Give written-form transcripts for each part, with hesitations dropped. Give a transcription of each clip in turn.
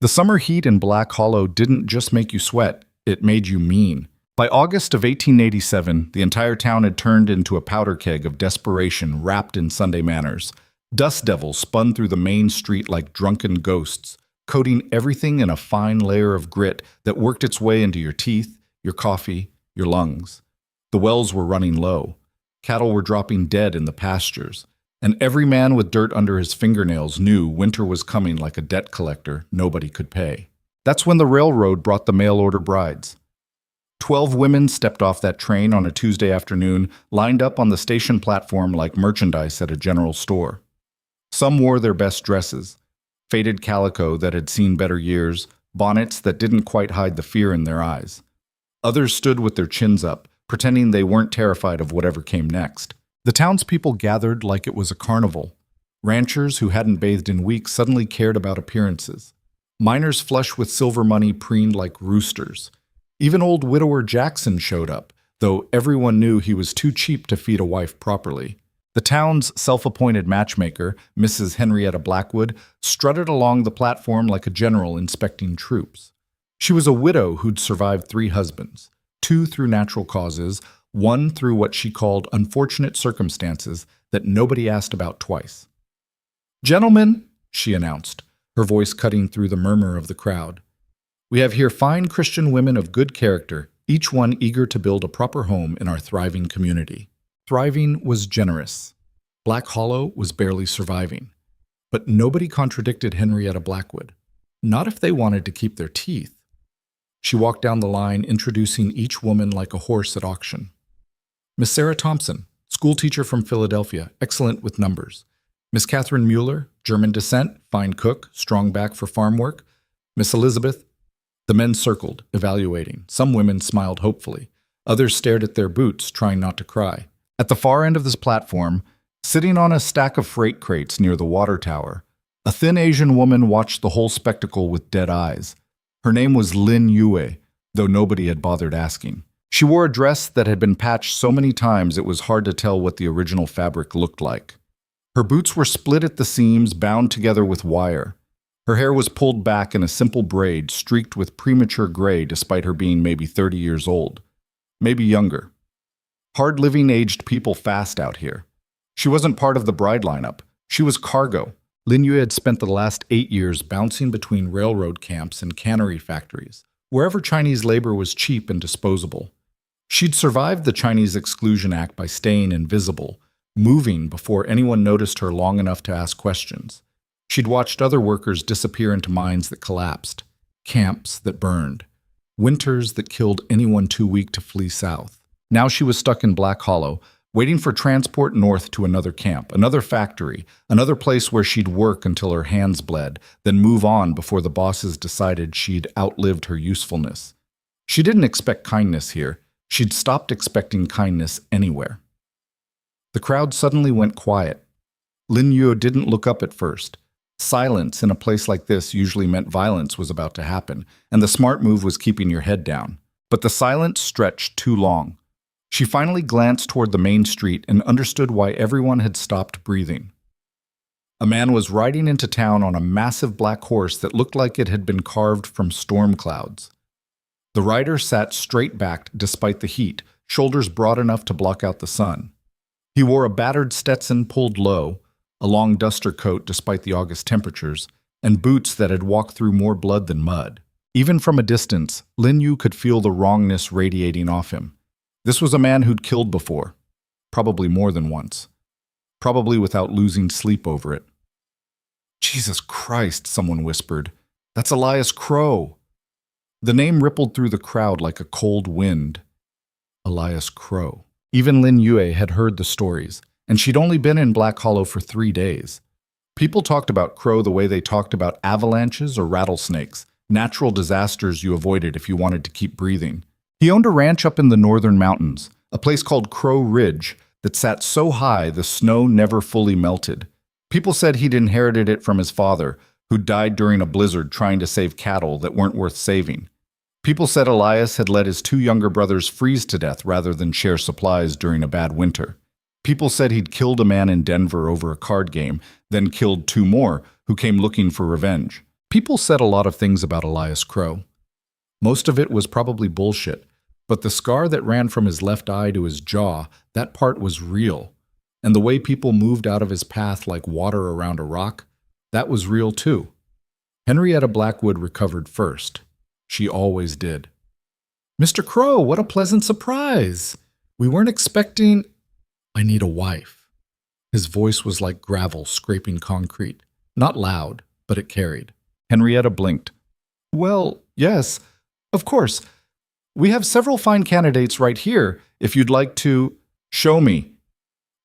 The summer heat in Black Hollow didn't just make you sweat, it made you mean. By August of 1887, the entire town had turned into a powder keg of desperation wrapped in Sunday manners. Dust devils spun through the main street like drunken ghosts, coating everything in a fine layer of grit that worked its way into your teeth, your coffee, your lungs. The wells were running low. Cattle were dropping dead in the pastures. And every man with dirt under his fingernails knew winter was coming like a debt collector nobody could pay. That's when the railroad brought the mail-order brides. 12 women stepped off that train on a Tuesday afternoon, lined up on the station platform like merchandise at a general store. Some wore their best dresses, faded calico that had seen better years, bonnets that didn't quite hide the fear in their eyes. Others stood with their chins up, pretending they weren't terrified of whatever came next. The townspeople gathered like it was a carnival. Ranchers who hadn't bathed in weeks suddenly cared about appearances. Miners flush with silver money preened like roosters. Even old widower Jackson showed up, though everyone knew he was too cheap to feed a wife properly. The town's self-appointed matchmaker, Mrs. Henrietta Blackwood, strutted along the platform like a general inspecting troops. She was a widow who'd survived 3 husbands, 2 through natural causes, 1 through what she called unfortunate circumstances that nobody asked about twice. "Gentlemen," she announced, her voice cutting through the murmur of the crowd, "we have here fine Christian women of good character, each one eager to build a proper home in our thriving community." Thriving was generous. Black Hollow was barely surviving. But nobody contradicted Henrietta Blackwood. Not if they wanted to keep their teeth. She walked down the line, introducing each woman like a horse at auction. Miss Sarah Thompson, schoolteacher from Philadelphia, excellent with numbers. Miss Catherine Mueller, German descent, fine cook, strong back for farm work. Miss Elizabeth. The men circled, evaluating. Some women smiled hopefully. Others stared at their boots, trying not to cry. At the far end of this platform, sitting on a stack of freight crates near the water tower, a thin Asian woman watched the whole spectacle with dead eyes. Her name was Lin Yue, though nobody had bothered asking. She wore a dress that had been patched so many times it was hard to tell what the original fabric looked like. Her boots were split at the seams, bound together with wire. Her hair was pulled back in a simple braid, streaked with premature gray despite her being maybe 30 years old. Maybe younger. Hard-living aged people fast out here. She wasn't part of the bride lineup. She was cargo. Lin Yue had spent the last 8 years bouncing between railroad camps and cannery factories, wherever Chinese labor was cheap and disposable. She'd survived the Chinese Exclusion Act by staying invisible, moving before anyone noticed her long enough to ask questions. She'd watched other workers disappear into mines that collapsed, camps that burned, winters that killed anyone too weak to flee south. Now she was stuck in Black Hollow, waiting for transport north to another camp, another factory, another place where she'd work until her hands bled, then move on before the bosses decided she'd outlived her usefulness. She didn't expect kindness here. She'd stopped expecting kindness anywhere. The crowd suddenly went quiet. Lin Yue didn't look up at first. Silence in a place like this usually meant violence was about to happen, and the smart move was keeping your head down. But the silence stretched too long. She finally glanced toward the main street and understood why everyone had stopped breathing. A man was riding into town on a massive black horse that looked like it had been carved from storm clouds. The rider sat straight-backed despite the heat, shoulders broad enough to block out the sun. He wore a battered Stetson pulled low, a long duster coat despite the August temperatures, and boots that had walked through more blood than mud. Even from a distance, Lin Yue could feel the wrongness radiating off him. This was a man who'd killed before, probably more than once, probably without losing sleep over it. "Jesus Christ," someone whispered. "That's Elias Crow." The name rippled through the crowd like a cold wind. Elias Crow. Even Lin Yue had heard the stories, and she'd only been in Black Hollow for 3 days. People talked about Crow the way they talked about avalanches or rattlesnakes, natural disasters you avoided if you wanted to keep breathing. He owned a ranch up in the northern mountains, a place called Crow Ridge that sat so high the snow never fully melted. People said he'd inherited it from his father, who died during a blizzard trying to save cattle that weren't worth saving. People said Elias had let his 2 younger brothers freeze to death rather than share supplies during a bad winter. People said he'd killed a man in Denver over a card game, then killed 2 more who came looking for revenge. People said a lot of things about Elias Crow. Most of it was probably bullshit, but the scar that ran from his left eye to his jaw, that part was real. And the way people moved out of his path like water around a rock, that was real too. Henrietta Blackwood recovered first. She always did. "Mr. Crow, what a pleasant surprise! We weren't expecting—" "I need a wife." His voice was like gravel scraping concrete. Not loud, but it carried. Henrietta blinked. "Well, yes, of course. We have several fine candidates right here, if you'd like to—" "Show me."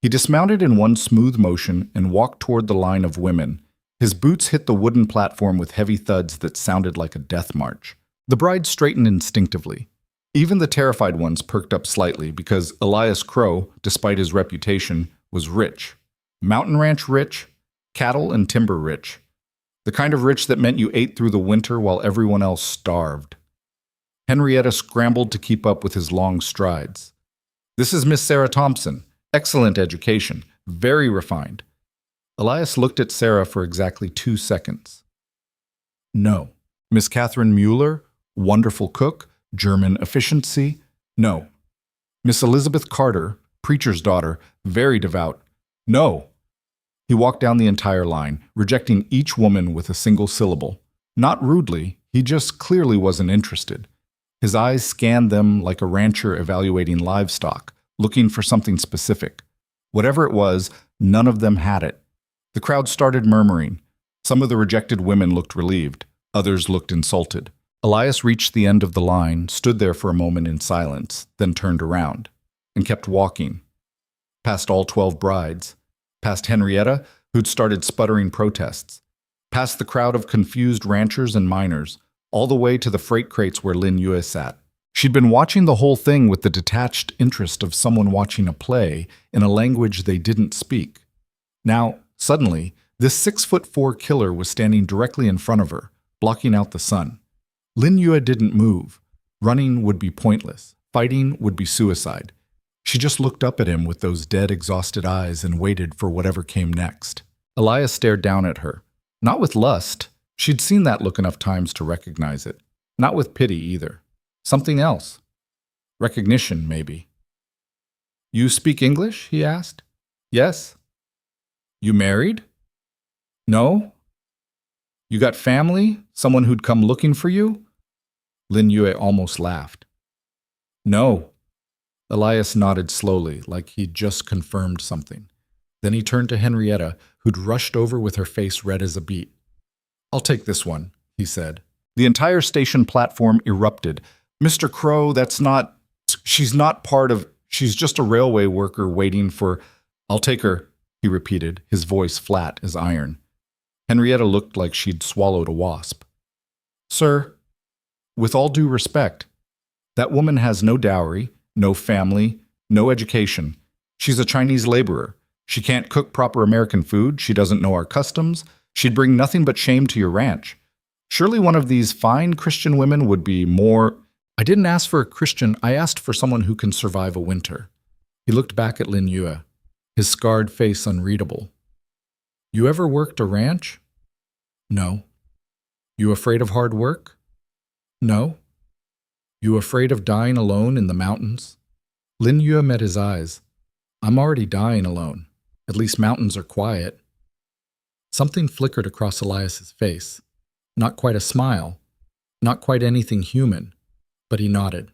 He dismounted in one smooth motion and walked toward the line of women. His boots hit the wooden platform with heavy thuds that sounded like a death march. The bride straightened instinctively. Even the terrified ones perked up slightly because Elias Crow, despite his reputation, was rich. Mountain ranch rich, cattle and timber rich. The kind of rich that meant you ate through the winter while everyone else starved. Henrietta scrambled to keep up with his long strides. "This is Miss Sarah Thompson. Excellent education. Very refined." Elias looked at Sarah for exactly 2 seconds. "No." "Miss Catherine Mueller, wonderful cook, German efficiency." "No." "Miss Elizabeth Carter, preacher's daughter, very devout." "No." He walked down the entire line, rejecting each woman with a single syllable. Not rudely, he just clearly wasn't interested. His eyes scanned them like a rancher evaluating livestock, looking for something specific. Whatever it was, none of them had it. The crowd started murmuring. Some of the rejected women looked relieved. Others looked insulted. Elias reached the end of the line, stood there for a moment in silence, then turned around, and kept walking. Past all 12 brides. Past Henrietta, who'd started sputtering protests. Past the crowd of confused ranchers and miners, all the way to the freight crates where Lin Yue sat. She'd been watching the whole thing with the detached interest of someone watching a play in a language they didn't speak. Now, suddenly, this 6'4" killer was standing directly in front of her, blocking out the sun. Lin Yue didn't move. Running would be pointless. Fighting would be suicide. She just looked up at him with those dead, exhausted eyes and waited for whatever came next. Elias stared down at her. Not with lust. She'd seen that look enough times to recognize it. Not with pity either. Something else. Recognition, maybe. "You speak English?" he asked. "Yes." "You married?" "No." "You got family? Someone who'd come looking for you?" Lin Yue almost laughed. "No." Elias nodded slowly, like he'd just confirmed something. Then he turned to Henrietta, who'd rushed over with her face red as a beet. "I'll take this one," he said. The entire station platform erupted. "Mr. Crow, she's not part of, she's just a railway worker waiting for—" "I'll take her," he repeated, his voice flat as iron. Henrietta looked like she'd swallowed a wasp. "Sir, with all due respect, that woman has no dowry, no family, no education. She's a Chinese laborer. She can't cook proper American food. She doesn't know our customs. She'd bring nothing but shame to your ranch. Surely one of these fine Christian women would be more—" "I didn't ask for a Christian. I asked for someone who can survive a winter." He looked back at Lin Yue, his scarred face unreadable. "You ever worked a ranch?" "No." "You afraid of hard work?" "No." "You afraid of dying alone in the mountains?" Lin Yue met his eyes. "I'm already dying alone. At least mountains are quiet." Something flickered across Elias's face. Not quite a smile. Not quite anything human. But he nodded.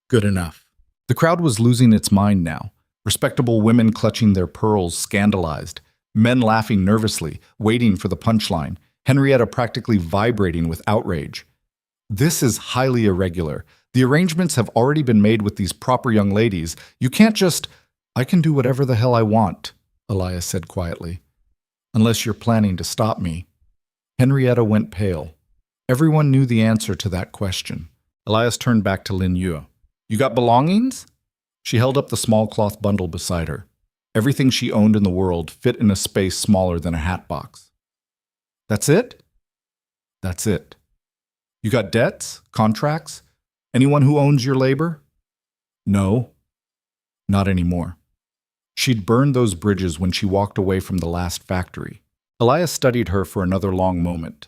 Good enough. The crowd was losing its mind now. Respectable women clutching their pearls, scandalized. Men laughing nervously, waiting for the punchline. Henrietta practically vibrating with outrage. "This is highly irregular. The arrangements have already been made with these proper young ladies. You can't just—" "I can do whatever the hell I want," Elias said quietly. "Unless you're planning to stop me." Henrietta went pale. Everyone knew the answer to that question. Elias turned back to Lin Yue. "You got belongings?" She held up the small cloth bundle beside her. Everything she owned in the world fit in a space smaller than a hat box. "That's it?" "That's it." "You got debts? Contracts? Anyone who owns your labor?" "No." "Not anymore." She'd burned those bridges when she walked away from the last factory. Elias studied her for another long moment.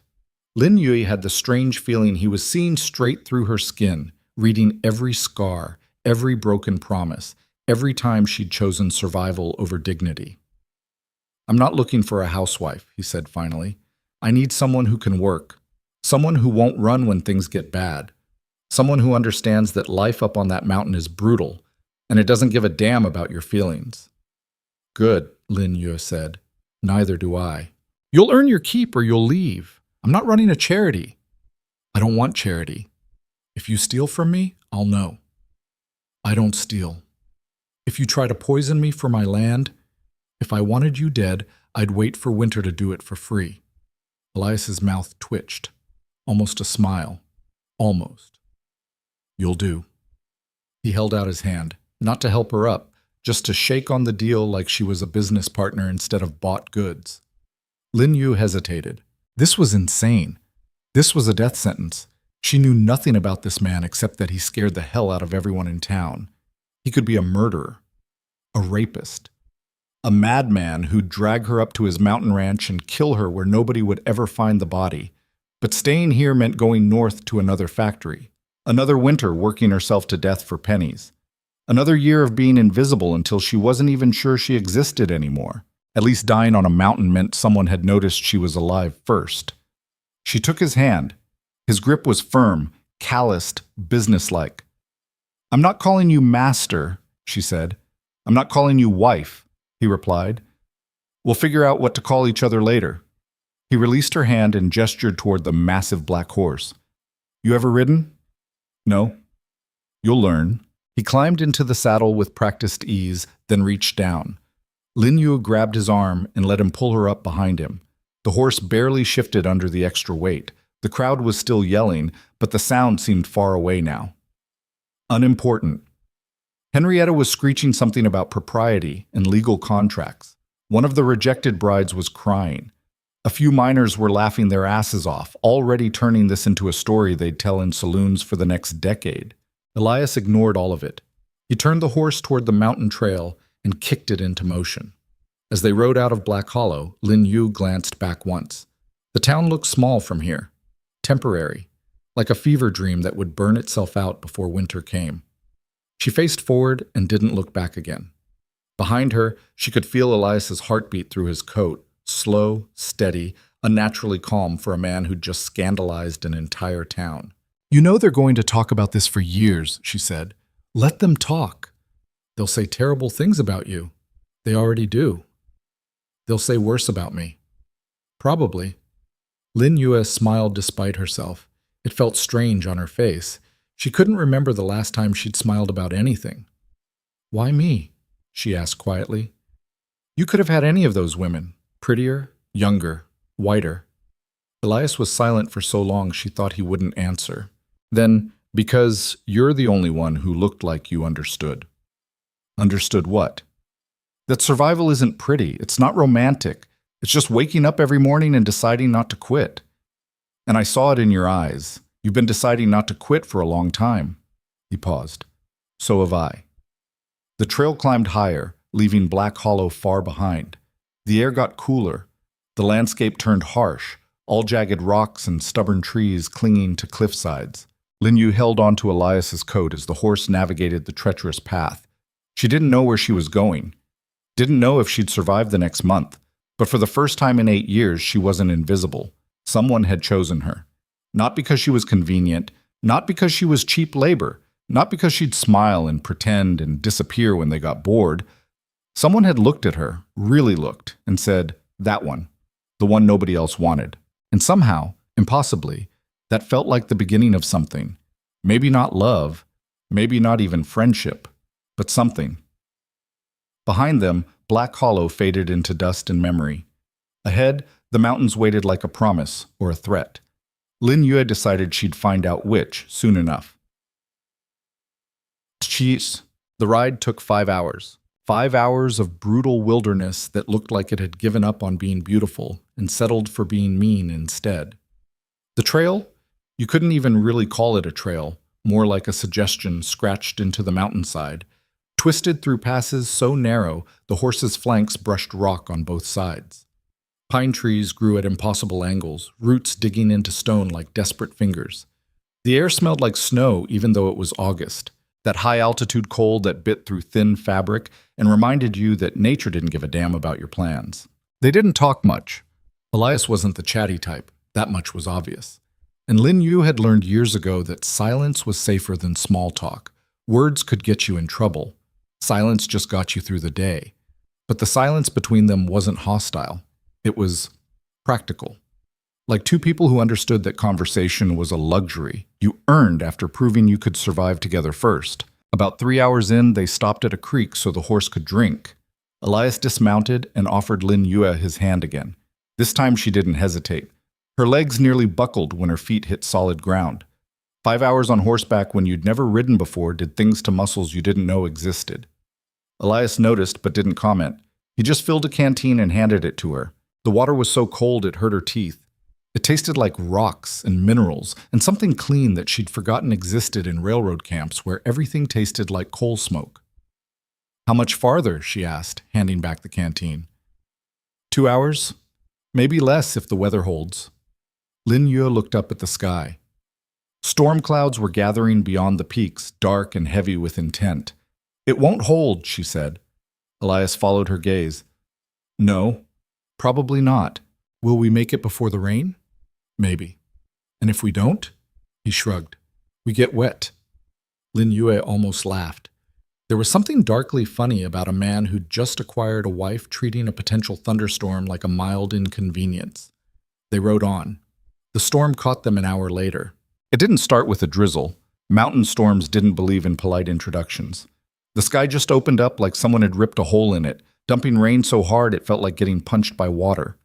Lin Yue had the strange feeling he was seeing straight through her skin, reading every scar, every broken promise, every time she'd chosen survival over dignity. "I'm not looking for a housewife," he said finally. "I need someone who can work, someone who won't run when things get bad, someone who understands that life up on that mountain is brutal, and it doesn't give a damn about your feelings." "Good," Lin Yue said. "Neither do I. You'll earn your keep or you'll leave. I'm not running a charity." "I don't want charity. If you steal from me, I'll know." "I don't steal. If you try to poison me for my land, if I wanted you dead, I'd wait for winter to do it for free." Elias's mouth twitched. Almost a smile. Almost. "You'll do." He held out his hand, not to help her up, just to shake on the deal like she was a business partner instead of bought goods. Lin Yu hesitated. This was insane. This was a death sentence. She knew nothing about this man except that he scared the hell out of everyone in town. He could be a murderer, a rapist, a madman who'd drag her up to his mountain ranch and kill her where nobody would ever find the body. But staying here meant going north to another factory, another winter working herself to death for pennies, another year of being invisible until she wasn't even sure she existed anymore. At least dying on a mountain meant someone had noticed she was alive first. She took his hand. His grip was firm, calloused, businesslike. "I'm not calling you master," she said. "I'm not calling you wife," he replied. "We'll figure out what to call each other later." He released her hand and gestured toward the massive black horse. "You ever ridden?" "No." "You'll learn." He climbed into the saddle with practiced ease, then reached down. Lin Yu grabbed his arm and let him pull her up behind him. The horse barely shifted under the extra weight. The crowd was still yelling, but the sound seemed far away now. Unimportant. Henrietta was screeching something about propriety and legal contracts. One of the rejected brides was crying. A few miners were laughing their asses off, already turning this into a story they'd tell in saloons for the next decade. Elias ignored all of it. He turned the horse toward the mountain trail and kicked it into motion. As they rode out of Black Hollow, Lin Yu glanced back once. The town looked small from here. Temporary. Like a fever dream that would burn itself out before winter came. She faced forward and didn't look back again. Behind her, she could feel Elias's heartbeat through his coat, slow, steady, unnaturally calm for a man who'd just scandalized an entire town. "You know they're going to talk about this for years," she said. "Let them talk. They'll say terrible things about you. They already do. They'll say worse about me. Probably." Lin Yue smiled despite herself. It felt strange on her face. She couldn't remember the last time she'd smiled about anything. "Why me?" she asked quietly. "You could have had any of those women. Prettier, younger, whiter." Elias was silent for so long she thought he wouldn't answer. Then, "Because you're the only one who looked like you understood." "Understood what?" "That survival isn't pretty. It's not romantic. It's just waking up every morning and deciding not to quit. And I saw it in your eyes. You've been deciding not to quit for a long time." He paused. "So have I." The trail climbed higher, leaving Black Hollow far behind. The air got cooler. The landscape turned harsh, all jagged rocks and stubborn trees clinging to cliff sides. Lin Yu held onto Elias's coat as the horse navigated the treacherous path. She didn't know where she was going. Didn't know if she'd survive the next month. But for the first time in 8 years, she wasn't invisible. Someone had chosen her. Not because she was convenient, not because she was cheap labor, not because she'd smile and pretend and disappear when they got bored. Someone had looked at her, really looked, and said, "That one, the one nobody else wanted." And somehow, impossibly, that felt like the beginning of something. Maybe not love, maybe not even friendship, but something. Behind them, Black Hollow faded into dust and memory. Ahead, the mountains waited like a promise or a threat. Lin Yue decided she'd find out which soon enough. Jeez. The ride took 5 hours. 5 hours of brutal wilderness that looked like it had given up on being beautiful and settled for being mean instead. The trail? You couldn't even really call it a trail, more like a suggestion scratched into the mountainside. Twisted through passes so narrow, the horse's flanks brushed rock on both sides. Pine trees grew at impossible angles, roots digging into stone like desperate fingers. The air smelled like snow even though it was August, that high-altitude cold that bit through thin fabric and reminded you that nature didn't give a damn about your plans. They didn't talk much. Elias wasn't the chatty type, that much was obvious. And Lin Yu had learned years ago that silence was safer than small talk. Words could get you in trouble. Silence just got you through the day. But the silence between them wasn't hostile. It was practical. Like two people who understood that conversation was a luxury you earned after proving you could survive together first. About 3 hours in, they stopped at a creek so the horse could drink. Elias dismounted and offered Lin Yue his hand again. This time she didn't hesitate. Her legs nearly buckled when her feet hit solid ground. 5 hours on horseback when you'd never ridden before did things to muscles you didn't know existed. Elias noticed but didn't comment. He just filled a canteen and handed it to her. The water was so cold it hurt her teeth. It tasted like rocks and minerals and something clean that she'd forgotten existed in railroad camps where everything tasted like coal smoke. "How much farther?" she asked, handing back the canteen. 2 hours? Maybe less if the weather holds. Lin Yue looked up at the sky. Storm clouds were gathering beyond the peaks, dark and heavy with intent. "It won't hold," she said. Elias followed her gaze. "No, probably not. Will we make it before the rain? Maybe. And if we don't?" He shrugged. "We get wet." Lin Yue almost laughed. There was something darkly funny about a man who'd just acquired a wife treating a potential thunderstorm like a mild inconvenience. They rode on. The storm caught them an hour later. It didn't start with a drizzle. Mountain storms didn't believe in polite introductions. The sky just opened up like someone had ripped a hole in it, dumping rain so hard it felt like getting punched by water.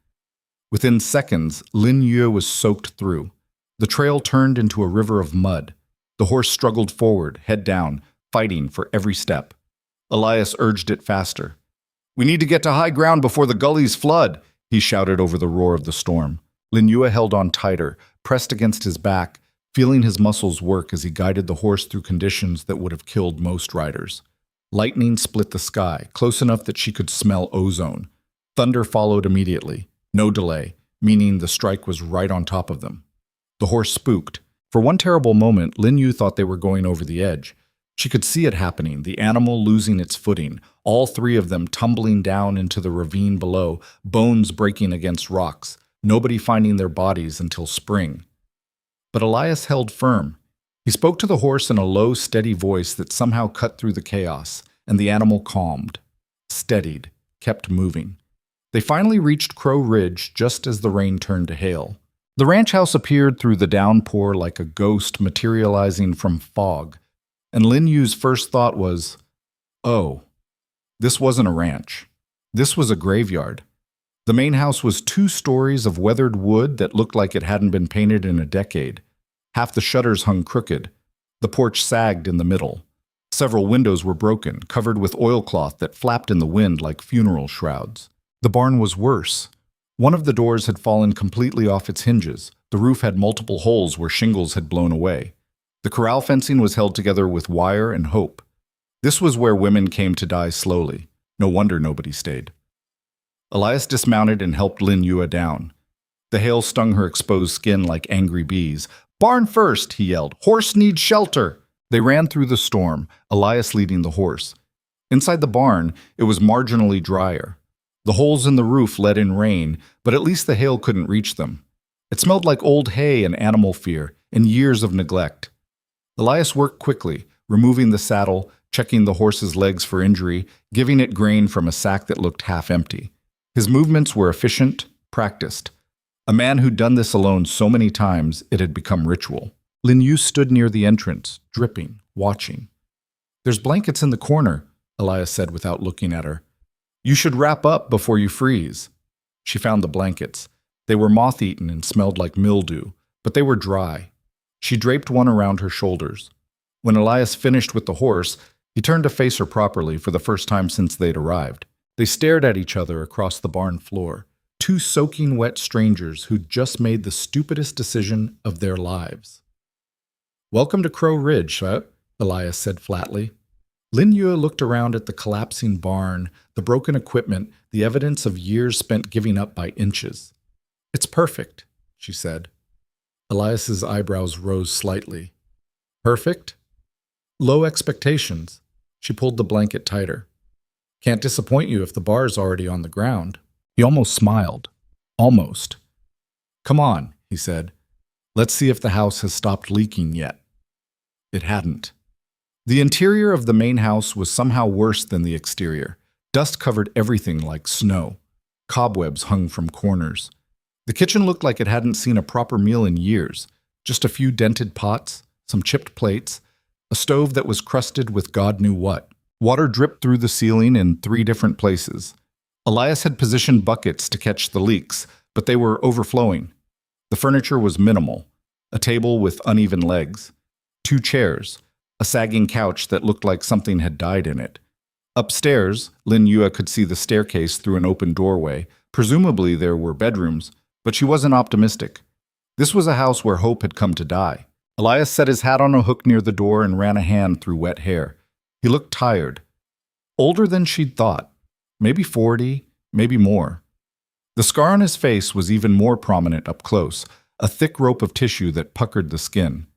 Within seconds, Lin Yue was soaked through. The trail turned into a river of mud. The horse struggled forward, head down, fighting for every step. Elias urged it faster. "We need to get to high ground before the gullies flood," he shouted over the roar of the storm. Lin Yue held on tighter, pressed against his back, feeling his muscles work as he guided the horse through conditions that would have killed most riders. Lightning split the sky, close enough that she could smell ozone. Thunder followed immediately. No delay, meaning the strike was right on top of them. The horse spooked. For one terrible moment, Lin Yu thought they were going over the edge. She could see it happening, the animal losing its footing, all three of them tumbling down into the ravine below, bones breaking against rocks, nobody finding their bodies until spring. But Elias held firm. He spoke to the horse in a low, steady voice that somehow cut through the chaos, and the animal calmed, steadied, kept moving. They finally reached Crow Ridge just as the rain turned to hail. The ranch house appeared through the downpour like a ghost materializing from fog, and Lin Yu's first thought was, "Oh, this wasn't a ranch. This was a graveyard." The main house was 2 stories of weathered wood that looked like it hadn't been painted in a decade. Half the shutters hung crooked. The porch sagged in the middle. Several windows were broken, covered with oilcloth that flapped in the wind like funeral shrouds. The barn was worse. One of the doors had fallen completely off its hinges. The roof had multiple holes where shingles had blown away. The corral fencing was held together with wire and hope. This was where women came to die slowly. No wonder nobody stayed. Elias dismounted and helped Lin Yue down. The hail stung her exposed skin like angry bees. "Barn first," he yelled. "Horse needs shelter." They ran through the storm, Elias leading the horse. Inside the barn, it was marginally drier. The holes in the roof let in rain, but at least the hail couldn't reach them. It smelled like old hay and animal fear, and years of neglect. Elias worked quickly, removing the saddle, checking the horse's legs for injury, giving it grain from a sack that looked half empty. His movements were efficient, practiced. A man who'd done this alone so many times, it had become ritual. Lin Yu stood near the entrance, dripping, watching. "There's blankets in the corner," Elias said without looking at her. "You should wrap up before you freeze." She found the blankets. They were moth-eaten and smelled like mildew, but they were dry. She draped one around her shoulders. When Elias finished with the horse, he turned to face her properly for the first time since they'd arrived. They stared at each other across the barn floor, 2 soaking wet strangers who'd just made the stupidest decision of their lives. "Welcome to Crow Ridge," Elias said flatly. Lin Yue looked around at the collapsing barn, the broken equipment, the evidence of years spent giving up by inches. It's perfect, she said. Elias's eyebrows rose slightly. Perfect? Low expectations. She pulled the blanket tighter. Can't disappoint you if the bar's already on the ground. He almost smiled. Almost. Come on, he said. Let's see if the house has stopped leaking yet. It hadn't. The interior of the main house was somehow worse than the exterior. Dust covered everything like snow. Cobwebs hung from corners. The kitchen looked like it hadn't seen a proper meal in years. Just a few dented pots, some chipped plates, a stove that was crusted with God knew what. Water dripped through the ceiling in 3 different places. Elias had positioned buckets to catch the leaks, but they were overflowing. The furniture was minimal. A table with uneven legs. 2 chairs. A sagging couch that looked like something had died in it. Upstairs, Lin Yue could see the staircase through an open doorway. Presumably there were bedrooms, but she wasn't optimistic. This was a house where hope had come to die. Elias set his hat on a hook near the door and ran a hand through wet hair. He looked tired. Older than she'd thought. Maybe 40, maybe more. The scar on his face was even more prominent up close, a thick rope of tissue that puckered the skin.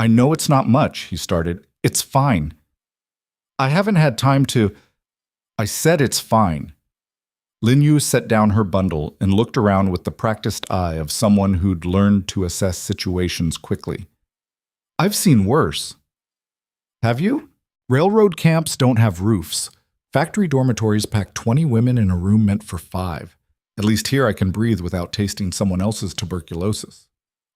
I know it's not much, he started. It's fine. I haven't had time to... I said it's fine. Lin Yue set down her bundle and looked around with the practiced eye of someone who'd learned to assess situations quickly. I've seen worse. Have you? Railroad camps don't have roofs. Factory dormitories pack 20 women in a room meant for 5. At least here I can breathe without tasting someone else's tuberculosis.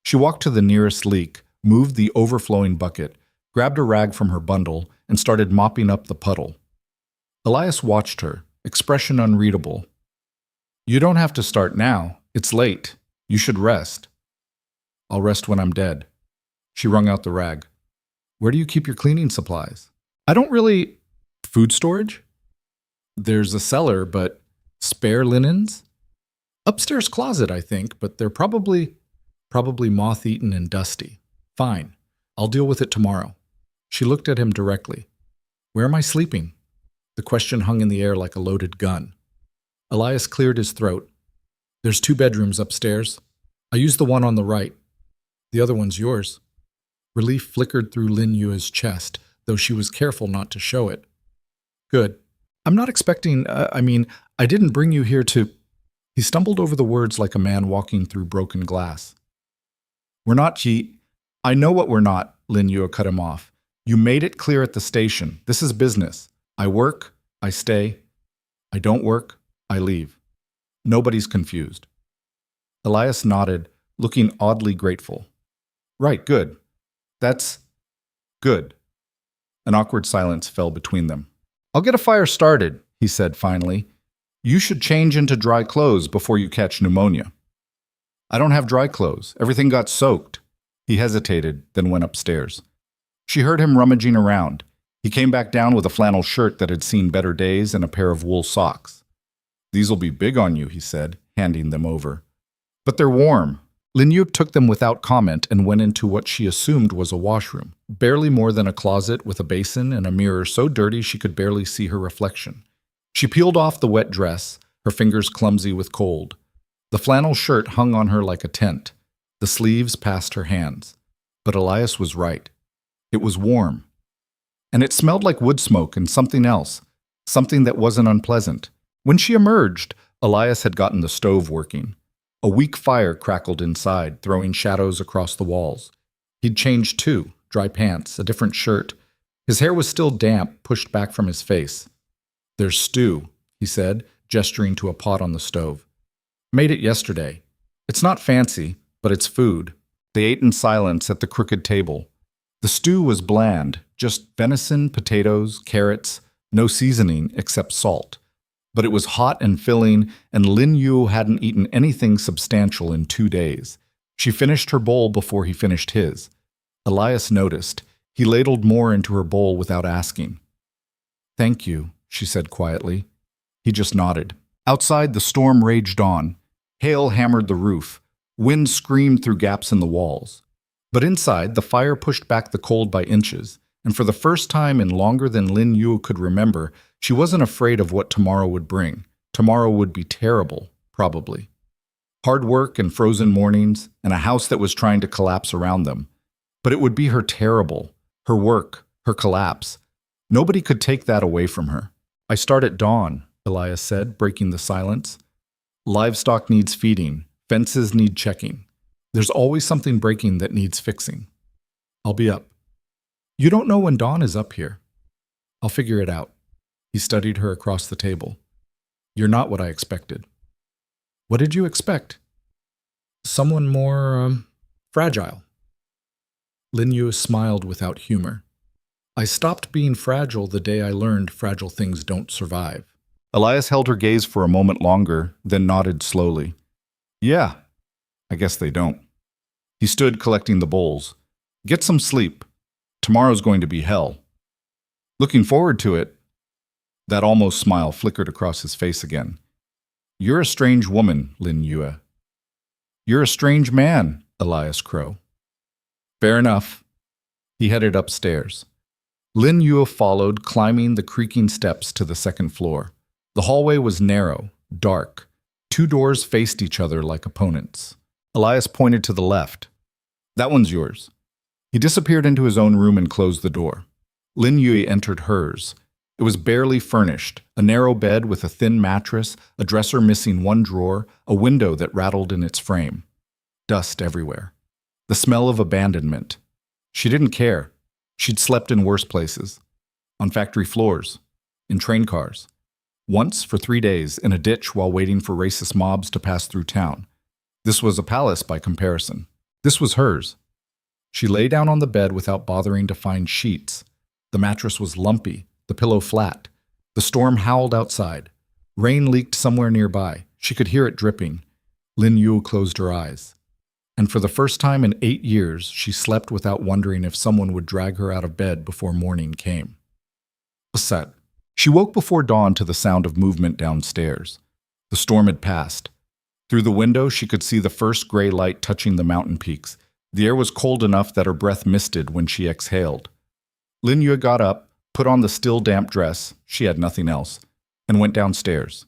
She walked to the nearest leak, moved the overflowing bucket, grabbed a rag from her bundle, and started mopping up the puddle. Elias watched her, expression unreadable. You don't have to start now. It's late. You should rest. I'll rest when I'm dead. She wrung out the rag. Where do you keep your cleaning supplies? I don't really... Food storage? There's a cellar, but spare linens? Upstairs closet, I think, but they're probably moth-eaten and dusty. Fine. I'll deal with it tomorrow. She looked at him directly. Where am I sleeping? The question hung in the air like a loaded gun. Elias cleared his throat. There's 2 bedrooms upstairs. I used the one on the right. The other one's yours. Relief flickered through Lin Yue's chest, though she was careful not to show it. Good. I'm not expecting, I didn't bring you here to... He stumbled over the words like a man walking through broken glass. We're not I know what we're not, Lin Yue cut him off. You made it clear at the station. This is business. I work, I stay. I don't work, I leave. Nobody's confused. Elias nodded, looking oddly grateful. Right, good. That's good. An awkward silence fell between them. I'll get a fire started, he said finally. You should change into dry clothes before you catch pneumonia. I don't have dry clothes. Everything got soaked. He hesitated, then went upstairs. She heard him rummaging around. He came back down with a flannel shirt that had seen better days and a pair of wool socks. These'll be big on you, he said, handing them over. But they're warm. Lin Yue took them without comment and went into what she assumed was a washroom, barely more than a closet with a basin and a mirror so dirty she could barely see her reflection. She peeled off the wet dress, her fingers clumsy with cold. The flannel shirt hung on her like a tent. The sleeves passed her hands. But Elias was right. It was warm. And it smelled like wood smoke and something else, something that wasn't unpleasant. When she emerged, Elias had gotten the stove working. A weak fire crackled inside, throwing shadows across the walls. He'd changed too, dry pants, a different shirt. His hair was still damp, pushed back from his face. There's stew, he said, gesturing to a pot on the stove. Made it yesterday. It's not fancy, but it's food. They ate in silence at the crooked table. The stew was bland, just venison, potatoes, carrots, no seasoning except salt. But it was hot and filling, and Lin Yue hadn't eaten anything substantial in 2 days. She finished her bowl before he finished his. Elias noticed. He ladled more into her bowl without asking. Thank you, she said quietly. He just nodded. Outside, the storm raged on. Hail hammered the roof. Wind screamed through gaps in the walls. But inside, the fire pushed back the cold by inches. And for the first time in longer than Lin Yu could remember, she wasn't afraid of what tomorrow would bring. Tomorrow would be terrible, probably. Hard work and frozen mornings, and a house that was trying to collapse around them. But it would be her terrible, her work, her collapse. Nobody could take that away from her. I start at dawn, Elias said, breaking the silence. Livestock needs feeding. Fences need checking. There's always something breaking that needs fixing. I'll be up. You don't know when dawn is up here. I'll figure it out. He studied her across the table. You're not what I expected. What did you expect? Someone more, fragile. Lin Yu smiled without humor. I stopped being fragile the day I learned fragile things don't survive. Elias held her gaze for a moment longer, then nodded slowly. Yeah, I guess they don't. He stood collecting the bowls. Get some sleep. Tomorrow's going to be hell. Looking forward to it. That almost smile flickered across his face again. You're a strange woman, Lin Yue. You're a strange man, Elias Crow. Fair enough. He headed upstairs. Lin Yue followed, climbing the creaking steps to the second floor. The hallway was narrow, dark. 2 doors faced each other like opponents. Elias pointed to the left. That one's yours. He disappeared into his own room and closed the door. Lin Yue entered hers. It was barely furnished, a narrow bed with a thin mattress, a dresser missing 1 drawer, a window that rattled in its frame. Dust everywhere. The smell of abandonment. She didn't care. She'd slept in worse places. On factory floors. In train cars. Once, for 3 days, in a ditch while waiting for racist mobs to pass through town. This was a palace by comparison. This was hers. She lay down on the bed without bothering to find sheets. The mattress was lumpy, the pillow flat. The storm howled outside. Rain leaked somewhere nearby. She could hear it dripping. Lin Yu closed her eyes. And for the first time in 8 years, she slept without wondering if someone would drag her out of bed before morning came. Set. She woke before dawn to the sound of movement downstairs. The storm had passed. Through the window, she could see the first gray light touching the mountain peaks. The air was cold enough that her breath misted when she exhaled. Lin Yue got up, put on the still damp dress, she had nothing else, and went downstairs.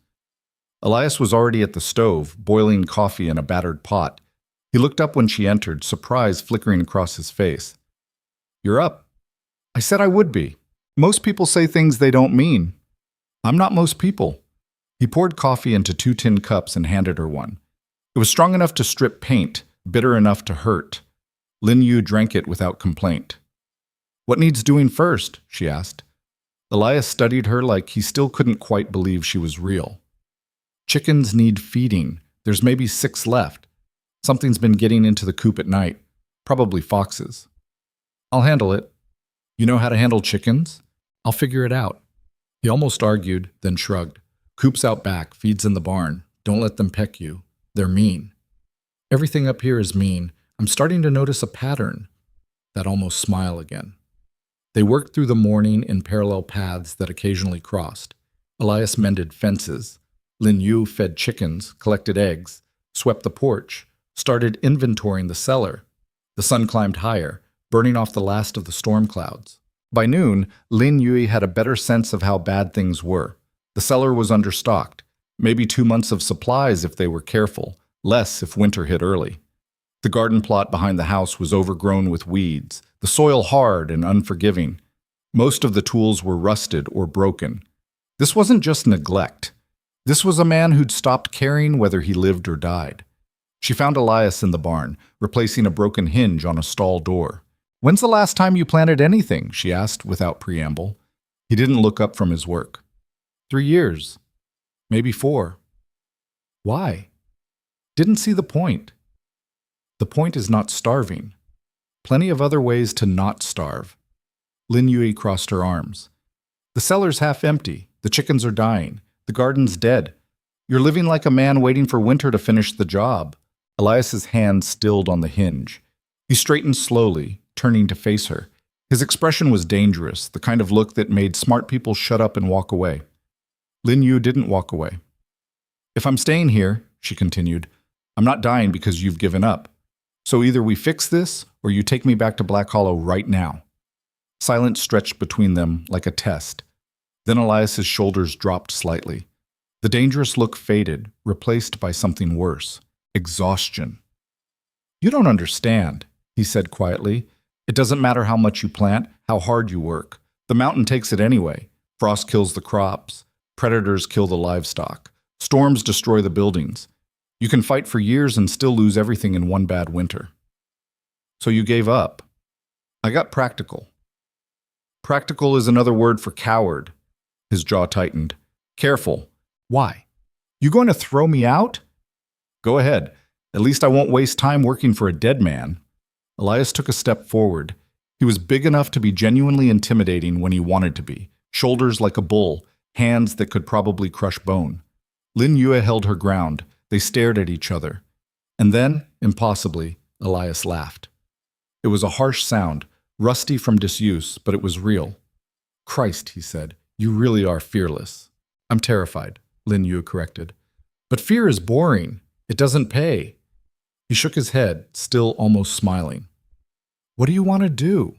Elias was already at the stove, boiling coffee in a battered pot. He looked up when she entered, surprise flickering across his face. You're up. I said I would be. Most people say things they don't mean. I'm not most people. He poured coffee into 2 tin cups and handed her one. It was strong enough to strip paint, bitter enough to hurt. Lin Yu drank it without complaint. What needs doing first? She asked. Elias studied her like he still couldn't quite believe she was real. Chickens need feeding. There's maybe 6 left. Something's been getting into the coop at night. Probably foxes. I'll handle it. You know how to handle chickens? I'll figure it out. He almost argued, then shrugged. Coop's out back, feeds in the barn. Don't let them peck you. They're mean. Everything up here is mean. I'm starting to notice a pattern. That almost smile again. They worked through the morning in parallel paths that occasionally crossed. Elias mended fences. Lin Yu fed chickens, collected eggs, swept the porch, started inventorying the cellar. The sun climbed higher, burning off the last of the storm clouds. By noon, Lin Yue had a better sense of how bad things were. The cellar was understocked, maybe 2 months of supplies if they were careful, less if winter hit early. The garden plot behind the house was overgrown with weeds, the soil hard and unforgiving. Most of the tools were rusted or broken. This wasn't just neglect. This was a man who'd stopped caring whether he lived or died. She found Elias in the barn, replacing a broken hinge on a stall door. When's the last time you planted anything? She asked without preamble. He didn't look up from his work. 3 years. Maybe 4. Why? Didn't see the point. The point is not starving. Plenty of other ways to not starve. Lin Yue crossed her arms. The cellar's half empty. The chickens are dying. The garden's dead. You're living like a man waiting for winter to finish the job. Elias's hand stilled on the hinge. He straightened slowly, turning to face her. His expression was dangerous, the kind of look that made smart people shut up and walk away. Lin Yu didn't walk away. If I'm staying here, she continued, I'm not dying because you've given up. So either we fix this, or you take me back to Black Hollow right now. Silence stretched between them like a test. Then Elias's shoulders dropped slightly. The dangerous look faded, replaced by something worse: exhaustion. "You don't understand," he said quietly. "It doesn't matter how much you plant, how hard you work. The mountain takes it anyway. Frost kills the crops. Predators kill the livestock. Storms destroy the buildings. You can fight for years and still lose everything in one bad winter." "So you gave up?" "I got practical." "Practical is another word for coward." His jaw tightened. "Careful." "Why? You going to throw me out?" "Go ahead. At least I won't waste time working for a dead man." Elias took a step forward. He was big enough to be genuinely intimidating when he wanted to be. Shoulders like a bull, hands that could probably crush bone. Lin Yue held her ground. They stared at each other. And then, impossibly, Elias laughed. It was a harsh sound, rusty from disuse, but it was real. "Christ," he said, "you really are fearless." "I'm terrified," Lin Yue corrected. "But fear is boring. It doesn't pay." He shook his head, still almost smiling. "What do you want to do?"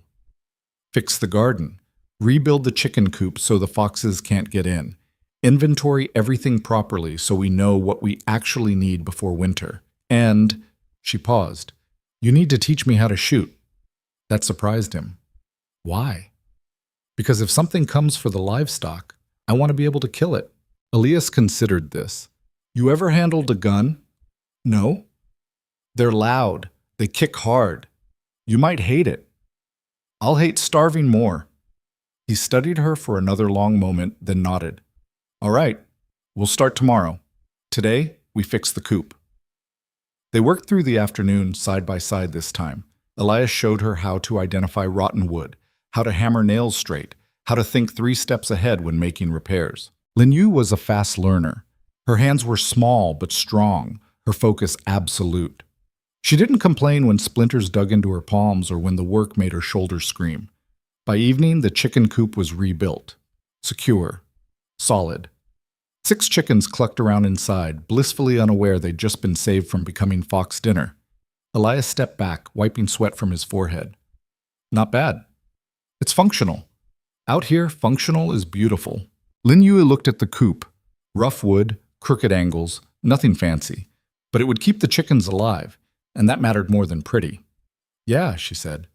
"Fix the garden. Rebuild the chicken coop so the foxes can't get in. Inventory everything properly so we know what we actually need before winter. And," she paused, "you need to teach me how to shoot." That surprised him. "Why?" "Because if something comes for the livestock, I want to be able to kill it." Elias considered this. "You ever handled a gun?" "No." "They're loud. They kick hard. You might hate it." "I'll hate starving more." He studied her for another long moment, then nodded. "All right, we'll start tomorrow. Today, we fix the coop." They worked through the afternoon side by side this time. Elias showed her how to identify rotten wood, how to hammer nails straight, how to think 3 steps ahead when making repairs. Lin Yu was a fast learner. Her hands were small but strong, her focus absolute. She didn't complain when splinters dug into her palms or when the work made her shoulders scream. By evening, the chicken coop was rebuilt. Secure. Solid. 6 chickens clucked around inside, blissfully unaware they'd just been saved from becoming fox dinner. Elias stepped back, wiping sweat from his forehead. "Not bad. It's functional. Out here, functional is beautiful." Lin Yue looked at the coop. Rough wood, crooked angles, nothing fancy. But it would keep the chickens alive, and that mattered more than pretty. "Yeah," she said.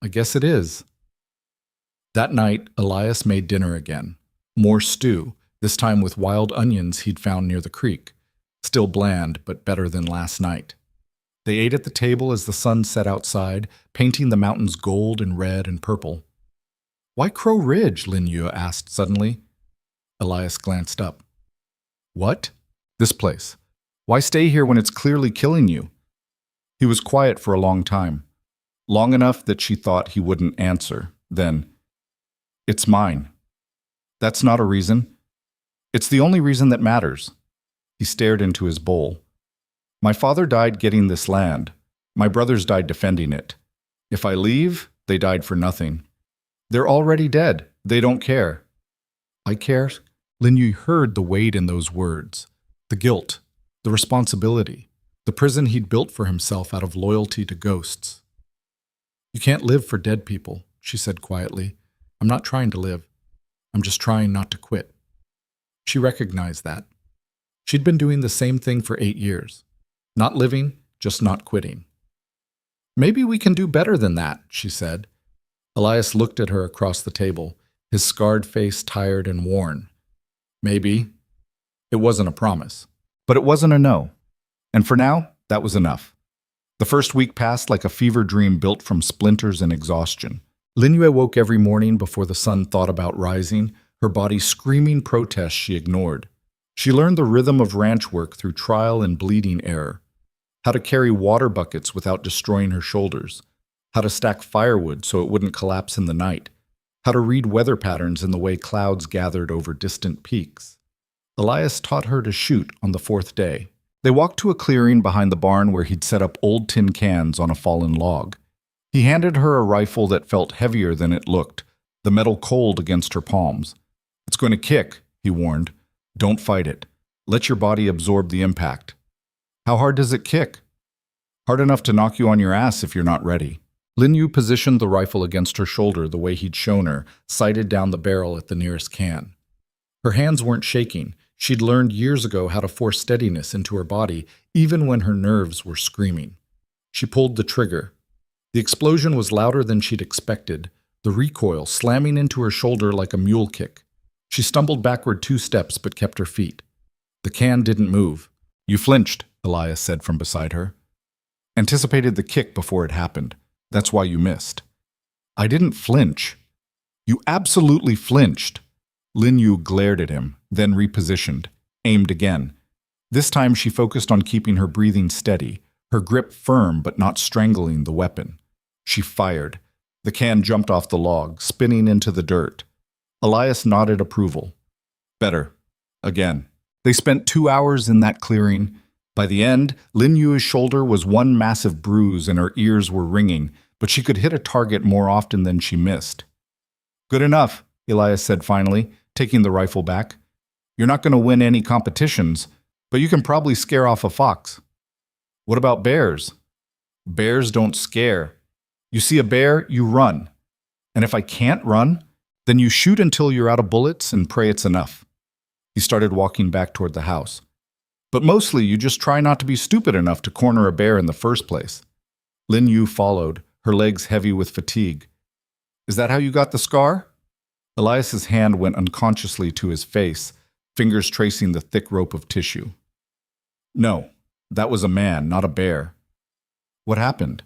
"I guess it is." That night, Elias made dinner again. More stew, this time with wild onions he'd found near the creek. Still bland, but better than last night. They ate at the table as the sun set outside, painting the mountains gold and red and purple. "Why Crow Ridge?" Lin Yue asked suddenly. Elias glanced up. "What?" "This place. Why stay here when it's clearly killing you?" He was quiet for a long time. Long enough that she thought he wouldn't answer. Then, "It's mine." "That's not a reason." "It's the only reason that matters." He stared into his bowl. "My father died getting this land. My brothers died defending it. If I leave, they died for nothing. They're already dead. They don't care." "I care." Lin Yu heard the weight in those words. The guilt, the responsibility, the prison he'd built for himself out of loyalty to ghosts. "You can't live for dead people," she said quietly. "I'm not trying to live. I'm just trying not to quit." She recognized that. She'd been doing the same thing for 8 years. Not living, just not quitting. "Maybe we can do better than that," she said. Elias looked at her across the table, his scarred face tired and worn. "Maybe." It wasn't a promise. But it wasn't a no. And for now, that was enough. The first week passed like a fever dream built from splinters and exhaustion. Lin Yue woke every morning before the sun thought about rising, her body screaming protests she ignored. She learned the rhythm of ranch work through trial and bleeding error. How to carry water buckets without destroying her shoulders. How to stack firewood so it wouldn't collapse in the night. How to read weather patterns in the way clouds gathered over distant peaks. Elias taught her to shoot on the 4th day. They walked to a clearing behind the barn where he'd set up old tin cans on a fallen log. He handed her a rifle that felt heavier than it looked, the metal cold against her palms. "It's going to kick," he warned. "Don't fight it. Let your body absorb the impact." "How hard does it kick?" "Hard enough to knock you on your ass if you're not ready." Lin Yu positioned the rifle against her shoulder the way he'd shown her, sighted down the barrel at the nearest can. Her hands weren't shaking. She'd learned years ago how to force steadiness into her body, even when her nerves were screaming. She pulled the trigger. The explosion was louder than she'd expected, the recoil slamming into her shoulder like a mule kick. She stumbled backward 2 steps but kept her feet. The can didn't move. "You flinched," Elias said from beside her. "Anticipated the kick before it happened. That's why you missed." "I didn't flinch." "You absolutely flinched." Lin Yu glared at him, then repositioned, aimed again. This time she focused on keeping her breathing steady, her grip firm but not strangling the weapon. She fired. The can jumped off the log, spinning into the dirt. Elias nodded approval. "Better. Again." They spent 2 hours in that clearing. By the end, Lin Yu's shoulder was one massive bruise and her ears were ringing, but she could hit a target more often than she missed. "Good enough," Elias said finally, taking the rifle back. "You're not going to win any competitions, but you can probably scare off a fox." "What about bears?" "Bears don't scare. You see a bear, you run. And if I can't run, then you shoot until you're out of bullets and pray it's enough." He started walking back toward the house. "But mostly you just try not to be stupid enough to corner a bear in the first place." Lin Yu followed, her legs heavy with fatigue. "Is that how you got the scar?" Elias's hand went unconsciously to his face, fingers tracing the thick rope of tissue. "No, that was a man, not a bear." "What happened?"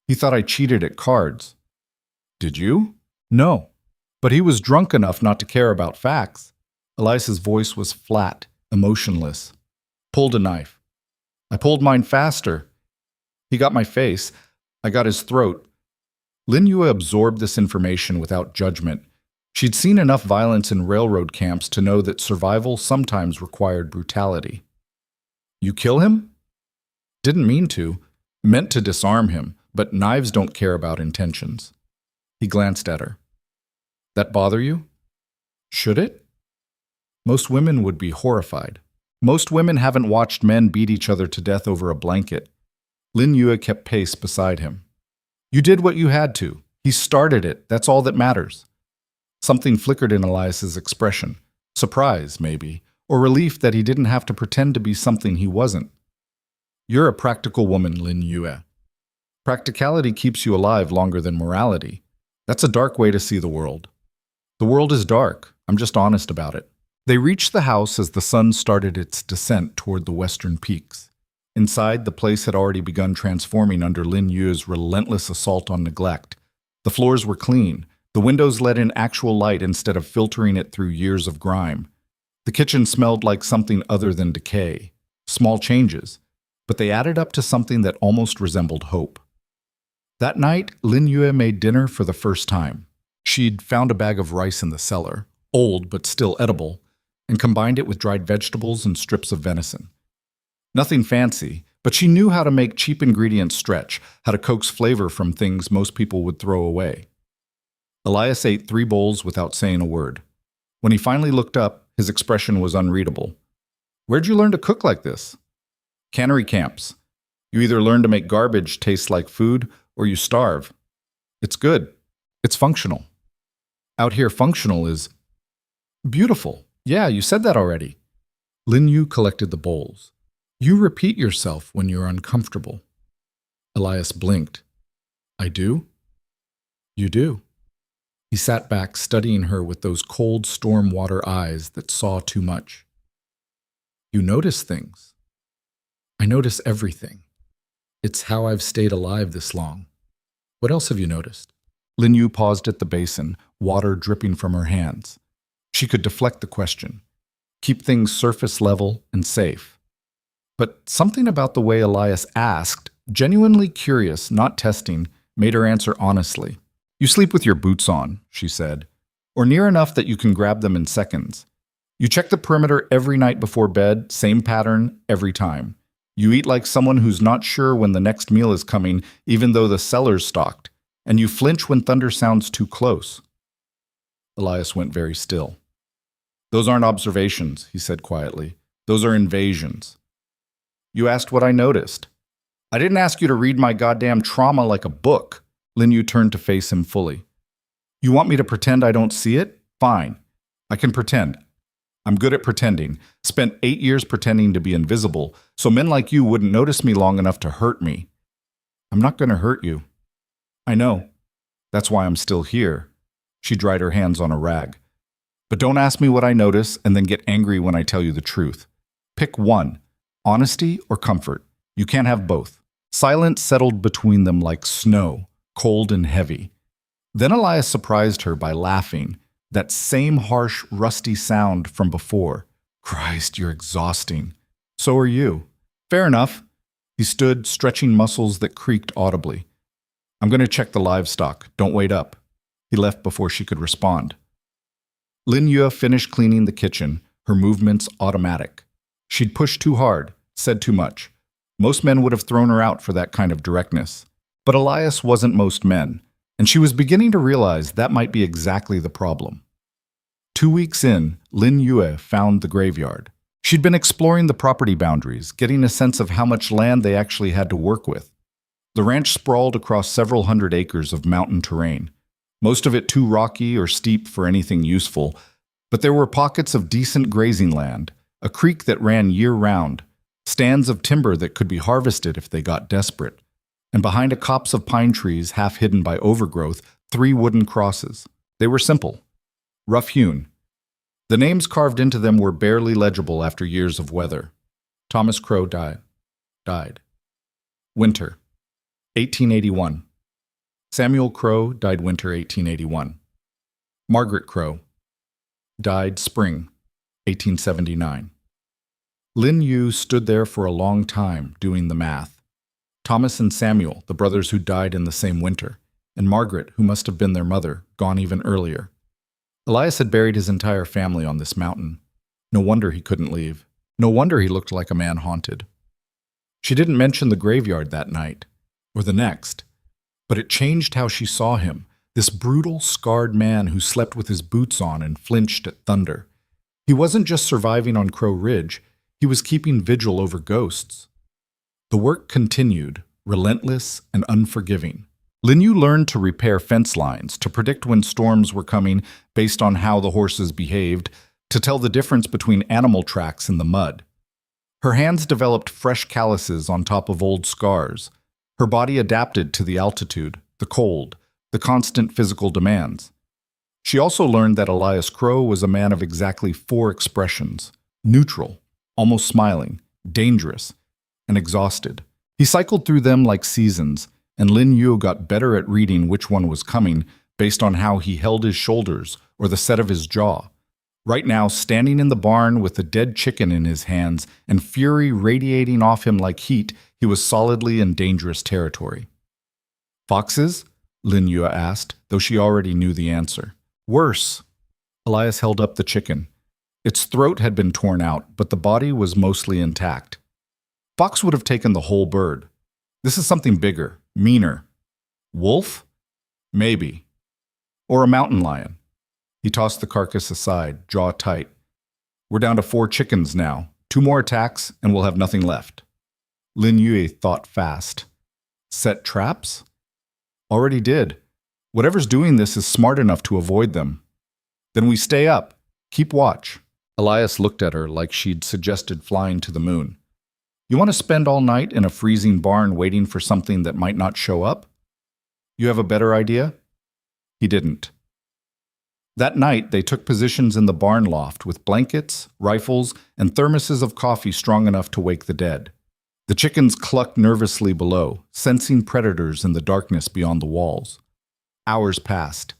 "He thought I cheated at cards." "Did you?" "No, but he was drunk enough not to care about facts." Elias's voice was flat, emotionless. "Pulled a knife. I pulled mine faster. He got my face. I got his throat." Lin Yu absorbed this information without judgment. She'd seen enough violence in railroad camps to know that survival sometimes required brutality. "You kill him?" "Didn't mean to. Meant to disarm him, but knives don't care about intentions." He glanced at her. "That bother you?" "Should it?" Most women would be horrified. Most women haven't watched men beat each other to death over a blanket. Lin Yu kept pace beside him. "You did what you had to. He started it. That's all that matters." Something flickered in Elias's expression. Surprise, maybe, or relief that he didn't have to pretend to be something he wasn't. "You're a practical woman, Lin Yu. Practicality keeps you alive longer than morality. That's a dark way to see the world." "The world is dark. I'm just honest about it." They reached the house as the sun started its descent toward the western peaks. Inside, the place had already begun transforming under Lin Yu's relentless assault on neglect. The floors were clean. The windows let in actual light instead of filtering it through years of grime. The kitchen smelled like something other than decay. Small changes, but they added up to something that almost resembled hope. That night, Lin Yu made dinner for the first time. She'd found a bag of rice in the cellar, old but still edible, and combined it with dried vegetables and strips of venison. Nothing fancy, but she knew how to make cheap ingredients stretch, how to coax flavor from things most people would throw away. Elias ate 3 bowls without saying a word. When he finally looked up, his expression was unreadable. "Where'd you learn to cook like this?" "Cannery camps. You either learn to make garbage taste like food, or you starve. It's good. It's functional." "Out here functional is beautiful." "Yeah, you said that already." Lin Yu collected the bowls. "You repeat yourself when you're uncomfortable." Elias blinked. "I do?" "You do." He sat back, studying her with those cold storm water eyes that saw too much. "You notice things." "I notice everything. It's how I've stayed alive this long." "What else have you noticed?" Lin Yu paused at the basin, water dripping from her hands. She could deflect the question, keep things surface level and safe. But something about the way Elias asked, genuinely curious, not testing, made her answer honestly. "You sleep with your boots on," she said, "or near enough that you can grab them in seconds. You check the perimeter every night before bed, same pattern, every time. You eat like someone who's not sure when the next meal is coming, even though the cellar's stocked, and you flinch when thunder sounds too close." Elias went very still. "Those aren't observations," he said quietly. "Those are invasions." "You asked what I noticed." "I didn't ask you to read my goddamn trauma like a book. Lin Yu turned to face him fully. You want me to pretend I don't see it? Fine. I can pretend. I'm good at pretending. Spent 8 years pretending to be invisible, so men like you wouldn't notice me long enough to hurt me. I'm not going to hurt you. I know. That's why I'm still here. She dried her hands on a rag. But don't ask me what I notice and then get angry when I tell you the truth. Pick one, honesty or comfort. You can't have both. Silence settled between them like snow, cold and heavy. Then Elias surprised her by laughing, that same harsh, rusty sound from before. Christ, you're exhausting. So are you. Fair enough. He stood, stretching muscles that creaked audibly. I'm going to check the livestock. Don't wait up. He left before she could respond. Lin Yue finished cleaning the kitchen, her movements automatic. She'd pushed too hard, said too much. Most men would have thrown her out for that kind of directness. But Elias wasn't most men, and she was beginning to realize that might be exactly the problem. 2 weeks in, Lin Yue found the graveyard. She'd been exploring the property boundaries, getting a sense of how much land they actually had to work with. The ranch sprawled across several hundred acres of mountain terrain, most of it too rocky or steep for anything useful, but there were pockets of decent grazing land, a creek that ran year-round, stands of timber that could be harvested if they got desperate, and behind a copse of pine trees half hidden by overgrowth, 3 wooden crosses. They were simple, rough-hewn. The names carved into them were barely legible after years of weather. Thomas Crow died. Winter, 1881. Samuel Crow died winter 1881. Margaret Crow died spring 1879. Lin Yu stood there for a long time doing the math. Thomas and Samuel, the brothers who died in the same winter, and Margaret, who must have been their mother, gone even earlier. Elias had buried his entire family on this mountain. No wonder he couldn't leave. No wonder he looked like a man haunted. She didn't mention the graveyard that night, or the next, but it changed how she saw him, this brutal, scarred man who slept with his boots on and flinched at thunder. He wasn't just surviving on Crow Ridge, he was keeping vigil over ghosts. The work continued, relentless and unforgiving. Lin Yu learned to repair fence lines, to predict when storms were coming based on how the horses behaved, to tell the difference between animal tracks in the mud. Her hands developed fresh calluses on top of old scars. Her body adapted to the altitude, the cold, the constant physical demands. She also learned that Elias Crow was a man of exactly 4 expressions: neutral, almost smiling, dangerous, and exhausted. He cycled through them like seasons, and Lin Yu got better at reading which one was coming based on how he held his shoulders or the set of his jaw. Right now, standing in the barn with a dead chicken in his hands and fury radiating off him like heat, he was solidly in dangerous territory. Foxes? Lin Yu asked, though she already knew the answer. Worse. Elias held up the chicken. Its throat had been torn out, but the body was mostly intact. Fox would have taken the whole bird. This is something bigger, meaner. Wolf? Maybe. Or a mountain lion. He tossed the carcass aside, jaw tight. We're down to 4 chickens now. 2 more attacks, and we'll have nothing left. Lin Yue thought fast. Set traps? Already did. Whatever's doing this is smart enough to avoid them. Then we stay up. Keep watch. Elias looked at her like she'd suggested flying to the moon. You want to spend all night in a freezing barn waiting for something that might not show up? You have a better idea? He didn't. That night, they took positions in the barn loft with blankets, rifles, and thermoses of coffee strong enough to wake the dead. The chickens clucked nervously below, sensing predators in the darkness beyond the walls. Hours passed.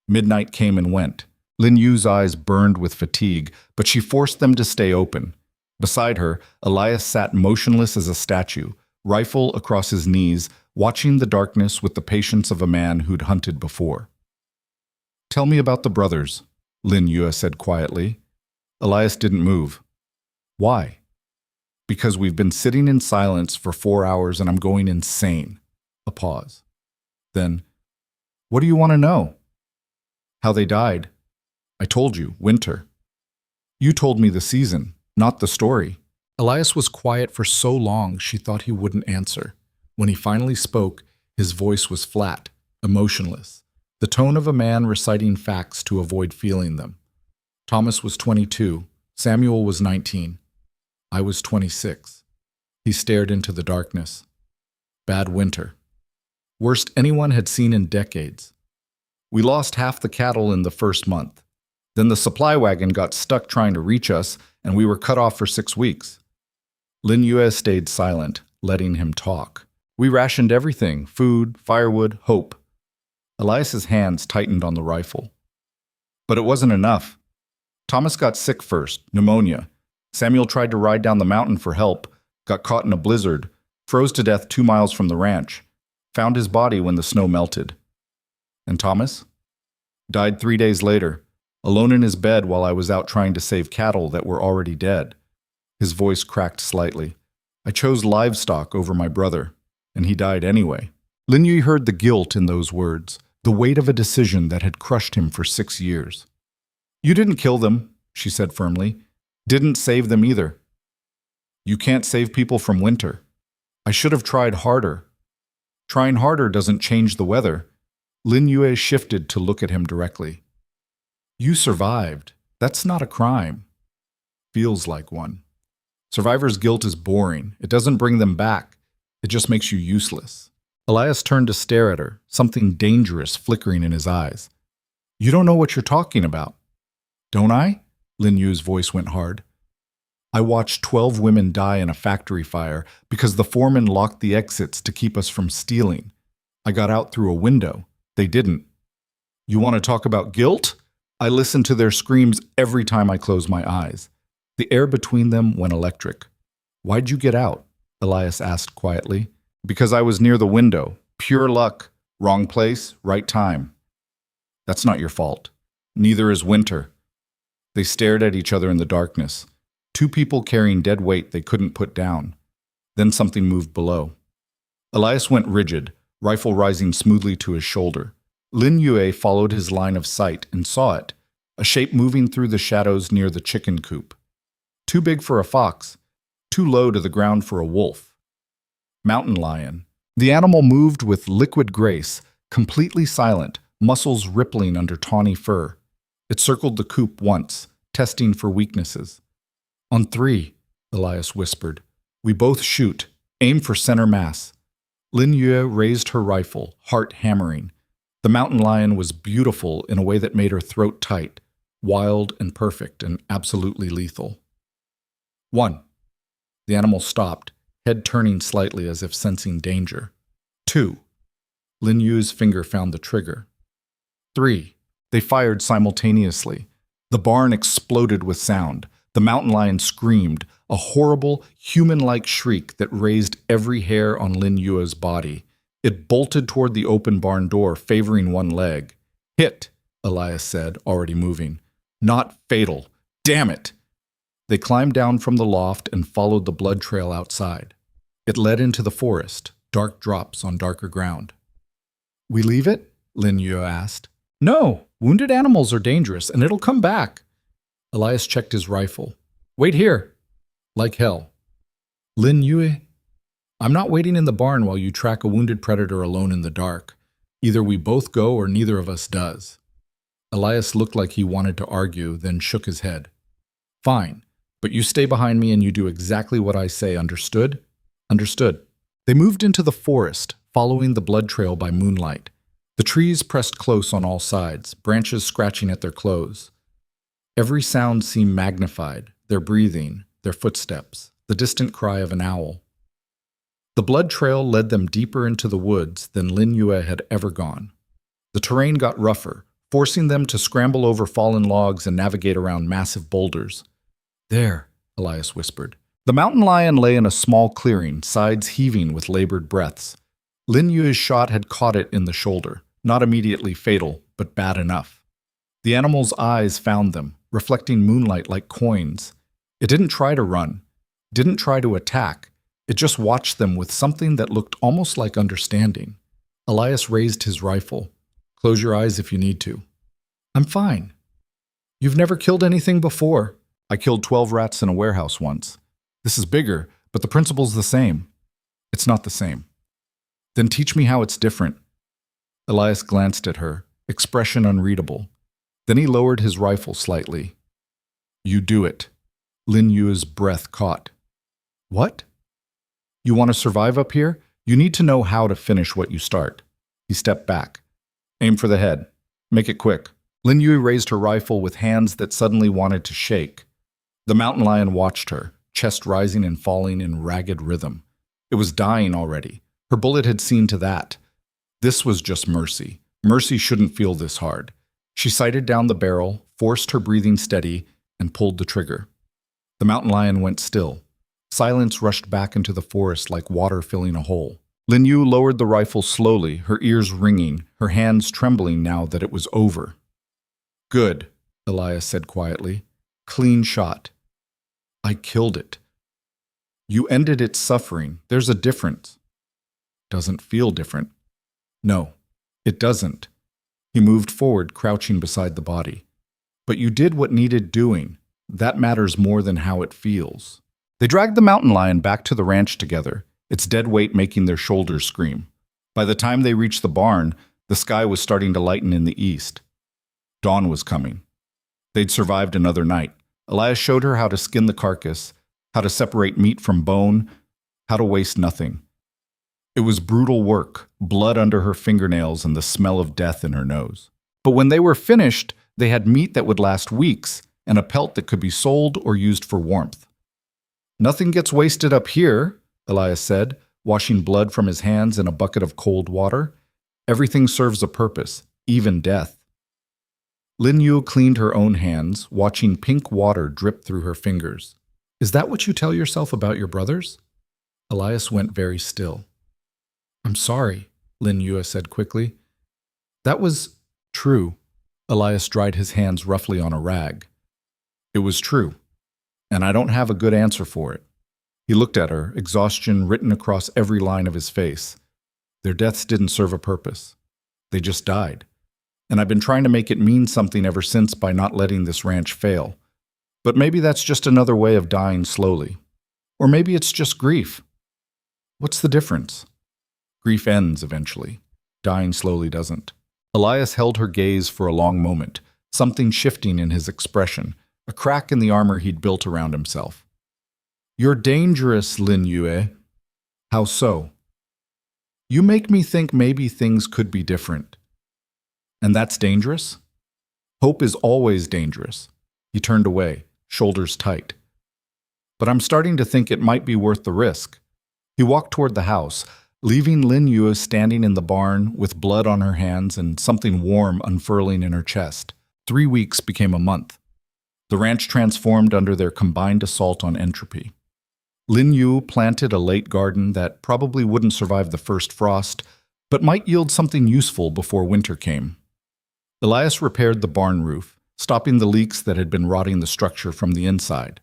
Midnight came and went. Lin Yu's eyes burned with fatigue, but she forced them to stay open. Beside her, Elias sat motionless as a statue, rifle across his knees, watching the darkness with the patience of a man who'd hunted before. Tell me about the brothers, Lin Yu said quietly. Elias didn't move. Why? Because we've been sitting in silence for 4 hours and I'm going insane. A pause. Then, what do you want to know? How they died. I told you, winter. You told me the season, not the story. Elias was quiet for so long she thought he wouldn't answer. When he finally spoke, his voice was flat, emotionless, the tone of a man reciting facts to avoid feeling them. Thomas was 22, Samuel was 19. I was 26. He stared into the darkness. Bad winter. Worst anyone had seen in decades. We lost half the cattle in the first month. Then the supply wagon got stuck trying to reach us, and we were cut off for 6 weeks. Lin Yue stayed silent, letting him talk. We rationed everything: food, firewood, hope. Elias's hands tightened on the rifle. But it wasn't enough. Thomas got sick first, pneumonia. Samuel tried to ride down the mountain for help, got caught in a blizzard, froze to death 2 miles from the ranch, found his body when the snow melted. And Thomas? Died 3 days later, alone in his bed while I was out trying to save cattle that were already dead. His voice cracked slightly. I chose livestock over my brother, and he died anyway. Lin Yue heard the guilt in those words, the weight of a decision that had crushed him for 6 years. You didn't kill them, she said firmly. Didn't save them either. You can't save people from winter. I should have tried harder. Trying harder doesn't change the weather. Lin Yue shifted to look at him directly. You survived. That's not a crime. Feels like one. Survivor's guilt is boring. It doesn't bring them back. It just makes you useless. Elias turned to stare at her, something dangerous flickering in his eyes. You don't know what you're talking about. Don't I? Lin Yu's voice went hard. I watched 12 women die in a factory fire because the foreman locked the exits to keep us from stealing. I got out through a window. They didn't. You want to talk about guilt? I listen to their screams every time I close my eyes. The air between them went electric. Why'd you get out? Elias asked quietly. Because I was near the window. Pure luck. Wrong place, right time. That's not your fault. Neither is winter. They stared at each other in the darkness. 2 people carrying dead weight they couldn't put down. Then something moved below. Elias went rigid, rifle rising smoothly to his shoulder. Lin Yue followed his line of sight and saw it, a shape moving through the shadows near the chicken coop. Too big for a fox, too low to the ground for a wolf. Mountain lion. The animal moved with liquid grace, completely silent, muscles rippling under tawny fur. It circled the coop once, testing for weaknesses. On 3, Elias whispered. We both shoot. Aim for center mass. Lin Yue raised her rifle, heart hammering. The mountain lion was beautiful in a way that made her throat tight, wild and perfect and absolutely lethal. 1. The animal stopped, head turning slightly as if sensing danger. 2. Lin Yu's finger found the trigger. 3. They fired simultaneously. The barn exploded with sound. The mountain lion screamed, a horrible, human-like shriek that raised every hair on Lin Yu's body. It bolted toward the open barn door, favoring one leg. Hit, Elias said, already moving. Not fatal. Damn it! They climbed down from the loft and followed the blood trail outside. It led into the forest, dark drops on darker ground. We leave it? Lin Yu asked. No, wounded animals are dangerous, and it'll come back. Elias checked his rifle. Wait here. Like hell. Lin Yue, I'm not waiting in the barn while you track a wounded predator alone in the dark. Either we both go or neither of us does. Elias looked like he wanted to argue, then shook his head. Fine, but you stay behind me and you do exactly what I say, understood? Understood. They moved into the forest, following the blood trail by moonlight. The trees pressed close on all sides, branches scratching at their clothes. Every sound seemed magnified, their breathing, their footsteps, the distant cry of an owl. The blood trail led them deeper into the woods than Lin Yue had ever gone. The terrain got rougher, forcing them to scramble over fallen logs and navigate around massive boulders. There, Elias whispered. The mountain lion lay in a small clearing, sides heaving with labored breaths. Lin Yu's shot had caught it in the shoulder, not immediately fatal, but bad enough. The animal's eyes found them, reflecting moonlight like coins. It didn't try to run, didn't try to attack. It just watched them with something that looked almost like understanding. Elias raised his rifle. Close your eyes if you need to. I'm fine. You've never killed anything before. I killed 12 rats in a warehouse once. This is bigger, but the principle's the same. It's not the same. Then teach me how it's different. Elias glanced at her, expression unreadable. Then he lowered his rifle slightly. You do it. Lin Yue's breath caught. What? You want to survive up here? You need to know how to finish what you start. He stepped back. Aim for the head. Make it quick. Lin Yue raised her rifle with hands that suddenly wanted to shake. The mountain lion watched her, chest rising and falling in ragged rhythm. It was dying already. Her bullet had seen to that. This was just mercy. Mercy shouldn't feel this hard. She sighted down the barrel, forced her breathing steady, and pulled the trigger. The mountain lion went still. Silence rushed back into the forest like water filling a hole. Lin Yue lowered the rifle slowly, her ears ringing, her hands trembling now that it was over. Good, Elias said quietly. Clean shot. I killed it. You ended its suffering. There's a difference. Doesn't feel different. No, it doesn't. He moved forward, crouching beside the body. But you did what needed doing. That matters more than how it feels. They dragged the mountain lion back to the ranch together, its dead weight making their shoulders scream. By the time they reached the barn, the sky was starting to lighten in the east. Dawn was coming. They'd survived another night. Elias showed her how to skin the carcass, how to separate meat from bone, how to waste nothing. It was brutal work, blood under her fingernails and the smell of death in her nose. But when they were finished, they had meat that would last weeks and a pelt that could be sold or used for warmth. Nothing gets wasted up here, Elias said, washing blood from his hands in a bucket of cold water. Everything serves a purpose, even death. Lin Yue cleaned her own hands, watching pink water drip through her fingers. Is that what you tell yourself about your brothers? Elias went very still. I'm sorry, Lin Yue said quickly. That was true. Elias dried his hands roughly on a rag. It was true, and I don't have a good answer for it. He looked at her, exhaustion written across every line of his face. Their deaths didn't serve a purpose. They just died. And I've been trying to make it mean something ever since by not letting this ranch fail. But maybe that's just another way of dying slowly. Or maybe it's just grief. What's the difference? Grief ends eventually. Dying slowly doesn't. Elias held her gaze for a long moment, something shifting in his expression, a crack in the armor he'd built around himself. You're dangerous, Lin Yue. How so? You make me think maybe things could be different. And that's dangerous? Hope is always dangerous. He turned away, shoulders tight. But I'm starting to think it might be worth the risk. He walked toward the house, leaving Lin Yue standing in the barn with blood on her hands and something warm unfurling in her chest. 3 weeks became a month. The ranch transformed under their combined assault on entropy. Lin Yue planted a late garden that probably wouldn't survive the first frost, but might yield something useful before winter came. Elias repaired the barn roof, stopping the leaks that had been rotting the structure from the inside.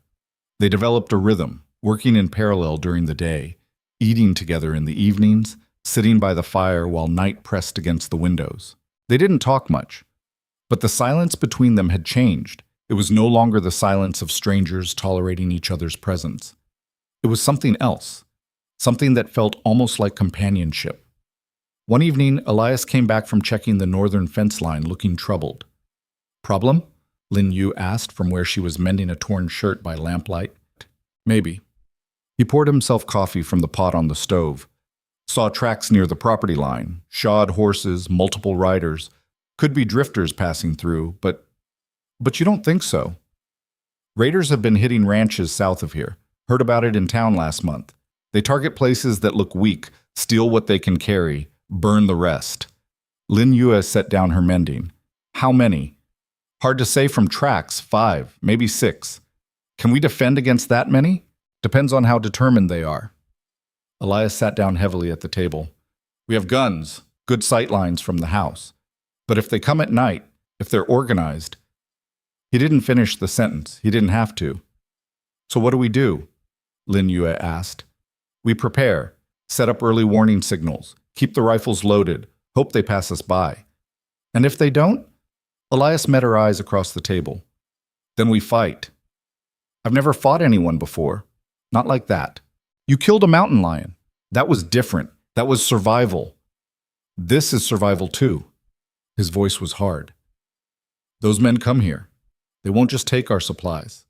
They developed a rhythm, working in parallel during the day, eating together in the evenings, sitting by the fire while night pressed against the windows. They didn't talk much, but the silence between them had changed. It was no longer the silence of strangers tolerating each other's presence. It was something else, something that felt almost like companionship. One evening, Elias came back from checking the northern fence line looking troubled. Problem? Lin Yue asked from where she was mending a torn shirt by lamplight. Maybe. He poured himself coffee from the pot on the stove. Saw tracks near the property line, shod horses, multiple riders. Could be drifters passing through, but you don't think so. Raiders have been hitting ranches south of here. Heard about it in town last month. They target places that look weak, steal what they can carry, burn the rest. Lin Yue set down her mending. How many? Hard to say from tracks, 5, maybe 6. Can we defend against that many? Depends on how determined they are. Elias sat down heavily at the table. We have guns, good sight lines from the house. But if they come at night, if they're organized... He didn't finish the sentence. He didn't have to. So what do we do? Lin Yue asked. We prepare, set up early warning signals, keep the rifles loaded, hope they pass us by. And if they don't? Elias met her eyes across the table. Then we fight. I've never fought anyone before. Not like that. You killed a mountain lion. That was different. That was survival. This is survival too. His voice was hard. Those men come here. They won't just take our supplies.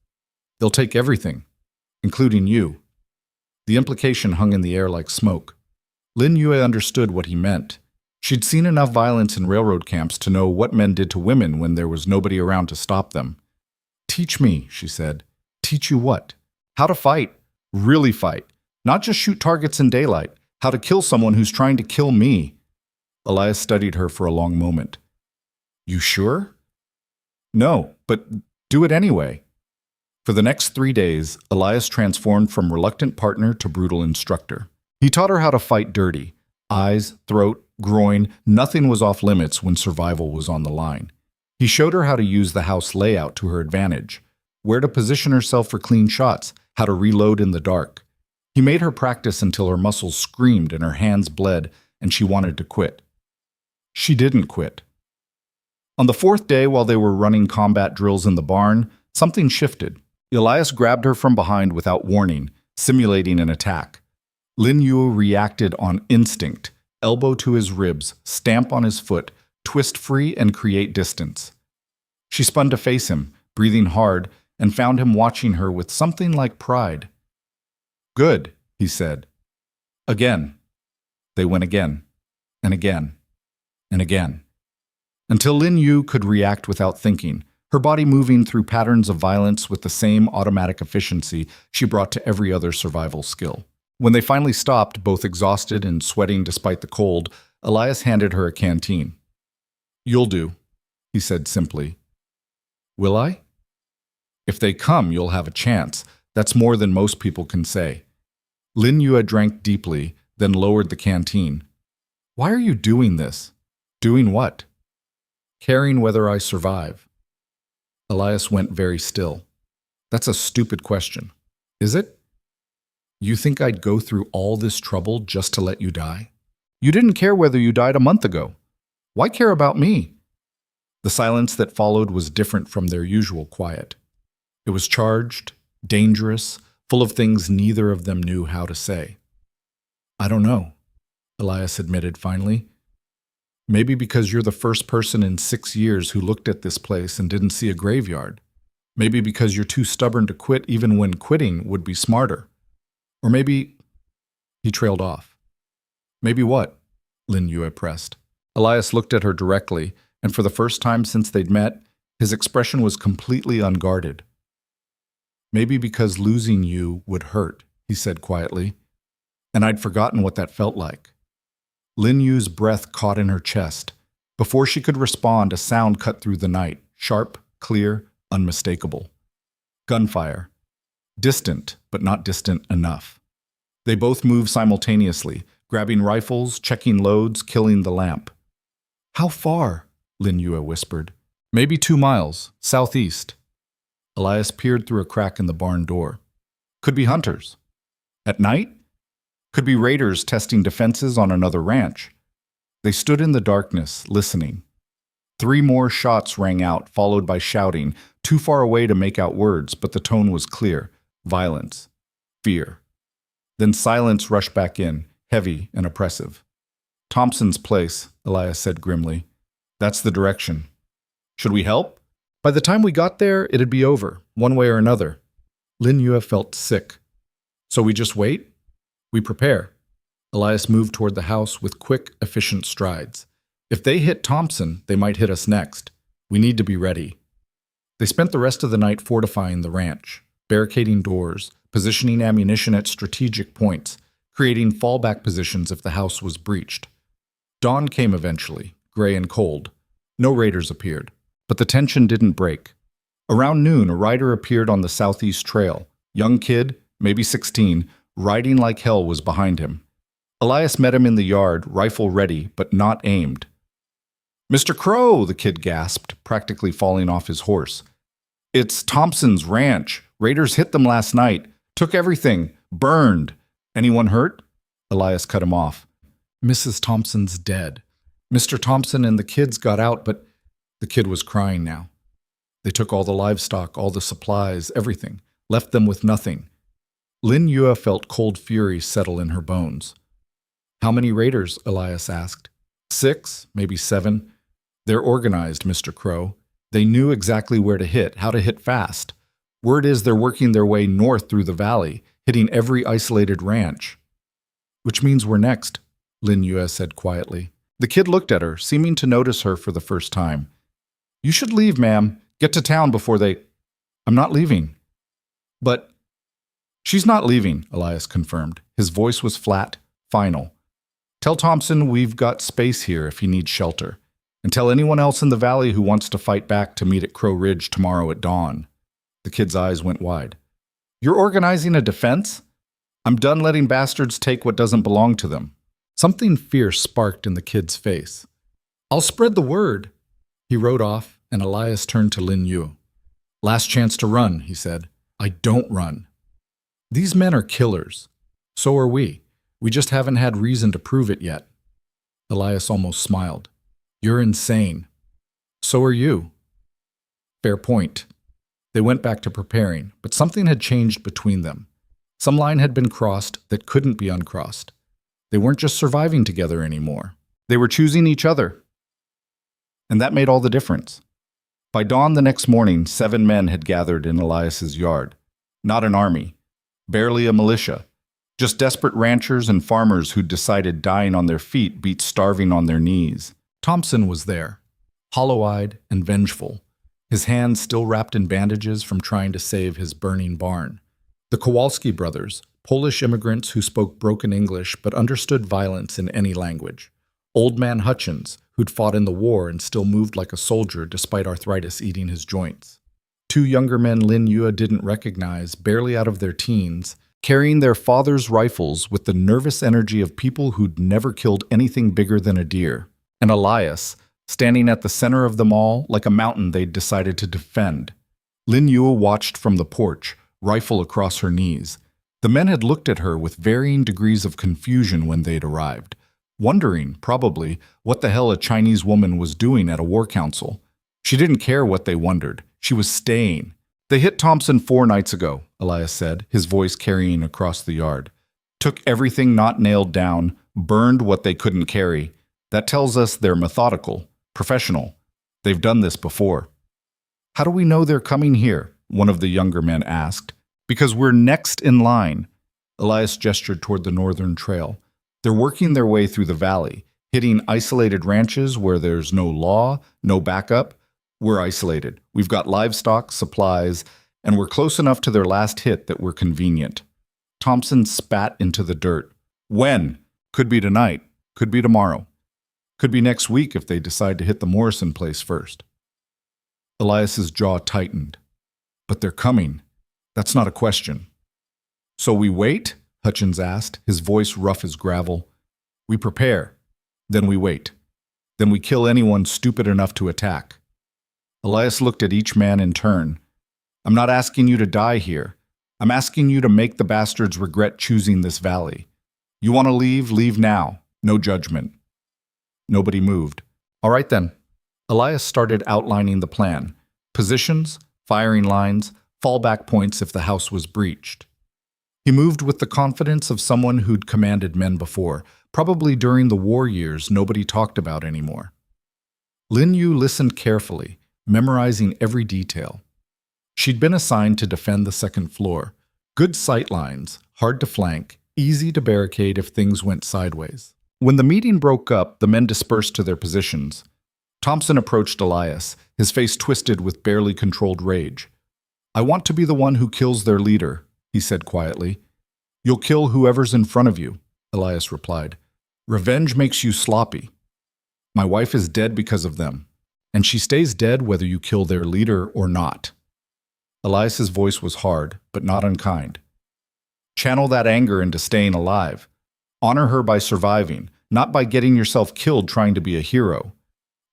They'll take everything, including you. The implication hung in the air like smoke. Lin Yue understood what he meant. She'd seen enough violence in railroad camps to know what men did to women when there was nobody around to stop them. Teach me, she said. Teach you what? How to fight. Really fight. Not just shoot targets in daylight. How to kill someone who's trying to kill me. Elias studied her for a long moment. You sure? No, but do it anyway. For the next 3 days, Elias transformed from reluctant partner to brutal instructor. He taught her how to fight dirty. Eyes, throat, groin, nothing was off limits when survival was on the line. He showed her how to use the house layout to her advantage, where to position herself for clean shots, how to reload in the dark. He made her practice until her muscles screamed and her hands bled, and she wanted to quit. She didn't quit. On the 4th day, while they were running combat drills in the barn, something shifted. Elias grabbed her from behind without warning, simulating an attack. Lin Yue reacted on instinct, elbow to his ribs, stamp on his foot, twist free and create distance. She spun to face him, breathing hard, and found him watching her with something like pride. Good, he said. Again. They went again, and again, and again. Until Lin Yue could react without thinking, her body moving through patterns of violence with the same automatic efficiency she brought to every other survival skill. When they finally stopped, both exhausted and sweating despite the cold, Elias handed her a canteen. You'll do, he said simply. Will I? If they come, you'll have a chance. That's more than most people can say. Lin Yue drank deeply, then lowered the canteen. Why are you doing this? Doing what? Caring whether I survive. Elias went very still. That's a stupid question. Is it? You think I'd go through all this trouble just to let you die? You didn't care whether you died a month ago. Why care about me? The silence that followed was different from their usual quiet. It was charged, dangerous, full of things neither of them knew how to say. I don't know, Elias admitted finally. Maybe because you're the first person in 6 years who looked at this place and didn't see a graveyard. Maybe because you're too stubborn to quit even when quitting would be smarter. Or maybe... He trailed off. Maybe what? Lin Yue pressed. Elias looked at her directly, and for the first time since they'd met, his expression was completely unguarded. Maybe because losing you would hurt, he said quietly. And I'd forgotten what that felt like. Lin Yu's breath caught in her chest. Before she could respond, a sound cut through the night, sharp, clear, unmistakable. Gunfire. Distant, but not distant enough. They both moved simultaneously, grabbing rifles, checking loads, killing the lamp. How far? Lin Yue whispered. Maybe 2 miles, southeast. Elias peered through a crack in the barn door. Could be hunters. At night? Could be raiders testing defenses on another ranch. They stood in the darkness, listening. 3 more shots rang out, followed by shouting, too far away to make out words, but the tone was clear. Violence. Fear. Then silence rushed back in, heavy and oppressive. Thompson's place, Elias said grimly. That's the direction. Should we help? By the time we got there, it'd be over, one way or another. Lin Yue felt sick. So we just wait? We prepare. Elias moved toward the house with quick, efficient strides. If they hit Thompson, they might hit us next. We need to be ready. They spent the rest of the night fortifying the ranch, barricading doors, positioning ammunition at strategic points, creating fallback positions if the house was breached. Dawn came eventually, gray and cold. No raiders appeared, but the tension didn't break. Around noon, a rider appeared on the southeast trail. Young kid, maybe 16, riding like hell was behind him. Elias met him in the yard, rifle ready, but not aimed. Mr. Crow, the kid gasped, practically falling off his horse. It's Thompson's ranch. Raiders hit them last night. Took everything. Burned. Anyone hurt? Elias cut him off. Mrs. Thompson's dead. Mr. Thompson and the kids got out, but the kid was crying now. They took all the livestock, all the supplies, everything. Left them with nothing. Lin Yue felt cold fury settle in her bones. How many raiders? Elias asked. 6, maybe 7. They're organized, Mr. Crow. They knew exactly where to hit, how to hit fast. Word is they're working their way north through the valley, hitting every isolated ranch. Which means we're next, Lin Yue said quietly. The kid looked at her, seeming to notice her for the first time. You should leave, ma'am. Get to town before they... I'm not leaving. But... She's not leaving, Elias confirmed. His voice was flat, final. Tell Thompson we've got space here if he needs shelter. And tell anyone else in the valley who wants to fight back to meet at Crow Ridge tomorrow at dawn. The kid's eyes went wide. You're organizing a defense? I'm done letting bastards take what doesn't belong to them. Something fierce sparked in the kid's face. I'll spread the word. He rode off, and Elias turned to Lin Yue. Last chance to run, he said. I don't run. These men are killers. So are we. We just haven't had reason to prove it yet. Elias almost smiled. You're insane. So are you. Fair point. They went back to preparing, but something had changed between them. Some line had been crossed that couldn't be uncrossed. They weren't just surviving together anymore. They were choosing each other. And that made all the difference. By dawn the next morning, 7 men had gathered in Elias's yard. Not an army. Barely a militia. Just desperate ranchers and farmers who'd decided dying on their feet beat starving on their knees. Thompson was there, hollow-eyed and vengeful, his hands still wrapped in bandages from trying to save his burning barn. The Kowalski brothers, Polish immigrants who spoke broken English but understood violence in any language. Old man Hutchins, who'd fought in the war and still moved like a soldier despite arthritis eating his joints. 2 younger men Lin Yue didn't recognize, barely out of their teens, carrying their father's rifles with the nervous energy of people who'd never killed anything bigger than a deer. And Elias, standing at the center of them all like a mountain they'd decided to defend. Lin Yue watched from the porch, rifle across her knees. The men had looked at her with varying degrees of confusion when they'd arrived, wondering, probably, what the hell a Chinese woman was doing at a war council. She didn't care what they wondered. She was staying. They hit Thompson 4 nights ago, Elias said, his voice carrying across the yard. Took everything not nailed down, burned what they couldn't carry. That tells us they're methodical, professional. They've done this before. How do we know they're coming here? One of the younger men asked. Because we're next in line. Elias gestured toward the northern trail. They're working their way through the valley, hitting isolated ranches where there's no law, no backup. We're isolated. We've got livestock, supplies, and we're close enough to their last hit that we're convenient. Thompson spat into the dirt. When? Could be tonight. Could be tomorrow. Could be next week if they decide to hit the Morrison place first. Elias's jaw tightened. But they're coming. That's not a question. So we wait? Hutchins asked, his voice rough as gravel. We prepare. Then we wait. Then we kill anyone stupid enough to attack. Elias looked at each man in turn. I'm not asking you to die here. I'm asking you to make the bastards regret choosing this valley. You want to leave? Leave now. No judgment. Nobody moved. All right then. Elias started outlining the plan. Positions, firing lines, fallback points if the house was breached. He moved with the confidence of someone who'd commanded men before, probably during the war years nobody talked about anymore. Lin Yue listened carefully, memorizing every detail. She'd been assigned to defend the second floor. Good sight lines, hard to flank, easy to barricade if things went sideways. When the meeting broke up, the men dispersed to their positions. Thompson approached Elias, his face twisted with barely controlled rage. I want to be the one who kills their leader, he said quietly. You'll kill whoever's in front of you, Elias replied. Revenge makes you sloppy. My wife is dead because of them, and she stays dead whether you kill their leader or not. Elias's voice was hard, but not unkind. Channel that anger into staying alive. Honor her by surviving, not by getting yourself killed trying to be a hero.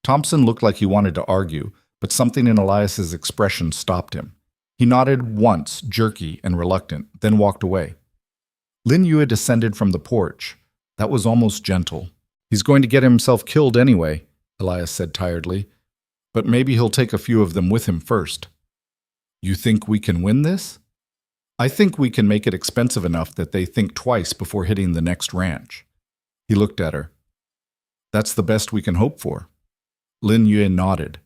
Thompson looked like he wanted to argue, but something in Elias's expression stopped him. He nodded once, jerky and reluctant, then walked away. Lin Yue descended from the porch. That was almost gentle. He's going to get himself killed anyway, Elias said tiredly. But maybe he'll take a few of them with him first. You think we can win this? I think we can make it expensive enough that they think twice before hitting the next ranch. He looked at her. That's the best we can hope for. Lin Yue nodded.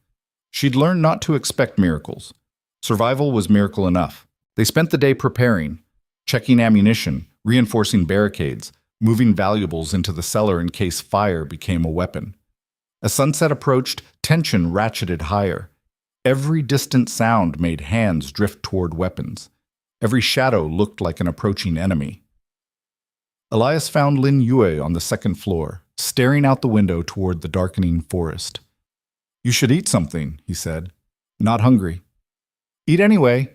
She'd learned not to expect miracles. Survival was miracle enough. They spent the day preparing, checking ammunition, reinforcing barricades, moving valuables into the cellar in case fire became a weapon. As sunset approached, tension ratcheted higher. Every distant sound made hands drift toward weapons. Every shadow looked like an approaching enemy. Elias found Lin Yue on the second floor, staring out the window toward the darkening forest. "You should eat something," he said. "Not hungry." "Eat anyway.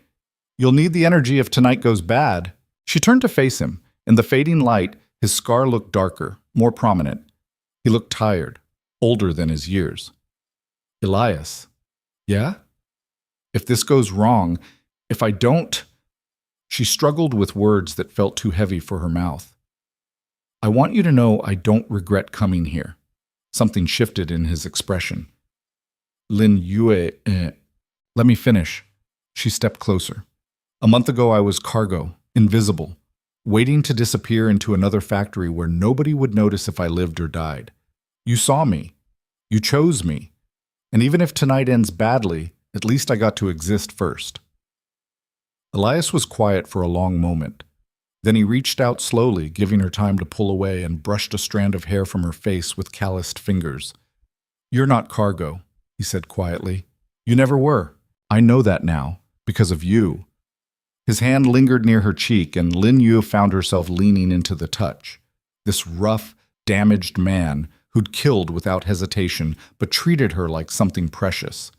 You'll need the energy if tonight goes bad." She turned to face him. In the fading light, his scar looked darker, more prominent. He looked tired, older than his years. "Elias." "Yeah? If this goes wrong, if I don't—" She struggled with words that felt too heavy for her mouth. "I want you to know I don't regret coming here." Something shifted in his expression. "Lin Yue, let me finish." She stepped closer. "A month ago I was cargo, invisible, waiting to disappear into another factory where nobody would notice if I lived or died. You saw me. You chose me. And even if tonight ends badly, at least I got to exist first." Elias was quiet for a long moment. Then he reached out slowly, giving her time to pull away, and brushed a strand of hair from her face with calloused fingers. "You're not cargo," he said quietly. "You never were. I know that now, because of you." His hand lingered near her cheek, and Lin Yu found herself leaning into the touch. This rough, damaged man who'd killed without hesitation, but treated her like something precious.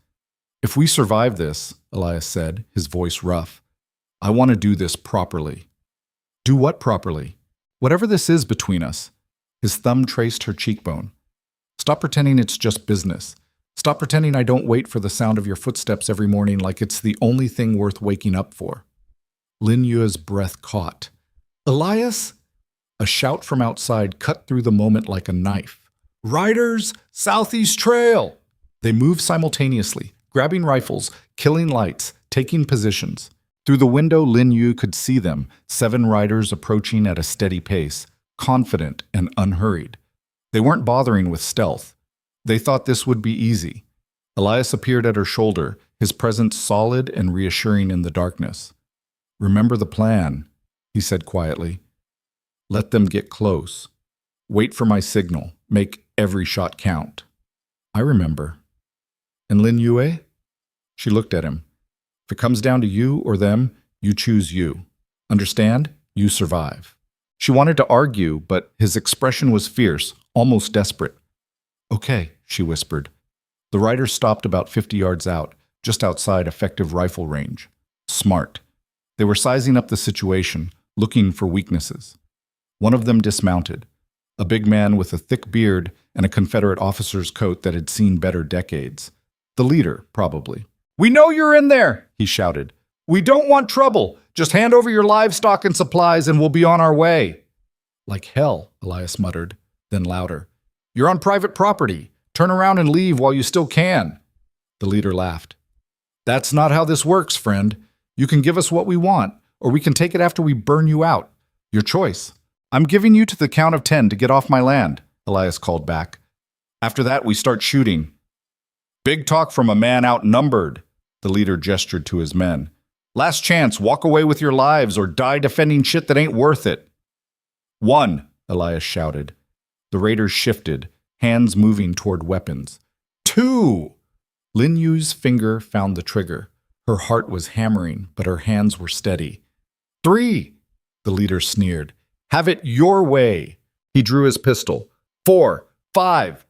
"If we survive this," Elias said, his voice rough, "I want to do this properly." "Do what properly?" "Whatever this is between us." His thumb traced her cheekbone. "Stop pretending it's just business. Stop pretending I don't wait for the sound of your footsteps every morning like it's the only thing worth waking up for." Lin Yue's breath caught. "Elias?" A shout from outside cut through the moment like a knife. "Riders! Southeast Trail!" They moved simultaneously, grabbing rifles, killing lights, taking positions. Through the window, Lin Yu could see them, 7 riders approaching at a steady pace, confident and unhurried. They weren't bothering with stealth. They thought this would be easy. Elias appeared at her shoulder, his presence solid and reassuring in the darkness. "Remember the plan," he said quietly. "Let them get close. Wait for my signal. Make every shot count." "I remember." "And Lin Yue?" She looked at him. "If it comes down to you or them, you choose you. Understand? You survive." She wanted to argue, but his expression was fierce, almost desperate. "Okay," she whispered. The riders stopped about 50 yards out, just outside effective rifle range. Smart. They were sizing up the situation, looking for weaknesses. One of them dismounted, a big man with a thick beard and a Confederate officer's coat that had seen better decades. The leader, probably. "We know you're in there," he shouted. "We don't want trouble. Just hand over your livestock and supplies and we'll be on our way." "Like hell," Elias muttered, then louder. "You're on private property. Turn around and leave while you still can." The leader laughed. "That's not how this works, friend. You can give us what we want, or we can take it after we burn you out. Your choice." "I'm giving you to the count of 10 to get off my land," Elias called back. "After that, we start shooting." "Big talk from a man outnumbered," the leader gestured to his men. "Last chance, walk away with your lives or die defending shit that ain't worth it." "1," Elias shouted. The raiders shifted, hands moving toward weapons. 2! Lin Yu's finger found the trigger. Her heart was hammering, but her hands were steady. 3! The leader sneered. "Have it your way." He drew his pistol. 4, 5.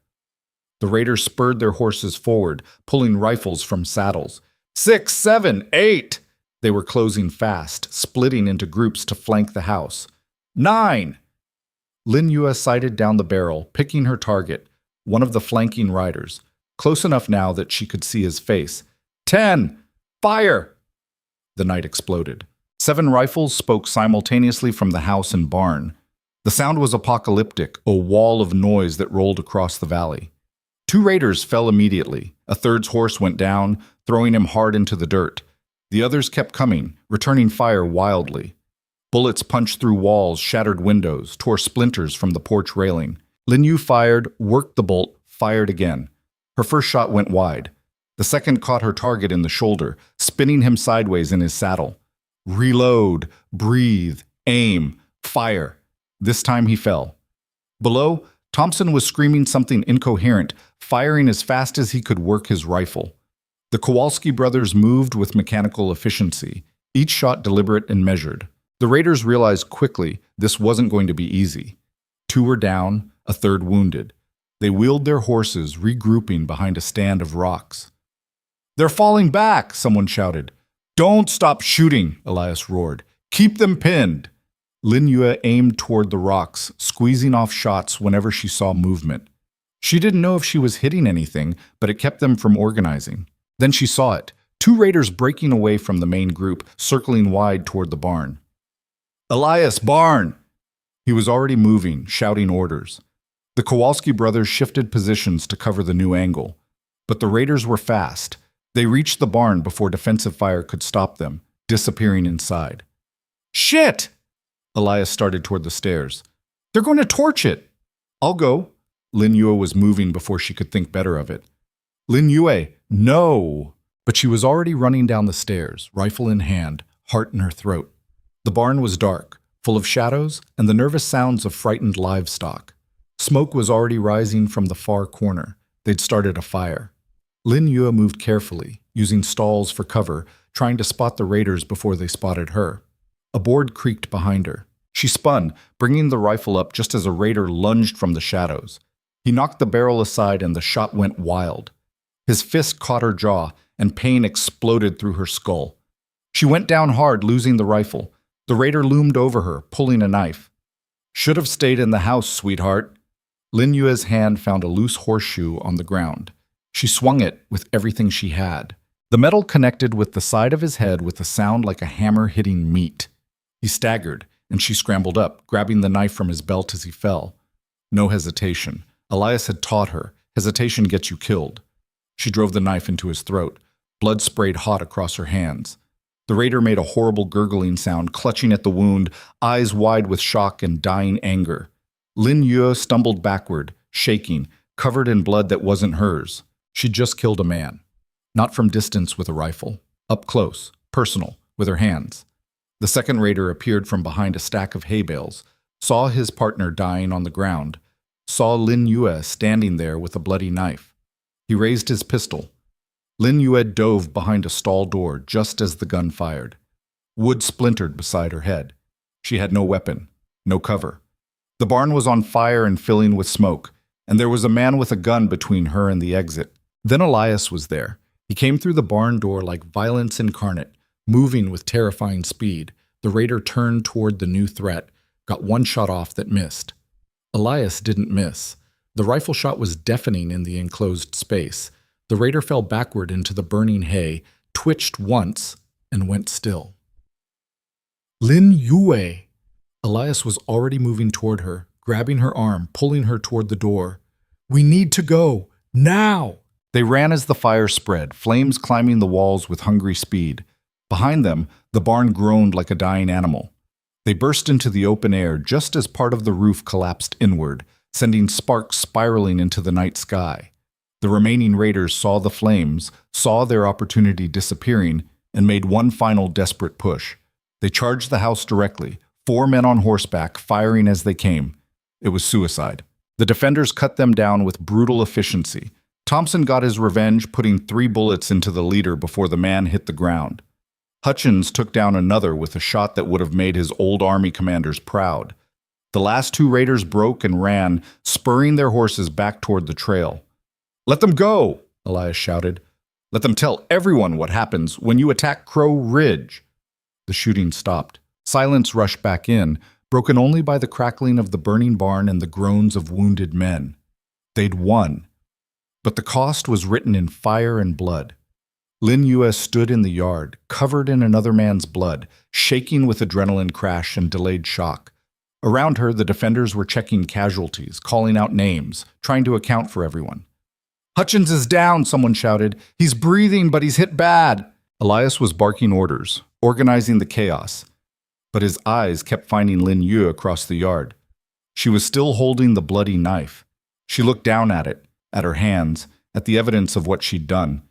The raiders spurred their horses forward, pulling rifles from saddles. 6, 7, 8. They were closing fast, splitting into groups to flank the house. 9. Lin Yue sighted down the barrel, picking her target, one of the flanking riders, close enough now that she could see his face. 10. Fire! The night exploded. 7 rifles spoke simultaneously from the house and barn. The sound was apocalyptic, a wall of noise that rolled across the valley. 2 raiders fell immediately. A third's horse went down, throwing him hard into the dirt. The others kept coming, returning fire wildly. Bullets punched through walls, shattered windows, tore splinters from the porch railing. Lin Yu fired, worked the bolt, fired again. Her first shot went wide. The second caught her target in the shoulder, spinning him sideways in his saddle. Reload, breathe, aim, fire. This time he fell. Below, Thompson was screaming something incoherent, firing as fast as he could work his rifle. The Kowalski brothers moved with mechanical efficiency, each shot deliberate and measured. The raiders realized quickly this wasn't going to be easy. 2 were down, a third wounded. They wheeled their horses, regrouping behind a stand of rocks. "They're falling back," someone shouted. "Don't stop shooting," Elias roared. "Keep them pinned." Lin Yue aimed toward the rocks, squeezing off shots whenever she saw movement. She didn't know if she was hitting anything, but it kept them from organizing. Then she saw it, 2 raiders breaking away from the main group, circling wide toward the barn. "Elias, barn!" He was already moving, shouting orders. The Kowalski brothers shifted positions to cover the new angle. But the raiders were fast. They reached the barn before defensive fire could stop them, disappearing inside. "Shit!" Elias started toward the stairs. "They're going to torch it!" "I'll go." Lin Yue was moving before she could think better of it. "Lin Yue, no!" But she was already running down the stairs, rifle in hand, heart in her throat. The barn was dark, full of shadows and the nervous sounds of frightened livestock. Smoke was already rising from the far corner. They'd started a fire. Lin Yue moved carefully, using stalls for cover, trying to spot the raiders before they spotted her. A board creaked behind her. She spun, bringing the rifle up just as a raider lunged from the shadows. He knocked the barrel aside and the shot went wild. His fist caught her jaw, and pain exploded through her skull. She went down hard, losing the rifle. The raider loomed over her, pulling a knife. "Should have stayed in the house, sweetheart." Lin Yue's hand found a loose horseshoe on the ground. She swung it with everything she had. The metal connected with the side of his head with a sound like a hammer hitting meat. He staggered, and she scrambled up, grabbing the knife from his belt as he fell. No hesitation. Elias had taught her, hesitation gets you killed. She drove the knife into his throat. Blood sprayed hot across her hands. The raider made a horrible gurgling sound, clutching at the wound, eyes wide with shock and dying anger. Lin Yue stumbled backward, shaking, covered in blood that wasn't hers. She'd just killed a man. Not from distance with a rifle. Up close, personal, with her hands. The second raider appeared from behind a stack of hay bales, saw his partner dying on the ground, saw Lin Yue standing there with a bloody knife. He raised his pistol. Lin Yue dove behind a stall door just as the gun fired. Wood splintered beside her head. She had no weapon, no cover. The barn was on fire and filling with smoke, and there was a man with a gun between her and the exit. Then Elias was there. He came through the barn door like violence incarnate, moving with terrifying speed. The raider turned toward the new threat, got one shot off that missed. Elias didn't miss. The rifle shot was deafening in the enclosed space. The raider fell backward into the burning hay, twitched once, and went still. Lin Yue! Elias was already moving toward her, grabbing her arm, pulling her toward the door. "We need to go! Now!" They ran as the fire spread, flames climbing the walls with hungry speed. Behind them, the barn groaned like a dying animal. They burst into the open air just as part of the roof collapsed inward, sending sparks spiraling into the night sky. The remaining raiders saw the flames, saw their opportunity disappearing, and made one final desperate push. They charged the house directly, 4 men on horseback, firing as they came. It was suicide. The defenders cut them down with brutal efficiency. Thompson got his revenge, putting 3 bullets into the leader before the man hit the ground. Hutchins took down another with a shot that would have made his old army commanders proud. The last 2 raiders broke and ran, spurring their horses back toward the trail. "Let them go!" Elias shouted. "Let them tell everyone what happens when you attack Crow Ridge." The shooting stopped. Silence rushed back in, broken only by the crackling of the burning barn and the groans of wounded men. They'd won. But the cost was written in fire and blood. Lin Yue stood in the yard, covered in another man's blood, shaking with adrenaline crash and delayed shock. Around her, the defenders were checking casualties, calling out names, trying to account for everyone. "Hutchins is down," someone shouted. "He's breathing, but he's hit bad." Elias was barking orders, organizing the chaos. But his eyes kept finding Lin Yue across the yard. She was still holding the bloody knife. She looked down at it, at her hands, at the evidence of what she'd done.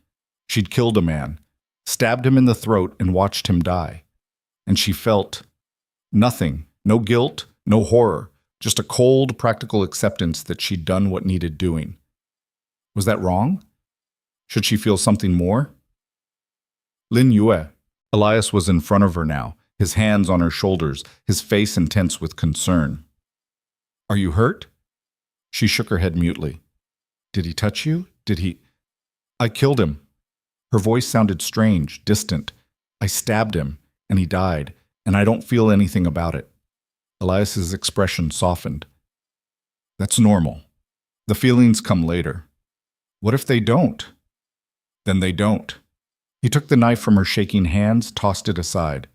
She'd killed a man, stabbed him in the throat, and watched him die. And she felt nothing, no guilt, no horror, just a cold, practical acceptance that she'd done what needed doing. Was that wrong? Should she feel something more? Lin Yue. Elias was in front of her now, his hands on her shoulders, his face intense with concern. Are you hurt? She shook her head mutely. Did he touch you? Did he? I killed him. Her voice sounded strange, distant. I stabbed him, and he died, and I don't feel anything about it. Elias's expression softened. That's normal. The feelings come later. What if they don't? Then they don't. He took the knife from her shaking hands, tossed it aside.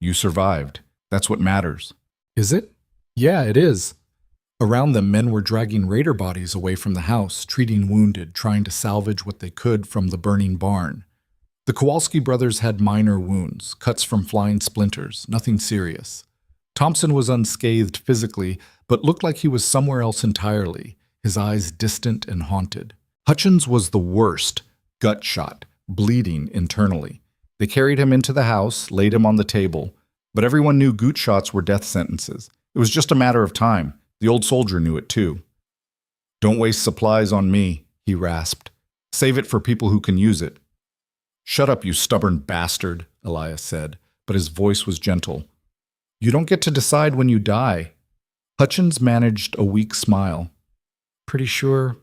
You survived. That's what matters. Is it? Yeah, it is. Around them, men were dragging raider bodies away from the house, treating wounded, trying to salvage what they could from the burning barn. The Kowalski brothers had minor wounds, cuts from flying splinters, nothing serious. Thompson was unscathed physically, but looked like he was somewhere else entirely, his eyes distant and haunted. Hutchins was the worst, gut shot, bleeding internally. They carried him into the house, laid him on the table, but everyone knew gut shots were death sentences. It was just a matter of time. The old soldier knew it too. Don't waste supplies on me, he rasped. Save it for people who can use it. Shut up, you stubborn bastard, Elias said, but his voice was gentle. You don't get to decide when you die. Hutchins managed a weak smile. Pretty sure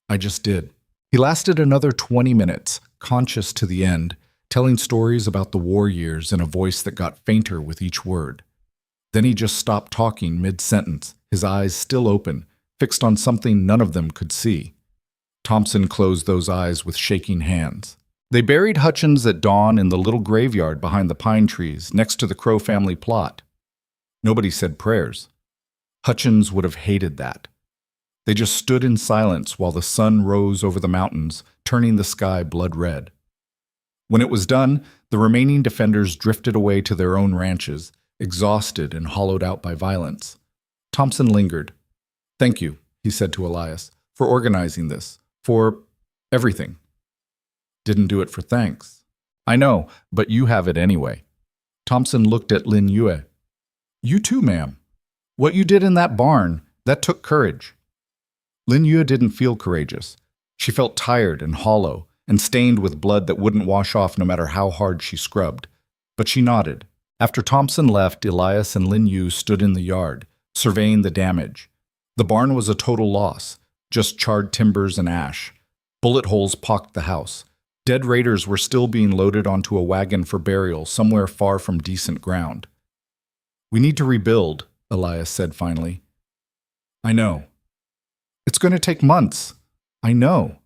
I just did. He lasted another 20 minutes, conscious to the end, telling stories about the war years in a voice that got fainter with each word. Then he just stopped talking mid-sentence, his eyes still open, fixed on something none of them could see. Thompson closed those eyes with shaking hands. They buried Hutchins at dawn in the little graveyard behind the pine trees next to the Crow family plot. Nobody said prayers. Hutchins would have hated that. They just stood in silence while the sun rose over the mountains, turning the sky blood red. When it was done, the remaining defenders drifted away to their own ranches, exhausted and hollowed out by violence. Thompson lingered. Thank you, he said to Elias, for organizing this, for everything. Didn't do it for thanks. I know, but you have it anyway. Thompson looked at Lin Yue. You too, ma'am. What you did in that barn, that took courage. Lin Yue didn't feel courageous. She felt tired and hollow, and stained with blood that wouldn't wash off no matter how hard she scrubbed. But she nodded. After Thompson left, Elias and Lin Yue stood in the yard, surveying the damage. The barn was a total loss, just charred timbers and ash. Bullet holes pocked the house. Dead raiders were still being loaded onto a wagon for burial somewhere far from decent ground. We need to rebuild, Elias said finally. I know. It's going to take months. I know.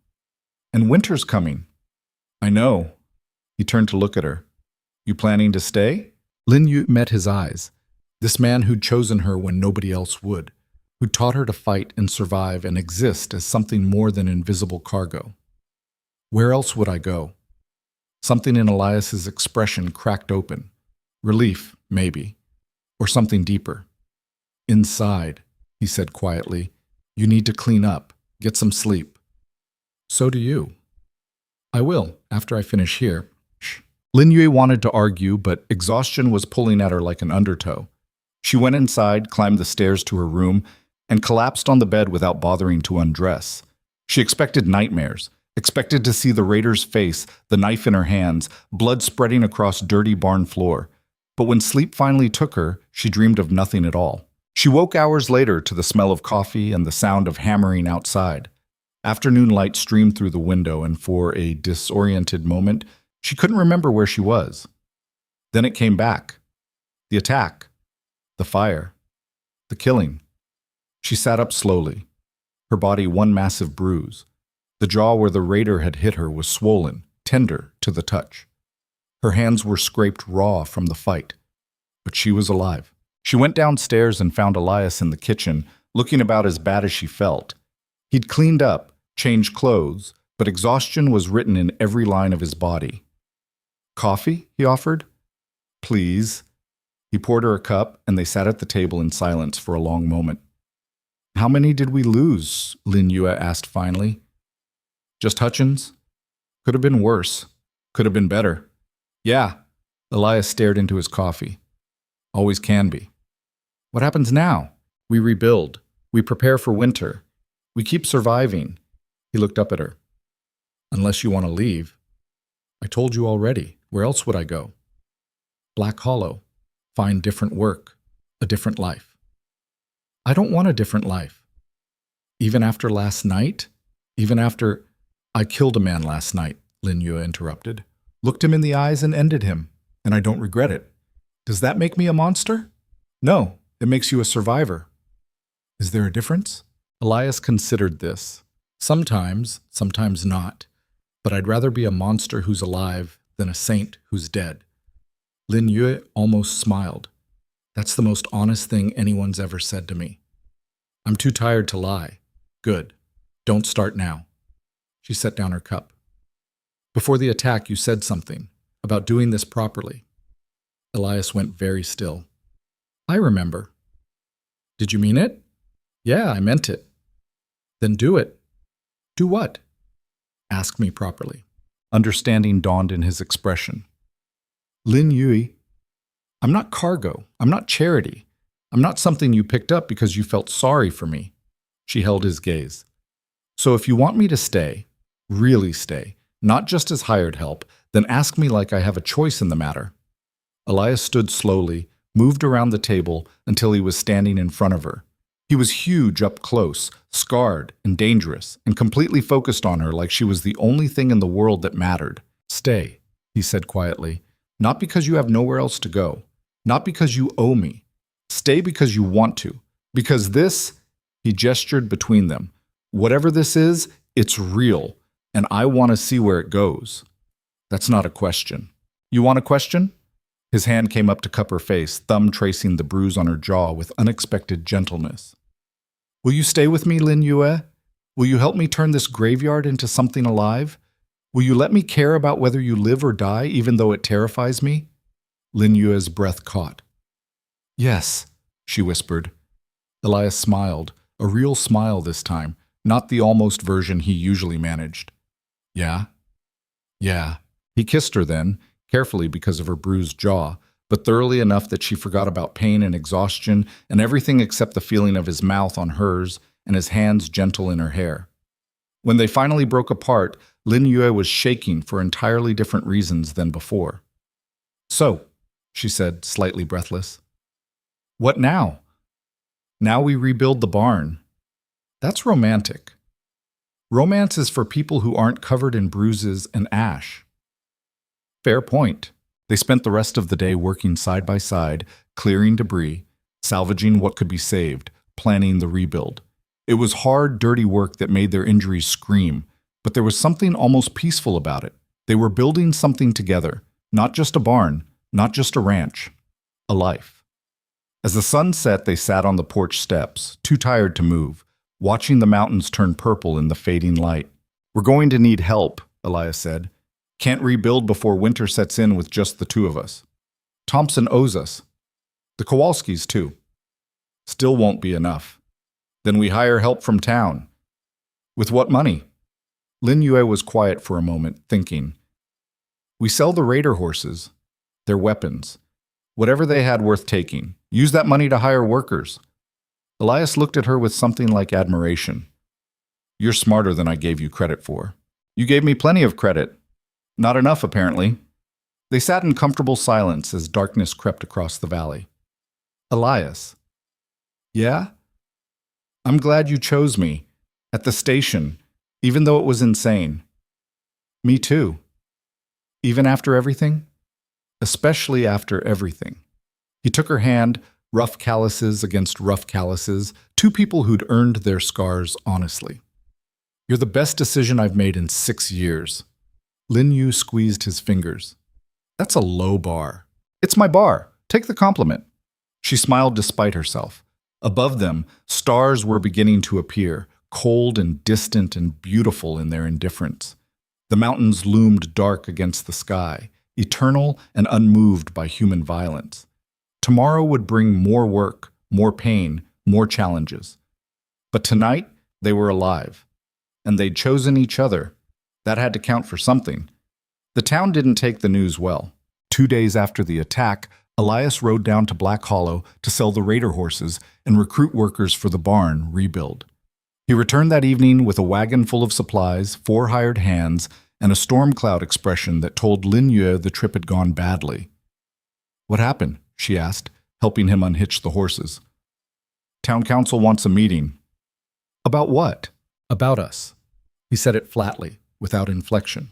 And winter's coming. I know. He turned to look at her. You planning to stay? Lin Yue met his eyes. This man who'd chosen her when nobody else would, who'd taught her to fight and survive and exist as something more than invisible cargo. Where else would I go? Something in Elias's expression cracked open. Relief, maybe. Or something deeper. Inside, he said quietly, you need to clean up, get some sleep. So do you. I will, after I finish here. Shh. Lin Yue wanted to argue, but exhaustion was pulling at her like an undertow. She went inside, climbed the stairs to her room, and collapsed on the bed without bothering to undress. She expected nightmares, expected to see the raider's face, the knife in her hands, blood spreading across dirty barn floor. But when sleep finally took her, she dreamed of nothing at all. She woke hours later to the smell of coffee and the sound of hammering outside. Afternoon light streamed through the window, and for a disoriented moment, she couldn't remember where she was. Then it came back. The attack. The fire. The killing. She sat up slowly, her body one massive bruise. The jaw where the raider had hit her was swollen, tender to the touch. Her hands were scraped raw from the fight. But she was alive. She went downstairs and found Elias in the kitchen, looking about as bad as she felt. He'd cleaned up, changed clothes, but exhaustion was written in every line of his body. Coffee? He offered. Please. He poured her a cup, and they sat at the table in silence for a long moment. How many did we lose? Lin Yue asked finally. Just Hutchins? Could have been worse. Could have been better. Yeah. Elias stared into his coffee. Always can be. What happens now? We rebuild. We prepare for winter. We keep surviving. He looked up at her. Unless you want to leave. I told you already. Where else would I go? Black Hollow. Find different work. A different life. I don't want a different life. Even after last night? Even after I killed a man last night, Lin Yue interrupted. Looked him in the eyes and ended him. And I don't regret it. Does that make me a monster? No, it makes you a survivor. Is there a difference? Elias considered this. Sometimes, sometimes not. But I'd rather be a monster who's alive than a saint who's dead. Lin Yue almost smiled. That's the most honest thing anyone's ever said to me. I'm too tired to lie. Good. Don't start now. She set down her cup. Before the attack, you said something about doing this properly. Elias went very still. I remember. Did you mean it? Yeah, I meant it. Then do it. Do what? Ask me properly. Understanding dawned in his expression. Lin Yue, I'm not cargo. I'm not charity. I'm not something you picked up because you felt sorry for me. She held his gaze. So if you want me to stay, really stay, not just as hired help, then ask me like I have a choice in the matter. Elias stood slowly, moved around the table until he was standing in front of her. He was huge up close, scarred and dangerous, and completely focused on her like she was the only thing in the world that mattered. Stay, he said quietly, not because you have nowhere else to go, not because you owe me. Stay because you want to, because this, he gestured between them, whatever this is, it's real, and I want to see where it goes. That's not a question. You want a question? His hand came up to cup her face, thumb tracing the bruise on her jaw with unexpected gentleness. Will you stay with me, Lin Yue? Will you help me turn this graveyard into something alive? Will you let me care about whether you live or die, even though it terrifies me? Lin Yue's breath caught. Yes, she whispered. Elias smiled, a real smile this time, not the almost version he usually managed. Yeah? Yeah. He kissed her then, carefully because of her bruised jaw, but thoroughly enough that she forgot about pain and exhaustion and everything except the feeling of his mouth on hers and his hands gentle in her hair. When they finally broke apart, Lin Yue was shaking for entirely different reasons than before. So, she said, slightly breathless. What now? Now we rebuild the barn. That's romantic. Romance is for people who aren't covered in bruises and ash. Fair point. They spent the rest of the day working side by side, clearing debris, salvaging what could be saved, planning the rebuild. It was hard, dirty work that made their injuries scream, but there was something almost peaceful about it. They were building something together, not just a barn, not just a ranch, a life. As the sun set, they sat on the porch steps, too tired to move, watching the mountains turn purple in the fading light. We're going to need help, Elias said. Can't rebuild before winter sets in with just the two of us. Thompson owes us. The Kowalskis, too. Still won't be enough. Then we hire help from town. With what money? Lin Yue was quiet for a moment, thinking. We sell the raider horses. Their weapons. Whatever they had worth taking. Use that money to hire workers. Elias looked at her with something like admiration. You're smarter than I gave you credit for. You gave me plenty of credit. Not enough, apparently. They sat in comfortable silence as darkness crept across the valley. Elias. Yeah? I'm glad you chose me. At the station, even though it was insane. Me too. Even after everything? Especially after everything. He took her hand, rough calluses against rough calluses, two people who'd earned their scars honestly. You're the best decision I've made in 6 years. Lin Yue squeezed his fingers. That's a low bar. It's my bar. Take the compliment. She smiled despite herself. Above them, stars were beginning to appear, cold and distant and beautiful in their indifference. The mountains loomed dark against the sky, eternal and unmoved by human violence. Tomorrow would bring more work, more pain, more challenges. But tonight, they were alive. And they'd chosen each other. That had to count for something. The town didn't take the news well. 2 days after the attack, Elias rode down to Black Hollow to sell the raider horses and recruit workers for the barn rebuild. He returned that evening with a wagon full of supplies, 4 hired hands, and a storm cloud expression that told Lin Yue the trip had gone badly. "What happened?" she asked, helping him unhitch the horses. "Town council wants a meeting." "About what?" "About us." He said it flatly, without inflection.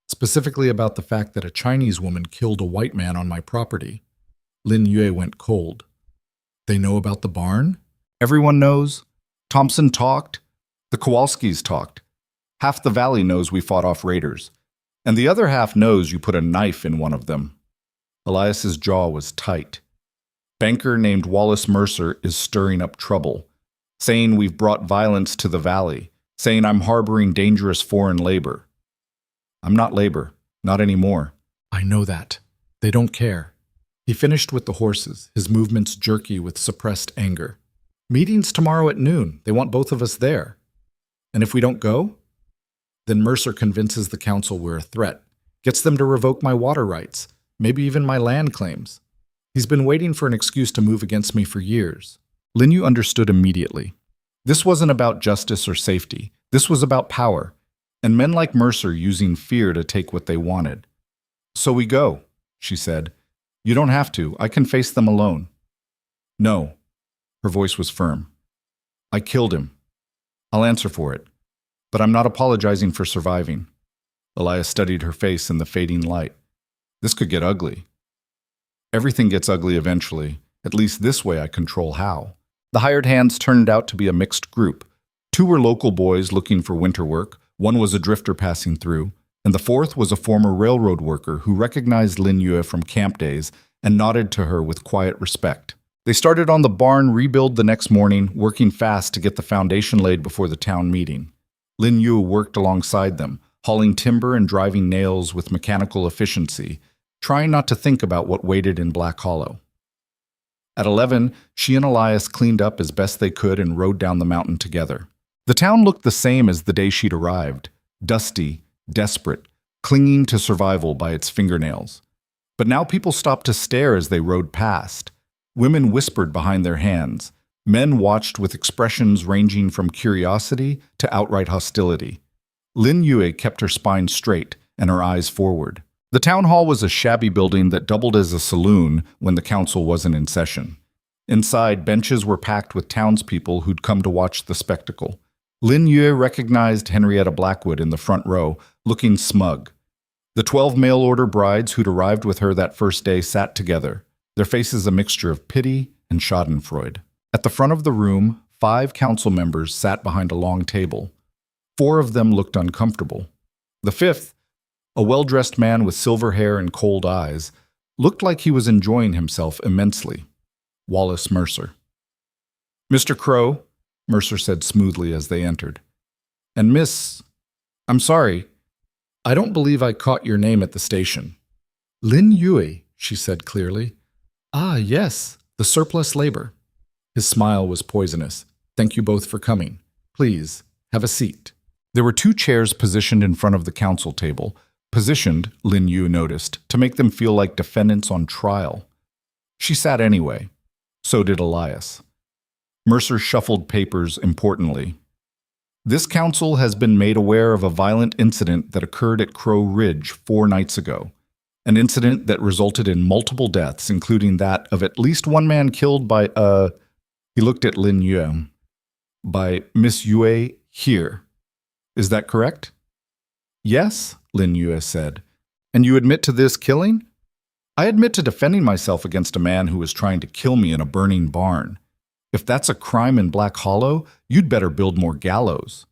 "Specifically about the fact that a Chinese woman killed a white man on my property." Lin Yue went cold. "They know about the barn?" "Everyone knows. Thompson talked. The Kowalskis talked. Half the valley knows we fought off raiders. And the other half knows you put a knife in one of them." Elias's jaw was tight. "Banker named Wallace Mercer is stirring up trouble, saying we've brought violence to the valley, saying I'm harboring dangerous foreign labor." "I'm not labor, not anymore." "I know that. They don't care." He finished with the horses, his movements jerky with suppressed anger. "Meeting's tomorrow at noon. They want both of us there. And if we don't go? Then Mercer convinces the council we're a threat, gets them to revoke my water rights, maybe even my land claims. He's been waiting for an excuse to move against me for years." Lin Yu understood immediately. This wasn't about justice or safety. This was about power, and men like Mercer using fear to take what they wanted. "So we go," she said. "You don't have to. I can face them alone." "No." Her voice was firm. "I killed him. I'll answer for it. But I'm not apologizing for surviving." Elias studied her face in the fading light. "This could get ugly." "Everything gets ugly eventually. At least this way I control how." The hired hands turned out to be a mixed group. 2 were local boys looking for winter work, 1 was a drifter passing through, and the 4th was a former railroad worker who recognized Lin Yue from camp days and nodded to her with quiet respect. They started on the barn rebuild the next morning, working fast to get the foundation laid before the town meeting. Lin Yu worked alongside them, hauling timber and driving nails with mechanical efficiency, trying not to think about what waited in Black Hollow. At 11, she and Elias cleaned up as best they could and rode down the mountain together. The town looked the same as the day she'd arrived, dusty, desperate, clinging to survival by its fingernails. But now people stopped to stare as they rode past. Women whispered behind their hands. Men watched with expressions ranging from curiosity to outright hostility. Lin Yue kept her spine straight and her eyes forward. The town hall was a shabby building that doubled as a saloon when the council wasn't in session. Inside, benches were packed with townspeople who'd come to watch the spectacle. Lin Yue recognized Henrietta Blackwood in the front row, looking smug. The 12 mail-order brides who'd arrived with her that first day sat together, their faces a mixture of pity and schadenfreude. At the front of the room, 5 council members sat behind a long table. 4 of them looked uncomfortable. The 5th, a well-dressed man with silver hair and cold eyes, looked like he was enjoying himself immensely. Wallace Mercer. "Mr. Crow," Mercer said smoothly as they entered. "And Miss... I'm sorry. I don't believe I caught your name at the station." "Lin Yue," she said clearly. "Ah, yes, the surplus labor." His smile was poisonous. "Thank you both for coming. Please, have a seat." There were 2 chairs positioned in front of the council table, positioned, Lin Yu noticed, to make them feel like defendants on trial. She sat anyway. So did Elias. Mercer shuffled papers importantly. "This council has been made aware of a violent incident that occurred at Crow Ridge 4 nights ago. An incident that resulted in multiple deaths, including that of at least 1 man killed by He looked at Lin Yue. "By Miss Yue here. Is that correct?" "Yes," Lin Yue said. "And you admit to this killing?" "I admit to defending myself against a man who was trying to kill me in a burning barn. If that's a crime in Black Hollow, you'd better build more gallows."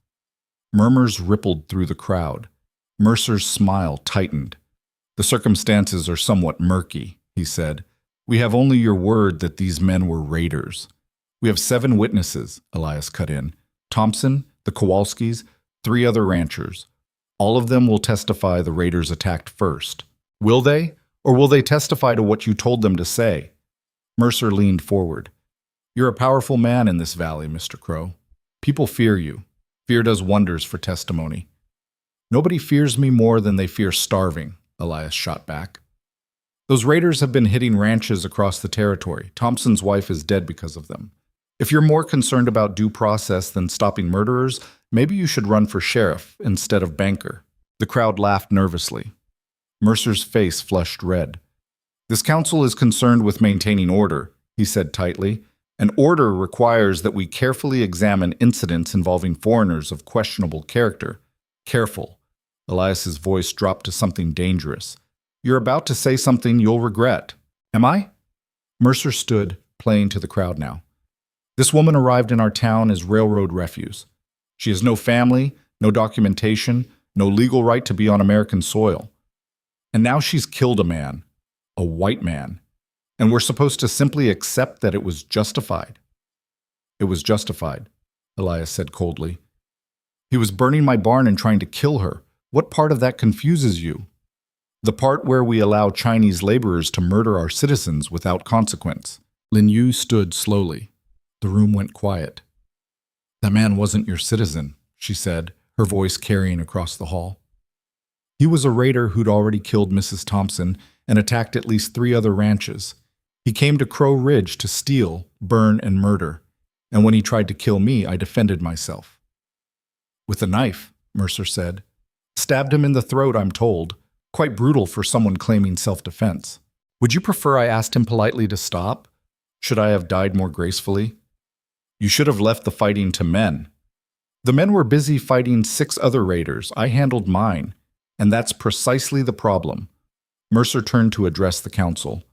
Murmurs rippled through the crowd. Mercer's smile tightened. "The circumstances are somewhat murky," he said. "We have only your word that these men were raiders." "We have 7 witnesses," Elias cut in. "Thompson, the Kowalskis, 3 other ranchers. All of them will testify the raiders attacked first. Will they? Or will they testify to what you told them to say?" Mercer leaned forward. "You're a powerful man in this valley, Mr. Crow. People fear you. Fear does wonders for testimony. Nobody fears me more than they fear starving, Elias shot back. Those raiders have been hitting ranches across the territory. Thompson's wife is dead because of them. If you're more concerned about due process than stopping murderers, maybe you should run for sheriff instead of banker. The crowd laughed nervously. Mercer's face flushed red. This council is concerned with maintaining order, he said tightly. And order requires that we carefully examine incidents involving foreigners of questionable character. Careful. Elias's voice dropped to something dangerous. You're about to say something you'll regret. Am I? Mercer stood, playing to the crowd now. This woman arrived in our town as railroad refuse. She has no family, no documentation, no legal right to be on American soil. And now she's killed a man, a white man. And we're supposed to simply accept that it was justified. It was justified, Elias said coldly. He was burning my barn and trying to kill her. What part of that confuses you? The part where we allow Chinese laborers to murder our citizens without consequence. Lin Yu stood slowly. The room went quiet. That man wasn't your citizen, she said, her voice carrying across the hall. He was a raider who'd already killed Mrs. Thompson and attacked at least 3 other ranches. He came to Crow Ridge to steal, burn, and murder. And when he tried to kill me, I defended myself. With a knife, Mercer said. Stabbed him in the throat, I'm told. Quite brutal for someone claiming self-defense. Would you prefer I asked him politely to stop? Should I have died more gracefully? You should have left the fighting to men. The men were busy fighting 6 other raiders. I handled mine. And that's precisely the problem. Mercer turned to address the council.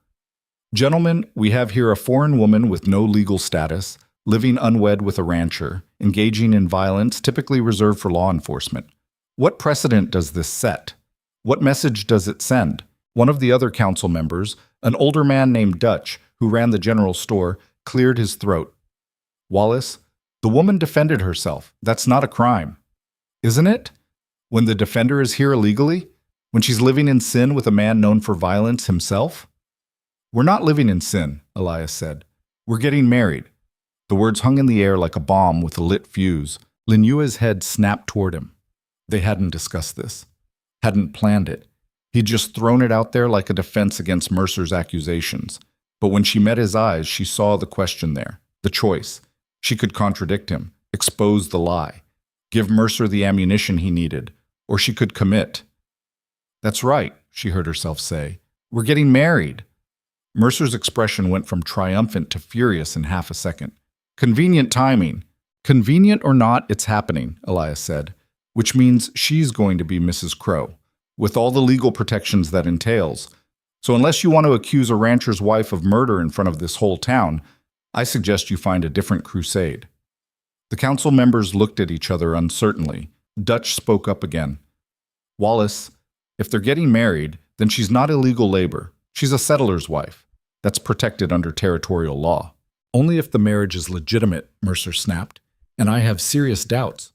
Gentlemen, we have here a foreign woman with no legal status, living unwed with a rancher, engaging in violence typically reserved for law enforcement. What precedent does this set? What message does it send? One of the other council members, an older man named Dutch, who ran the general store, cleared his throat. Wallace, the woman defended herself. That's not a crime. Isn't it? When the defender is here illegally? When she's living in sin with a man known for violence himself? We're not living in sin, Elias said. We're getting married. The words hung in the air like a bomb with a lit fuse. Lin Yue's head snapped toward him. They hadn't discussed this. Hadn't planned it. He'd just thrown it out there like a defense against Mercer's accusations. But when she met his eyes, she saw the question there, the choice. She could contradict him, expose the lie, give Mercer the ammunition he needed, or she could commit. That's right, she heard herself say. We're getting married. Mercer's expression went from triumphant to furious in half a second. Convenient timing. Convenient or not, it's happening, Elias said, which means she's going to be Mrs. Crow, with all the legal protections that entails. So unless you want to accuse a rancher's wife of murder in front of this whole town, I suggest you find a different crusade. The council members looked at each other uncertainly. Dutch spoke up again. Wallace, if they're getting married, then she's not illegal labor. She's a settler's wife. That's protected under territorial law. Only if the marriage is legitimate, Mercer snapped, and I have serious doubts.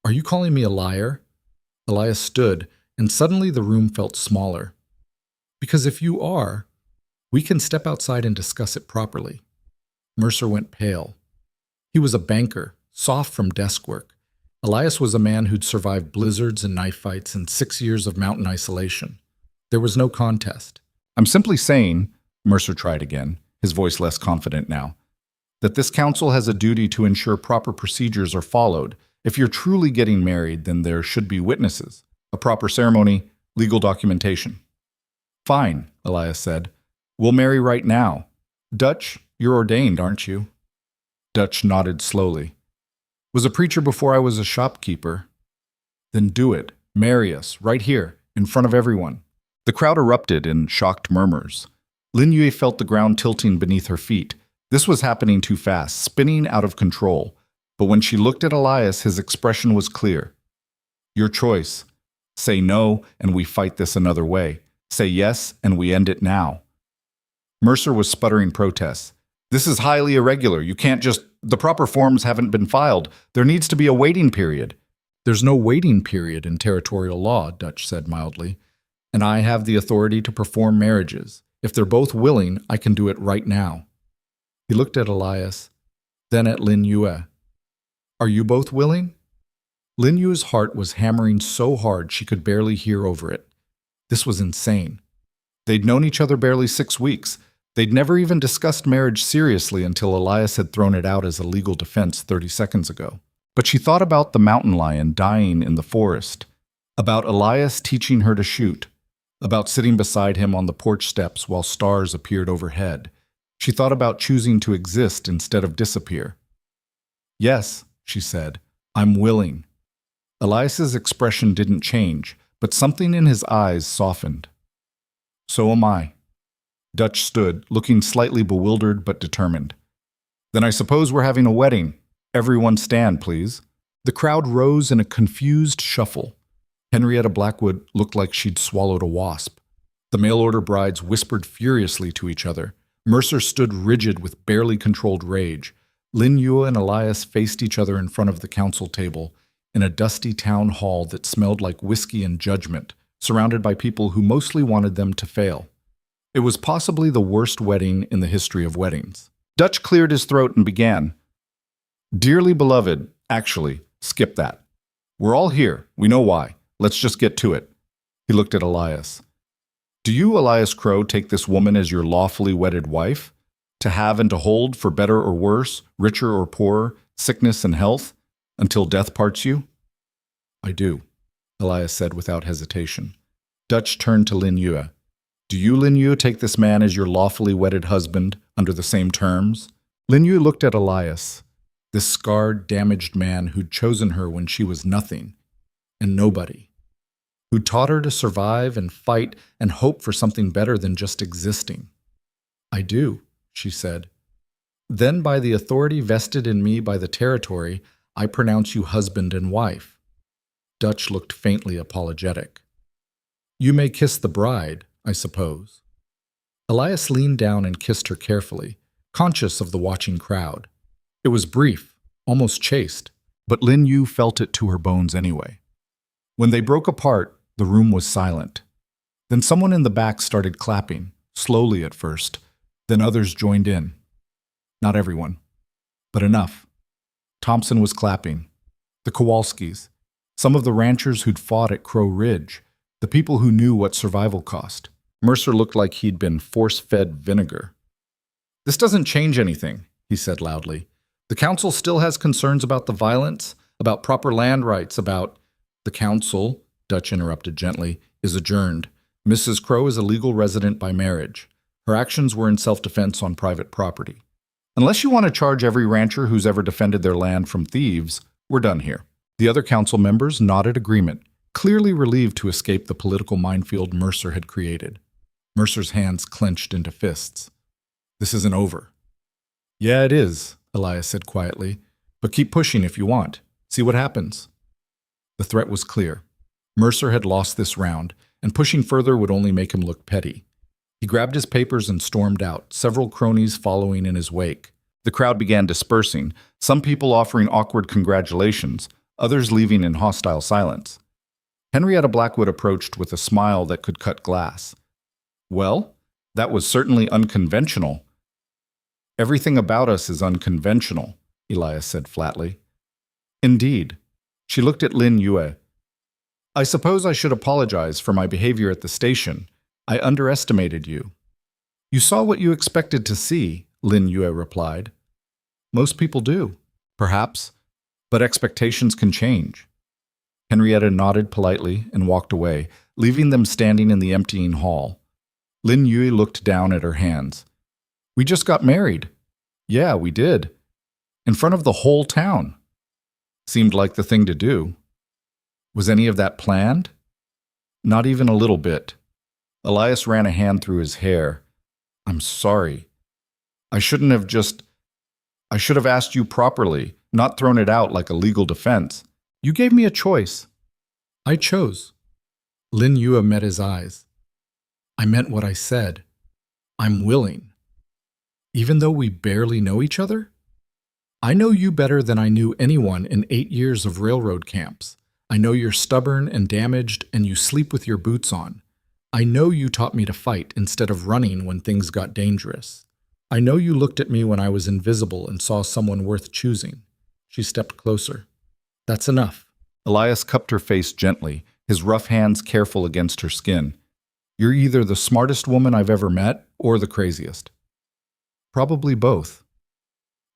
Are you calling me a liar? Elias stood, and suddenly the room felt smaller. Because if you are, we can step outside and discuss it properly. Mercer went pale. He was a banker, soft from desk work. Elias was a man who'd survived blizzards and knife fights and 6 years of mountain isolation. There was no contest. I'm simply saying, Mercer tried again, his voice less confident now, that this council has a duty to ensure proper procedures are followed. If you're truly getting married, then there should be witnesses, a proper ceremony, legal documentation. Fine, Elias said. We'll marry right now. Dutch, you're ordained, aren't you? Dutch nodded slowly. Was a preacher before I was a shopkeeper. Then do it. Marry us, right here, in front of everyone. The crowd erupted in shocked murmurs. Lin Yue felt the ground tilting beneath her feet. This was happening too fast, spinning out of control. But when she looked at Elias, his expression was clear. Your choice. Say no, and we fight this another way. Say yes, and we end it now. Mercer was sputtering protests. This is highly irregular. You can't just... The proper forms haven't been filed. There needs to be a waiting period. There's no waiting period in territorial law, Dutch said mildly. And I have the authority to perform marriages. If they're both willing, I can do it right now. He looked at Elias, then at Lin Yue. Are you both willing? Lin Yu's heart was hammering so hard she could barely hear over it. This was insane. They'd known each other barely 6 weeks. They'd never even discussed marriage seriously until Elias had thrown it out as a legal defense 30 seconds ago. But she thought about the mountain lion dying in the forest, about Elias teaching her to shoot, about sitting beside him on the porch steps while stars appeared overhead. She thought about choosing to exist instead of disappear. Yes, she said, I'm willing. Elias's expression didn't change, but something in his eyes softened. So am I. Dutch stood, looking slightly bewildered but determined. Then I suppose we're having a wedding. Everyone stand, please. The crowd rose in a confused shuffle. Henrietta Blackwood looked like she'd swallowed a wasp. The mail-order brides whispered furiously to each other. Mercer stood rigid with barely controlled rage. Lin Yu and Elias faced each other in front of the council table in a dusty town hall that smelled like whiskey and judgment, surrounded by people who mostly wanted them to fail. It was possibly the worst wedding in the history of weddings. Dutch cleared his throat and began. Dearly beloved, actually, skip that. We're all here. We know why. Let's just get to it. He looked at Elias. Do you, Elias Crow, take this woman as your lawfully wedded wife? To have and to hold for better or worse, richer or poorer, sickness and health, until death parts you? I do, Elias said without hesitation. Dutch turned to Lin Yue. Do you, Lin Yue, take this man as your lawfully wedded husband under the same terms? Lin Yue looked at Elias, this scarred, damaged man who'd chosen her when she was nothing and nobody, who taught her to survive and fight and hope for something better than just existing. I do, she said. Then by the authority vested in me by the territory, I pronounce you husband and wife. Dutch looked faintly apologetic. You may kiss the bride, I suppose. Elias leaned down and kissed her carefully, conscious of the watching crowd. It was brief, almost chaste, but Lin Yu felt it to her bones anyway. When they broke apart, the room was silent. Then someone in the back started clapping, slowly at first. Then others joined in. Not everyone, but enough. Thompson was clapping. The Kowalskis, some of the ranchers who'd fought at Crow Ridge, the people who knew what survival cost. Mercer looked like he'd been force-fed vinegar. This doesn't change anything, he said loudly. The council still has concerns about the violence, about proper land rights, about... The council, Dutch interrupted gently, is adjourned. Mrs. Crow is a legal resident by marriage. Her actions were in self-defense on private property. Unless you want to charge every rancher who's ever defended their land from thieves, we're done here. The other council members nodded agreement, clearly relieved to escape the political minefield Mercer had created. Mercer's hands clenched into fists. This isn't over. Yeah, it is, Elias said quietly. But keep pushing if you want. See what happens. The threat was clear. Mercer had lost this round, and pushing further would only make him look petty. He grabbed his papers and stormed out, several cronies following in his wake. The crowd began dispersing, some people offering awkward congratulations, others leaving in hostile silence. Henrietta Blackwood approached with a smile that could cut glass. Well, that was certainly unconventional. Everything about us is unconventional, Elias said flatly. Indeed. She looked at Lin Yue. I suppose I should apologize for my behavior at the station. I underestimated you. You saw what you expected to see, Lin Yue replied. Most people do, perhaps, but expectations can change. Henrietta nodded politely and walked away, leaving them standing in the emptying hall. Lin Yue looked down at her hands. We just got married. Yeah, we did. In front of the whole town. Seemed like the thing to do. Was any of that planned? Not even a little bit. Elias ran a hand through his hair. I'm sorry. I should have asked you properly, not thrown it out like a legal defense. You gave me a choice. I chose. Lin Yue met his eyes. I meant what I said. I'm willing. Even though we barely know each other? I know you better than I knew anyone in 8 years of railroad camps. I know you're stubborn and damaged and you sleep with your boots on. I know you taught me to fight instead of running when things got dangerous. I know you looked at me when I was invisible and saw someone worth choosing. She stepped closer. That's enough. Elias cupped her face gently, his rough hands careful against her skin. You're either the smartest woman I've ever met or the craziest. Probably both.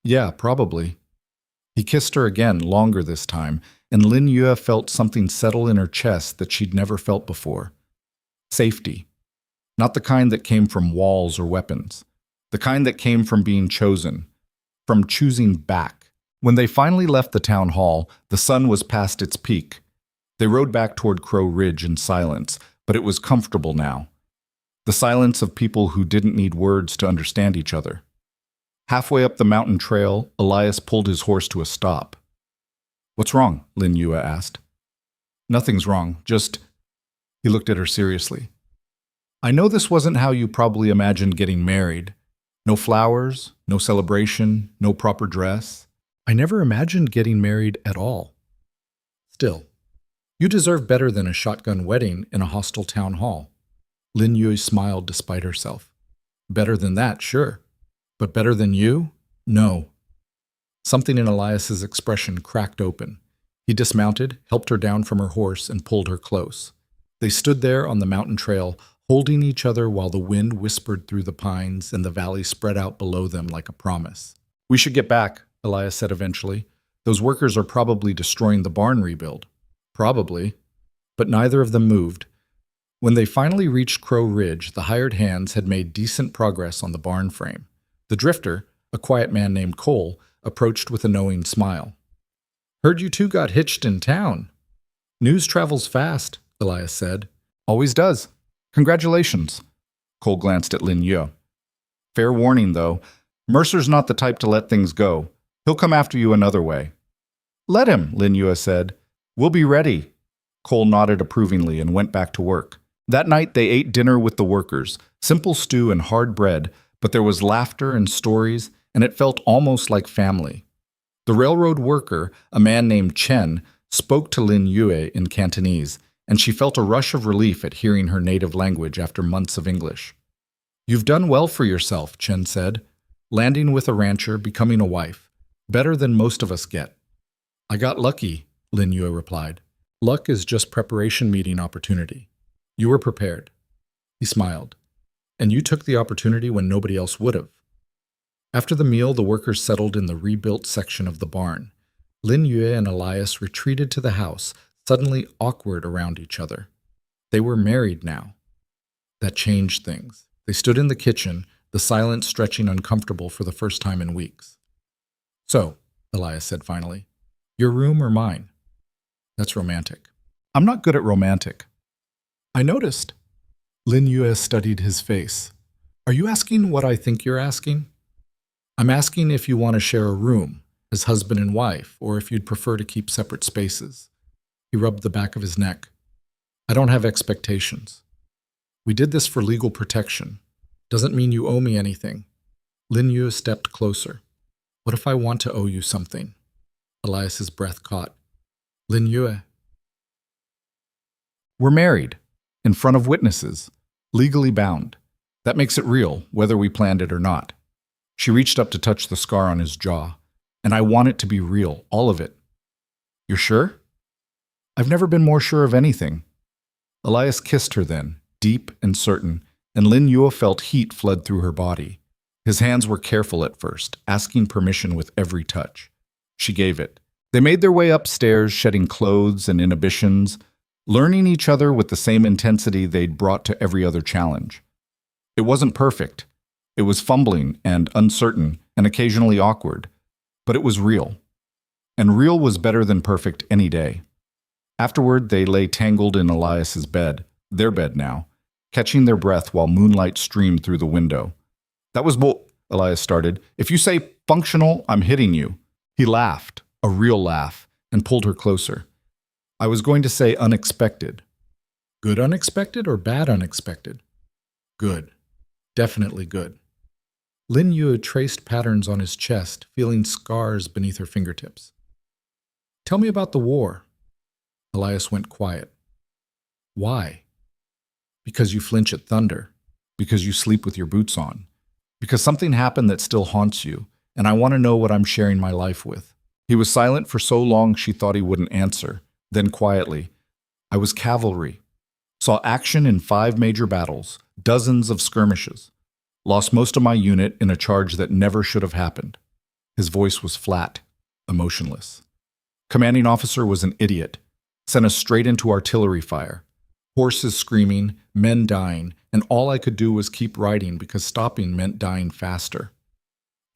Yeah, probably. He kissed her again, longer this time, and Lin Yue felt something settle in her chest that she'd never felt before. Safety. Not the kind that came from walls or weapons. The kind that came from being chosen. From choosing back. When they finally left the town hall, the sun was past its peak. They rode back toward Crow Ridge in silence, but it was comfortable now. The silence of people who didn't need words to understand each other. Halfway up the mountain trail, Elias pulled his horse to a stop. What's wrong? Lin Yue asked. Nothing's wrong, just... He looked at her seriously. I know this wasn't how you probably imagined getting married. No flowers, no celebration, no proper dress. I never imagined getting married at all. Still, you deserve better than a shotgun wedding in a hostile town hall. Lin Yue smiled despite herself. Better than that, sure. But better than you? No. Something in Elias's expression cracked open. He dismounted, helped her down from her horse, and pulled her close. They stood there on the mountain trail, holding each other while the wind whispered through the pines and the valley spread out below them like a promise. We should get back, Elias said eventually. Those workers are probably destroying the barn rebuild. Probably. But neither of them moved. When they finally reached Crow Ridge, the hired hands had made decent progress on the barn frame. The drifter, a quiet man named Cole, approached with a knowing smile. Heard you two got hitched in town. News travels fast, Elias said. Always does. Congratulations. Cole glanced at Lin Yue. Fair warning, though. Mercer's not the type to let things go. He'll come after you another way. Let him, Lin Yue said. We'll be ready. Cole nodded approvingly and went back to work. That night they ate dinner with the workers, simple stew and hard bread, but there was laughter and stories, and it felt almost like family. The railroad worker, a man named Chen, spoke to Lin Yue in Cantonese, and she felt a rush of relief at hearing her native language after months of English. You've done well for yourself, Chen said. Landing with a rancher, becoming a wife. Better than most of us get. I got lucky, Lin Yue replied. Luck is just preparation meeting opportunity. You were prepared. He smiled. And you took the opportunity when nobody else would have. After the meal, the workers settled in the rebuilt section of the barn. Lin Yue and Elias retreated to the house, suddenly awkward around each other. They were married now. That changed things. They stood in the kitchen, the silence stretching uncomfortable for the first time in weeks. So, Elias said finally, your room or mine? That's romantic. I'm not good at romantic. I noticed. Lin Yue studied his face. Are you asking what I think you're asking? I'm asking if you want to share a room, as husband and wife, or if you'd prefer to keep separate spaces. He rubbed the back of his neck. I don't have expectations. We did this for legal protection. Doesn't mean you owe me anything. Lin Yue stepped closer. What if I want to owe you something? Elias's breath caught. Lin Yue. We're married, in front of witnesses, legally bound. That makes it real, whether we planned it or not. She reached up to touch the scar on his jaw. And I want it to be real, all of it. You're sure? I've never been more sure of anything. Elias kissed her then, deep and certain, and Lin Yue felt heat flood through her body. His hands were careful at first, asking permission with every touch. She gave it. They made their way upstairs, shedding clothes and inhibitions, learning each other with the same intensity they'd brought to every other challenge. It wasn't perfect. It was fumbling and uncertain and occasionally awkward, but it was real. And real was better than perfect any day. Afterward, they lay tangled in Elias's bed, their bed now, catching their breath while moonlight streamed through the window. That was Elias started. If you say functional, I'm hitting you. He laughed, a real laugh, and pulled her closer. I was going to say unexpected. Good unexpected or bad unexpected? Good. Definitely good. Lin Yue traced patterns on his chest, feeling scars beneath her fingertips. Tell me about the war. Elias went quiet. Why? Because you flinch at thunder. Because you sleep with your boots on. Because something happened that still haunts you, and I want to know what I'm sharing my life with. He was silent for so long she thought he wouldn't answer. Then quietly, I was cavalry. Saw action in 5 major battles, dozens of skirmishes. Lost most of my unit in a charge that never should have happened. His voice was flat, emotionless. Commanding officer was an idiot. Sent us straight into artillery fire. Horses screaming, men dying, and all I could do was keep riding because stopping meant dying faster.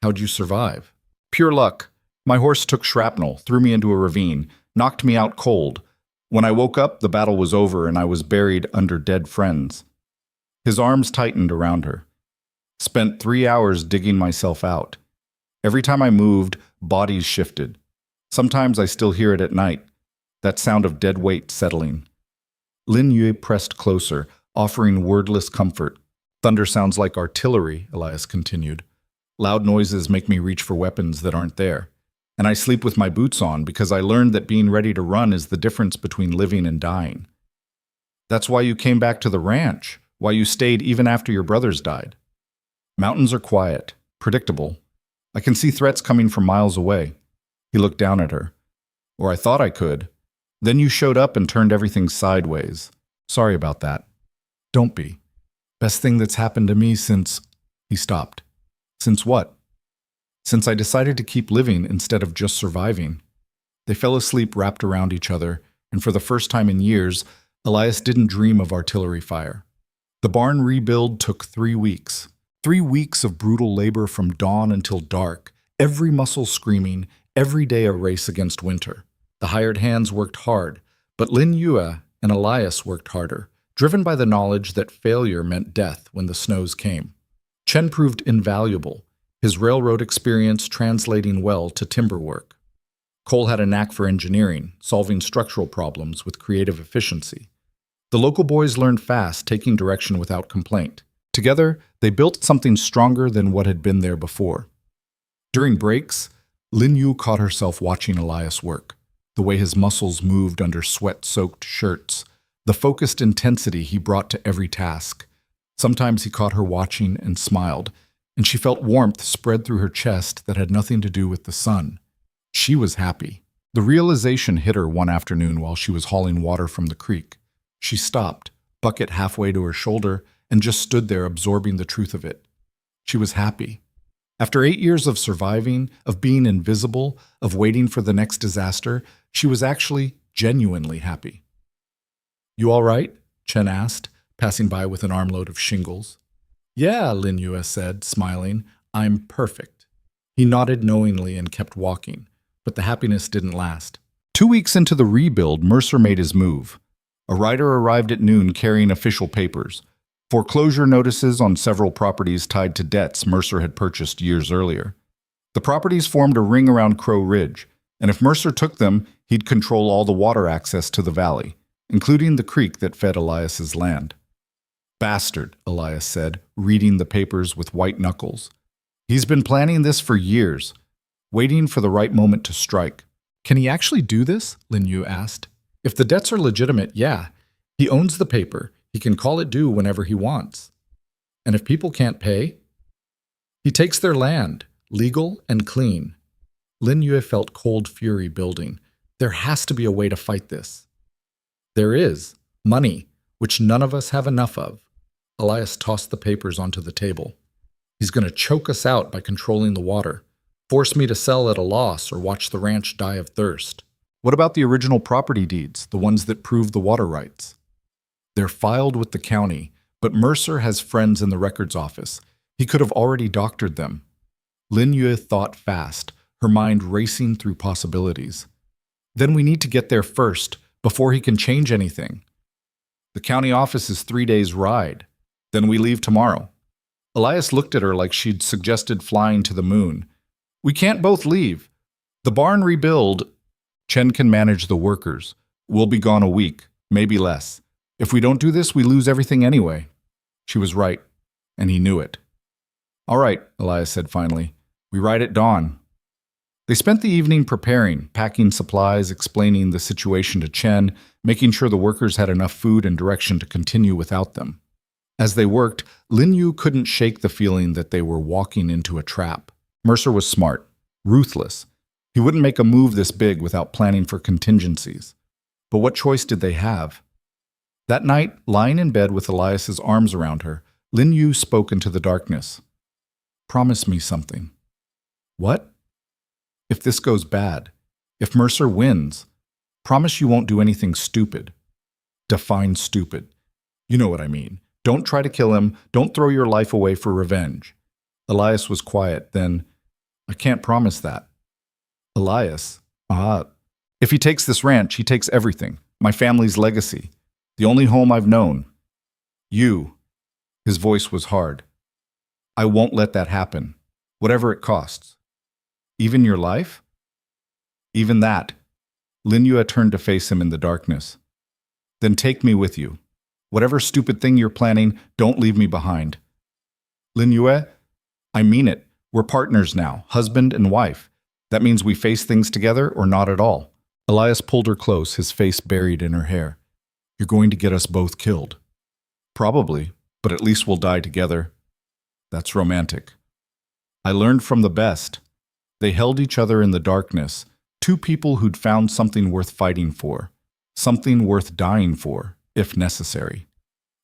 How'd you survive? Pure luck. My horse took shrapnel, threw me into a ravine, knocked me out cold. When I woke up, the battle was over and I was buried under dead friends. His arms tightened around her. Spent 3 hours digging myself out. Every time I moved, bodies shifted. Sometimes I still hear it at night, that sound of dead weight settling. Lin Yue pressed closer, offering wordless comfort. Thunder sounds like artillery, Elias continued. Loud noises make me reach for weapons that aren't there. And I sleep with my boots on because I learned that being ready to run is the difference between living and dying. That's why you came back to the ranch, why you stayed even after your brothers died. Mountains are quiet, predictable. I can see threats coming from miles away. He looked down at her. Or I thought I could. Then you showed up and turned everything sideways. Sorry about that. Don't be. Best thing that's happened to me since... He stopped. Since what? Since I decided to keep living instead of just surviving. They fell asleep wrapped around each other, and for the first time in years, Elias didn't dream of artillery fire. The barn rebuild took 3 weeks. 3 weeks of brutal labor from dawn until dark, every muscle screaming, every day a race against winter. The hired hands worked hard, but Lin Yue and Elias worked harder, driven by the knowledge that failure meant death when the snows came. Chen proved invaluable, his railroad experience translating well to timber work. Cole had a knack for engineering, solving structural problems with creative efficiency. The local boys learned fast, taking direction without complaint. Together, they built something stronger than what had been there before. During breaks, Lin Yu caught herself watching Elias work, the way his muscles moved under sweat-soaked shirts, the focused intensity he brought to every task. Sometimes he caught her watching and smiled, and she felt warmth spread through her chest that had nothing to do with the sun. She was happy. The realization hit her one afternoon while she was hauling water from the creek. She stopped, bucket halfway to her shoulder, and just stood there absorbing the truth of it. She was happy. After 8 years of surviving, of being invisible, of waiting for the next disaster, she was actually genuinely happy. You all right? Chen asked, passing by with an armload of shingles. Yeah, Lin Yue said, smiling. I'm perfect. He nodded knowingly and kept walking, but the happiness didn't last. 2 weeks into the rebuild, Mercer made his move. A rider arrived at noon carrying official papers. Foreclosure notices on several properties tied to debts Mercer had purchased years earlier. The properties formed a ring around Crow Ridge, and if Mercer took them, he'd control all the water access to the valley, including the creek that fed Elias's land. Bastard, Elias said, reading the papers with white knuckles. He's been planning this for years, waiting for the right moment to strike. Can he actually do this? Lin Yu asked. If the debts are legitimate, yeah. He owns the paper. He can call it due whenever he wants. And if people can't pay? He takes their land, legal and clean. Lin Yue felt cold fury building. There has to be a way to fight this. There is. Money, which none of us have enough of. Elias tossed the papers onto the table. He's going to choke us out by controlling the water, force me to sell at a loss or watch the ranch die of thirst. What about the original property deeds, the ones that prove the water rights? They're filed with the county, but Mercer has friends in the records office. He could have already doctored them. Lin Yue thought fast, her mind racing through possibilities. Then we need to get there first, before he can change anything. The county office is 3 days' ride. Then we leave tomorrow. Elias looked at her like she'd suggested flying to the moon. We can't both leave. The barn rebuild. Chen can manage the workers. We'll be gone a week, maybe less. If we don't do this, we lose everything anyway. She was right, and he knew it. All right, Elias said finally. We ride at dawn. They spent the evening preparing, packing supplies, explaining the situation to Chen, making sure the workers had enough food and direction to continue without them. As they worked, Lin Yu couldn't shake the feeling that they were walking into a trap. Mercer was smart, ruthless. He wouldn't make a move this big without planning for contingencies. But what choice did they have? That night, lying in bed with Elias's arms around her, Lin Yu spoke into the darkness. Promise me something. What? If this goes bad, if Mercer wins, promise you won't do anything stupid. Define stupid. You know what I mean. Don't try to kill him. Don't throw your life away for revenge. Elias was quiet. Then, I can't promise that. Elias? If he takes this ranch, he takes everything. My family's legacy. The only home I've known. You. His voice was hard. I won't let that happen. Whatever it costs. Even your life? Even that. Lin Yue turned to face him in the darkness. Then take me with you. Whatever stupid thing you're planning, don't leave me behind. Lin Yue, I mean it. We're partners now, husband and wife. That means we face things together or not at all. Elias pulled her close, his face buried in her hair. You're going to get us both killed. Probably, but at least we'll die together. That's romantic. I learned from the best. They held each other in the darkness, two people who'd found something worth fighting for, something worth dying for, if necessary.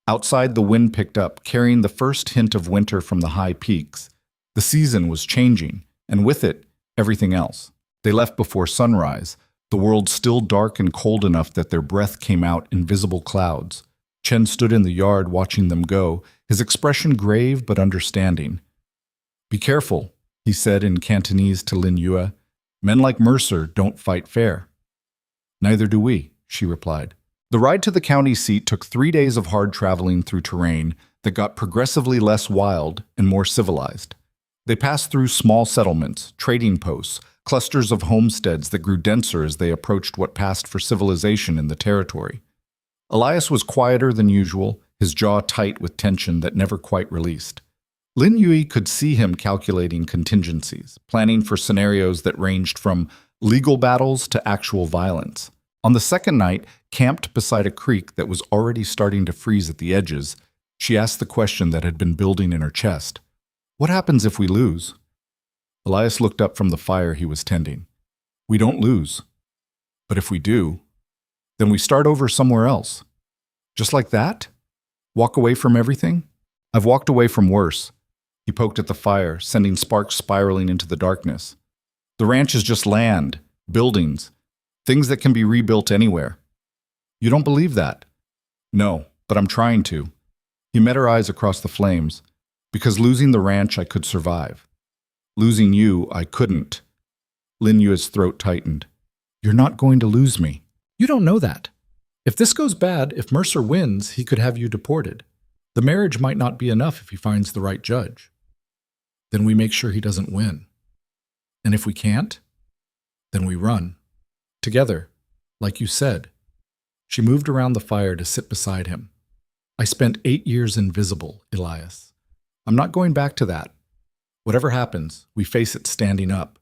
Outside, the wind picked up, carrying the first hint of winter from the high peaks. The season was changing, and with it, everything else. They left before sunrise, the world still dark and cold enough that their breath came out in visible clouds. Chen stood in the yard watching them go, his expression grave but understanding. Be careful, he said in Cantonese to Lin Yue. Men like Mercer don't fight fair. Neither do we, she replied. The ride to the county seat took 3 days of hard traveling through terrain that got progressively less wild and more civilized. They passed through small settlements, trading posts, clusters of homesteads that grew denser as they approached what passed for civilization in the territory. Elias was quieter than usual, his jaw tight with tension that never quite released. Lin Yue could see him calculating contingencies, planning for scenarios that ranged from legal battles to actual violence. On the second night, camped beside a creek that was already starting to freeze at the edges, she asked the question that had been building in her chest. What happens if we lose? Elias looked up from the fire he was tending. We don't lose. But if we do, then we start over somewhere else. Just like that? Walk away from everything? I've walked away from worse. He poked at the fire, sending sparks spiraling into the darkness. The ranch is just land, buildings, things that can be rebuilt anywhere. You don't believe that? No, but I'm trying to. He met her eyes across the flames. Because losing the ranch, I could survive. Losing you, I couldn't. Lin Yue's throat tightened. You're not going to lose me. You don't know that. If this goes bad, if Mercer wins, he could have you deported. The marriage might not be enough if he finds the right judge. Then we make sure he doesn't win. And if we can't, then we run. Together, like you said. She moved around the fire to sit beside him. I spent 8 years invisible, Elias. I'm not going back to that. Whatever happens, we face it standing up.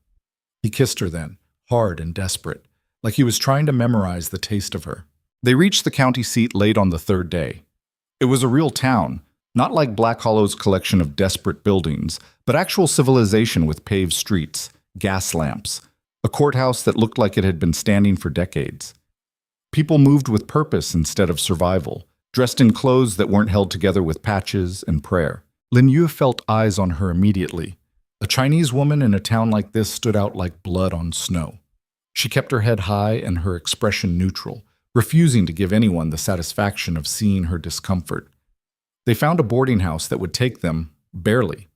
He kissed her then, hard and desperate, like he was trying to memorize the taste of her. They reached the county seat late on the third day. It was a real town, not like Black Hollow's collection of desperate buildings, but actual civilization with paved streets, gas lamps, a courthouse that looked like it had been standing for decades. People moved with purpose instead of survival, dressed in clothes that weren't held together with patches and prayer. Lin Yue felt eyes on her immediately. A Chinese woman in a town like this stood out like blood on snow. She kept her head high and her expression neutral, refusing to give anyone the satisfaction of seeing her discomfort. They found a boarding house that would take them, barely.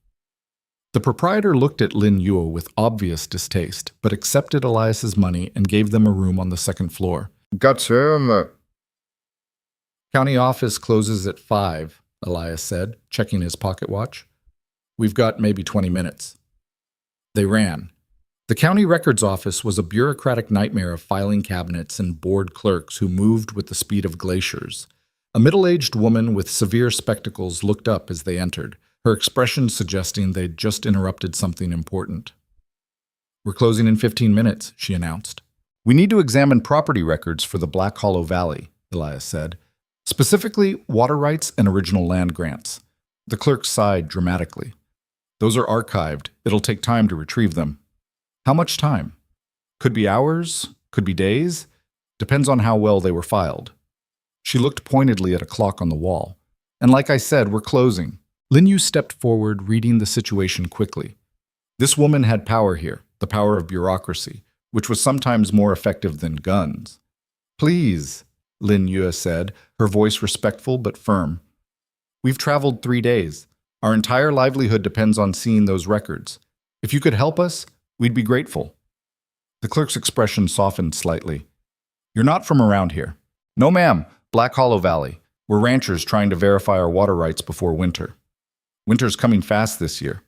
The proprietor looked at Lin Yue with obvious distaste, but accepted Elias's money and gave them a room on the second floor. Gotcha. County office closes at 5. Elias said, checking his pocket watch. We've got maybe 20 minutes. They ran. The county records office was a bureaucratic nightmare of filing cabinets and bored clerks who moved with the speed of glaciers. A middle-aged woman with severe spectacles looked up as they entered, her expression suggesting they'd just interrupted something important. We're closing in 15 minutes, she announced. We need to examine property records for the Black Hollow Valley, Elias said. Specifically, water rights and original land grants. The clerk sighed dramatically. Those are archived. It'll take time to retrieve them. How much time? Could be hours, could be days. Depends on how well they were filed. She looked pointedly at a clock on the wall. And like I said, we're closing. Lin Yu stepped forward, reading the situation quickly. This woman had power here, the power of bureaucracy, which was sometimes more effective than guns. Please, Lin Yu said, her voice respectful but firm. We've traveled 3 days. Our entire livelihood depends on seeing those records. If you could help us, we'd be grateful. The clerk's expression softened slightly. You're not from around here. No, ma'am, Black Hollow Valley. We're ranchers trying to verify our water rights before winter. Winter's coming fast this year.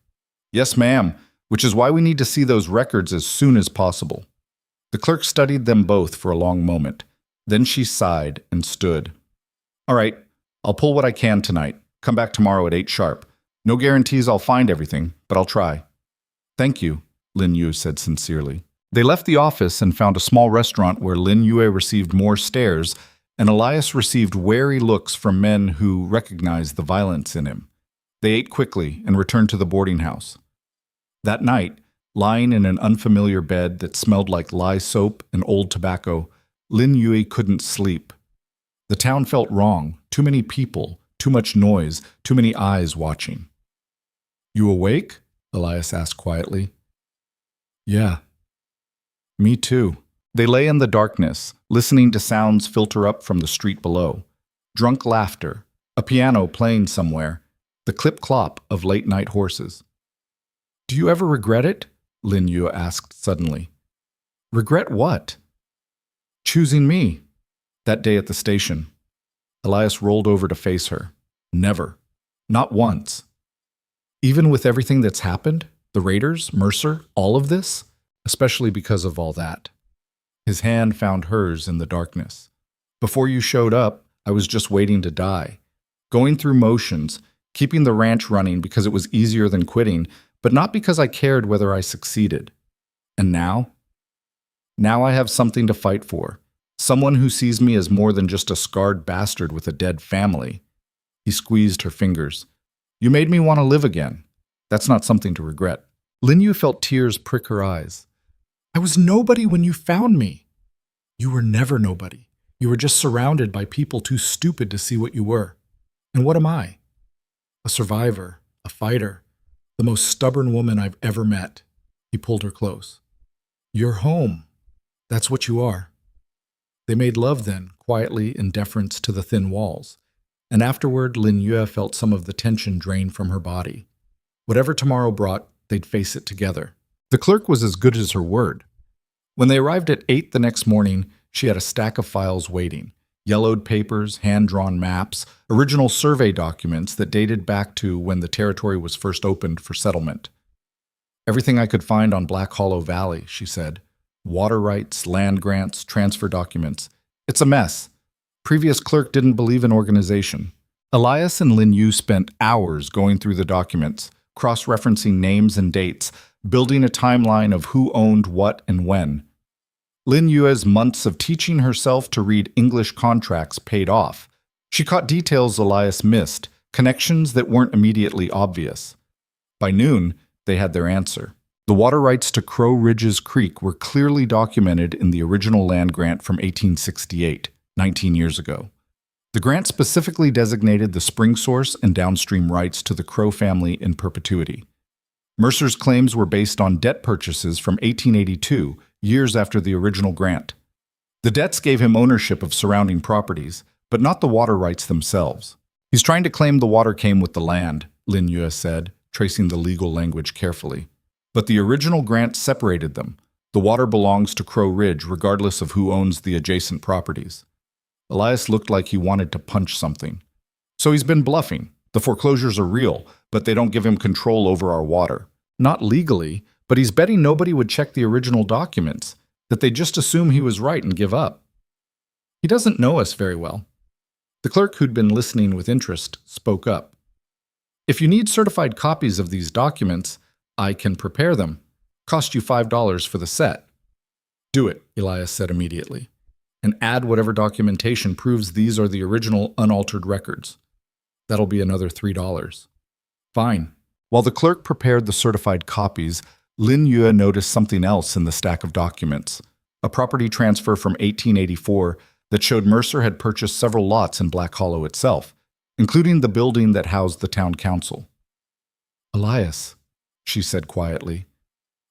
Yes, ma'am, which is why we need to see those records as soon as possible. The clerk studied them both for a long moment. Then she sighed and stood. All right, I'll pull what I can tonight. Come back tomorrow at 8 sharp. No guarantees I'll find everything, but I'll try. Thank you, Lin Yu said sincerely. They left the office and found a small restaurant where Lin Yue received more stares and Elias received wary looks from men who recognized the violence in him. They ate quickly and returned to the boarding house. That night, lying in an unfamiliar bed that smelled like lye soap and old tobacco, Lin Yue couldn't sleep. The town felt wrong, too many people, too much noise, too many eyes watching. You awake? Elias asked quietly. Yeah. Me too. They lay in the darkness, listening to sounds filter up from the street below. Drunk laughter, a piano playing somewhere, the clip-clop of late-night horses. Do you ever regret it? Lin Yu asked suddenly. Regret what? Choosing me. That day at the station. Elias rolled over to face her. Never. Not once. Even with everything that's happened, the Raiders, Mercer, all of this, especially because of all that. His hand found hers in the darkness. Before you showed up, I was just waiting to die. Going through motions, keeping the ranch running because it was easier than quitting, but not because I cared whether I succeeded. And now? Now I have something to fight for. Someone who sees me as more than just a scarred bastard with a dead family. He squeezed her fingers. You made me want to live again. That's not something to regret. Lin Yu felt tears prick her eyes. I was nobody when you found me. You were never nobody. You were just surrounded by people too stupid to see what you were. And what am I? A survivor, a fighter, the most stubborn woman I've ever met. He pulled her close. You're home. That's what you are. They made love then, quietly in deference to the thin walls. And afterward, Lin Yue felt some of the tension drain from her body. Whatever tomorrow brought, they'd face it together. The clerk was as good as her word. When they arrived at 8 the next morning, she had a stack of files waiting. Yellowed papers, hand-drawn maps, original survey documents that dated back to when the territory was first opened for settlement. Everything I could find on Black Hollow Valley, she said. Water rights, land grants, transfer documents. It's a mess. Previous clerk didn't believe in organization. Elias and Lin Yu spent hours going through the documents, cross-referencing names and dates, building a timeline of who owned what and when. Lin Yue's months of teaching herself to read English contracts paid off. She caught details Elias missed, connections that weren't immediately obvious. By noon, they had their answer. The water rights to Crow Ridge's Creek were clearly documented in the original land grant from 1868, 19 years ago. The grant specifically designated the spring source and downstream rights to the Crow family in perpetuity. Mercer's claims were based on debt purchases from 1882, years after the original grant. The debts gave him ownership of surrounding properties, but not the water rights themselves. He's trying to claim the water came with the land, Lin Yue said, tracing the legal language carefully. But the original grant separated them. The water belongs to Crow Ridge regardless of who owns the adjacent properties. Elias looked like he wanted to punch something. So he's been bluffing. The foreclosures are real, but they don't give him control over our water. Not legally, but he's betting nobody would check the original documents, that they just assume he was right and give up. He doesn't know us very well. The clerk, who'd been listening with interest, spoke up. If you need certified copies of these documents, I can prepare them. Cost you $5 for the set. Do it, Elias said immediately, and add whatever documentation proves these are the original unaltered records. That'll be another $3. Fine. While the clerk prepared the certified copies, Lin Yue noticed something else in the stack of documents, a property transfer from 1884 that showed Mercer had purchased several lots in Black Hollow itself, including the building that housed the town council. Elias, she said quietly.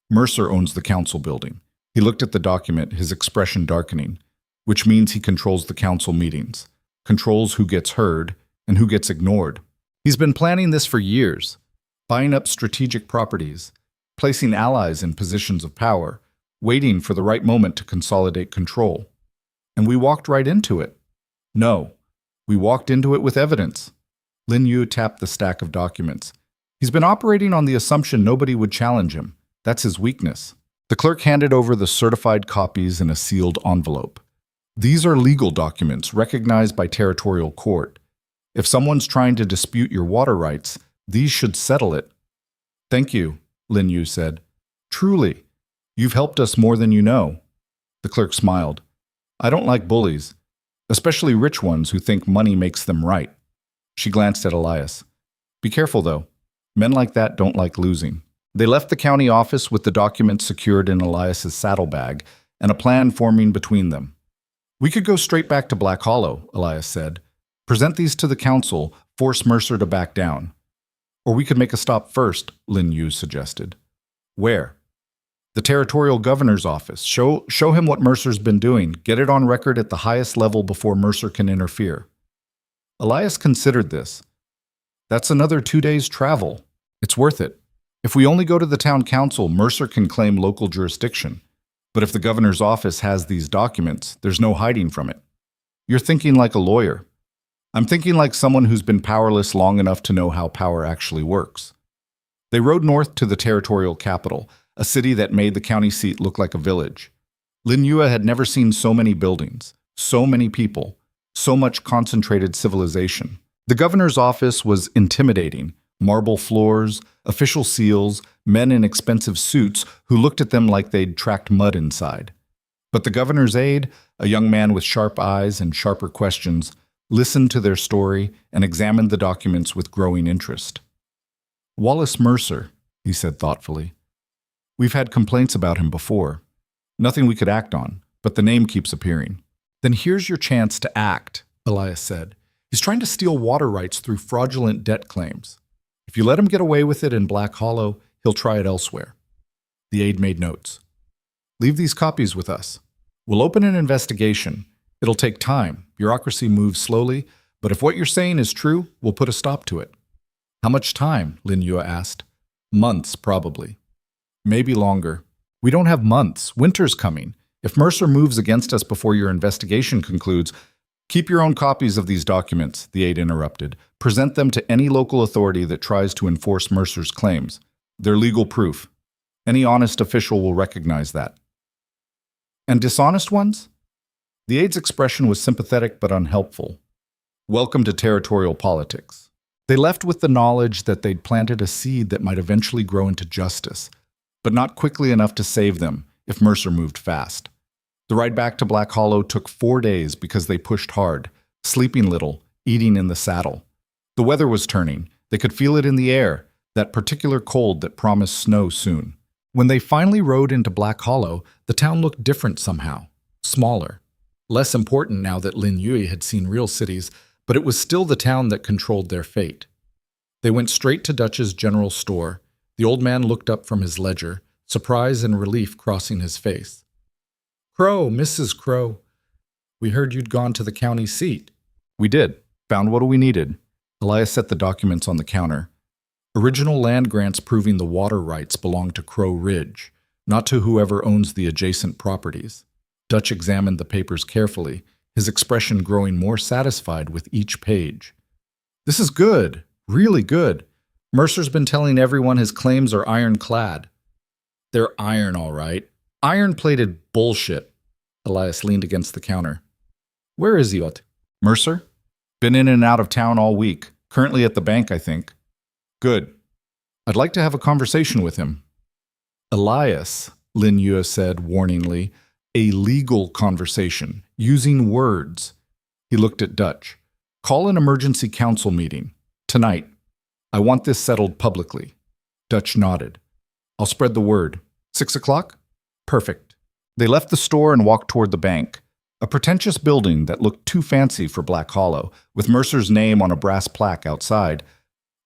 Mercer owns the council building. He looked at the document, his expression darkening, which means he controls the council meetings, controls who gets heard and who gets ignored. He's been planning this for years, buying up strategic properties, placing allies in positions of power, waiting for the right moment to consolidate control. And we walked right into it. No, we walked into it with evidence. Lin Yu tapped the stack of documents. He's been operating on the assumption nobody would challenge him. That's his weakness. The clerk handed over the certified copies in a sealed envelope. These are legal documents recognized by territorial court. If someone's trying to dispute your water rights, these should settle it. Thank you, Lin Yu said. Truly, you've helped us more than you know. The clerk smiled. I don't like bullies, especially rich ones who think money makes them right. She glanced at Elias. Be careful, though. Men like that don't like losing. They left the county office with the documents secured in Elias's saddlebag and a plan forming between them. We could go straight back to Black Hollow, Elias said. Present these to the council, force Mercer to back down. Or we could make a stop first, Lin Yu suggested. Where? The territorial governor's office. Show him what Mercer's been doing. Get it on record at the highest level before Mercer can interfere. Elias considered this. That's another 2 days' travel. It's worth it. If we only go to the town council, Mercer can claim local jurisdiction. But if the governor's office has these documents, there's no hiding from it. You're thinking like a lawyer. I'm thinking like someone who's been powerless long enough to know how power actually works. They rode north to the territorial capital, a city that made the county seat look like a village. Lin Yue had never seen so many buildings, so many people, so much concentrated civilization. The governor's office was intimidating. Marble floors, official seals, men in expensive suits who looked at them like they'd tracked mud inside. But the governor's aide, a young man with sharp eyes and sharper questions, listened to their story and examined the documents with growing interest. Wallace Mercer, he said thoughtfully. We've had complaints about him before. Nothing we could act on, but the name keeps appearing. Then here's your chance to act, Elias said. He's trying to steal water rights through fraudulent debt claims. If you let him get away with it in Black Hollow, he'll try it elsewhere. The aide made notes. Leave these copies with us. We'll open an investigation. It'll take time. Bureaucracy moves slowly, but if what you're saying is true, we'll put a stop to it. How much time? Lin Yue asked. Months, probably. Maybe longer. We don't have months. Winter's coming. If Mercer moves against us before your investigation concludes, keep your own copies of these documents, the aide interrupted. Present them to any local authority that tries to enforce Mercer's claims. They're legal proof. Any honest official will recognize that. And dishonest ones? The aide's expression was sympathetic but unhelpful. Welcome to territorial politics. They left with the knowledge that they'd planted a seed that might eventually grow into justice, but not quickly enough to save them if Mercer moved fast. The ride back to Black Hollow took 4 days because they pushed hard, sleeping little, eating in the saddle. The weather was turning. They could feel it in the air, that particular cold that promised snow soon. When they finally rode into Black Hollow, the town looked different somehow, smaller. Less important now that Lin Yue had seen real cities, but it was still the town that controlled their fate. They went straight to Dutch's general store. The old man looked up from his ledger, surprise and relief crossing his face. Crow, Mrs. Crow. We heard you'd gone to the county seat. We did. Found what we needed. Elias set the documents on the counter. Original land grants proving the water rights belong to Crow Ridge, not to whoever owns the adjacent properties. Dutch examined the papers carefully, his expression growing more satisfied with each page. This is good, really good. Mercer's been telling everyone his claims are ironclad. They're iron, all right. Iron-plated bullshit. Elias leaned against the counter. Where is he, Ot? Mercer? Been in and out of town all week. Currently at the bank, I think. Good. I'd like to have a conversation with him. Elias, Lin Yue said warningly, a legal conversation, using words. He looked at Dutch. Call an emergency council meeting. Tonight. I want this settled publicly. Dutch nodded. I'll spread the word. 6 o'clock? Perfect. They left the store and walked toward the bank, a pretentious building that looked too fancy for Black Hollow, with Mercer's name on a brass plaque outside.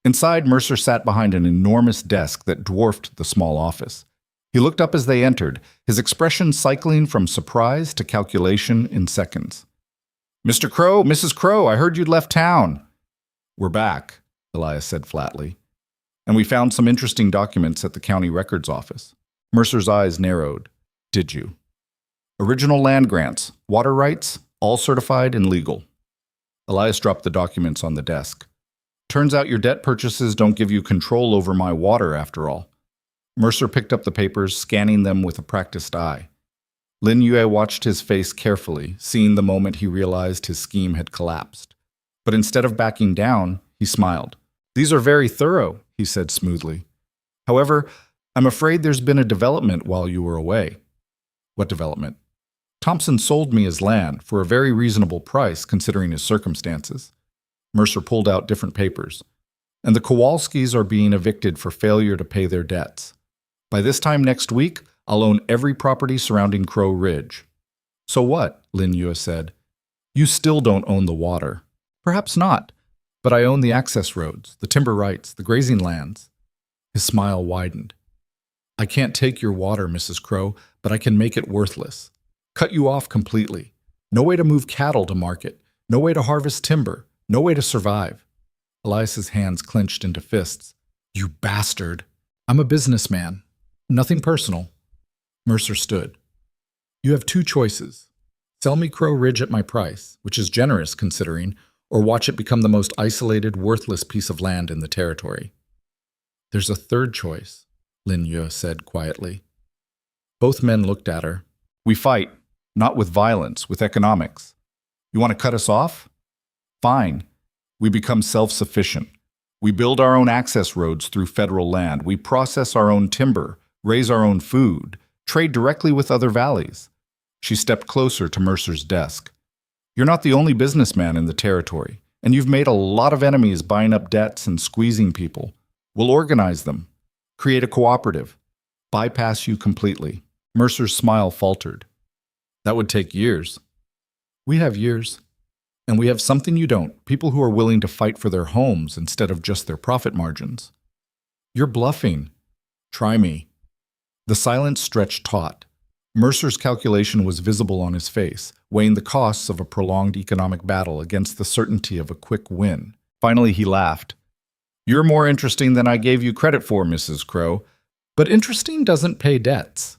Inside, Mercer sat behind an enormous desk that dwarfed the small office. He looked up as they entered, his expression cycling from surprise to calculation in seconds. Mr. Crow, Mrs. Crow, I heard you'd left town. We're back, Elias said flatly. And we found some interesting documents at the county records office. Mercer's eyes narrowed. Did you? Original land grants, water rights, all certified and legal. Elias dropped the documents on the desk. Turns out your debt purchases don't give you control over my water after all. Mercer picked up the papers, scanning them with a practiced eye. Lin Yue watched his face carefully, seeing the moment he realized his scheme had collapsed. But instead of backing down, he smiled. These are very thorough, he said smoothly. However, I'm afraid there's been a development while you were away. What development? Thompson sold me his land for a very reasonable price considering his circumstances. Mercer pulled out different papers. And the Kowalskis are being evicted for failure to pay their debts. By this time next week, I'll own every property surrounding Crow Ridge. So what? Lin Yue said. You still don't own the water. Perhaps not, but I own the access roads, the timber rights, the grazing lands. His smile widened. I can't take your water, Mrs. Crow, but I can make it worthless. Cut you off completely. No way to move cattle to market. No way to harvest timber. No way to survive. Elias's hands clenched into fists. You bastard. I'm a businessman. Nothing personal. Mercer stood. You have two choices. Sell me Crow Ridge at my price, which is generous considering, or watch it become the most isolated, worthless piece of land in the territory. There's a third choice, Lin Yue said quietly. Both men looked at her. We fight, not with violence, with economics. You want to cut us off? Fine. We become self-sufficient. We build our own access roads through federal land. We process our own timber, raise our own food, trade directly with other valleys. She stepped closer to Mercer's desk. You're not the only businessman in the territory, and you've made a lot of enemies buying up debts and squeezing people. We'll organize them, create a cooperative, bypass you completely. Mercer's smile faltered. That would take years. We have years. And we have something you don't, people who are willing to fight for their homes instead of just their profit margins. You're bluffing. Try me. The silence stretched taut. Mercer's calculation was visible on his face, weighing the costs of a prolonged economic battle against the certainty of a quick win. Finally, he laughed. You're more interesting than I gave you credit for, Mrs. Crow, but interesting doesn't pay debts.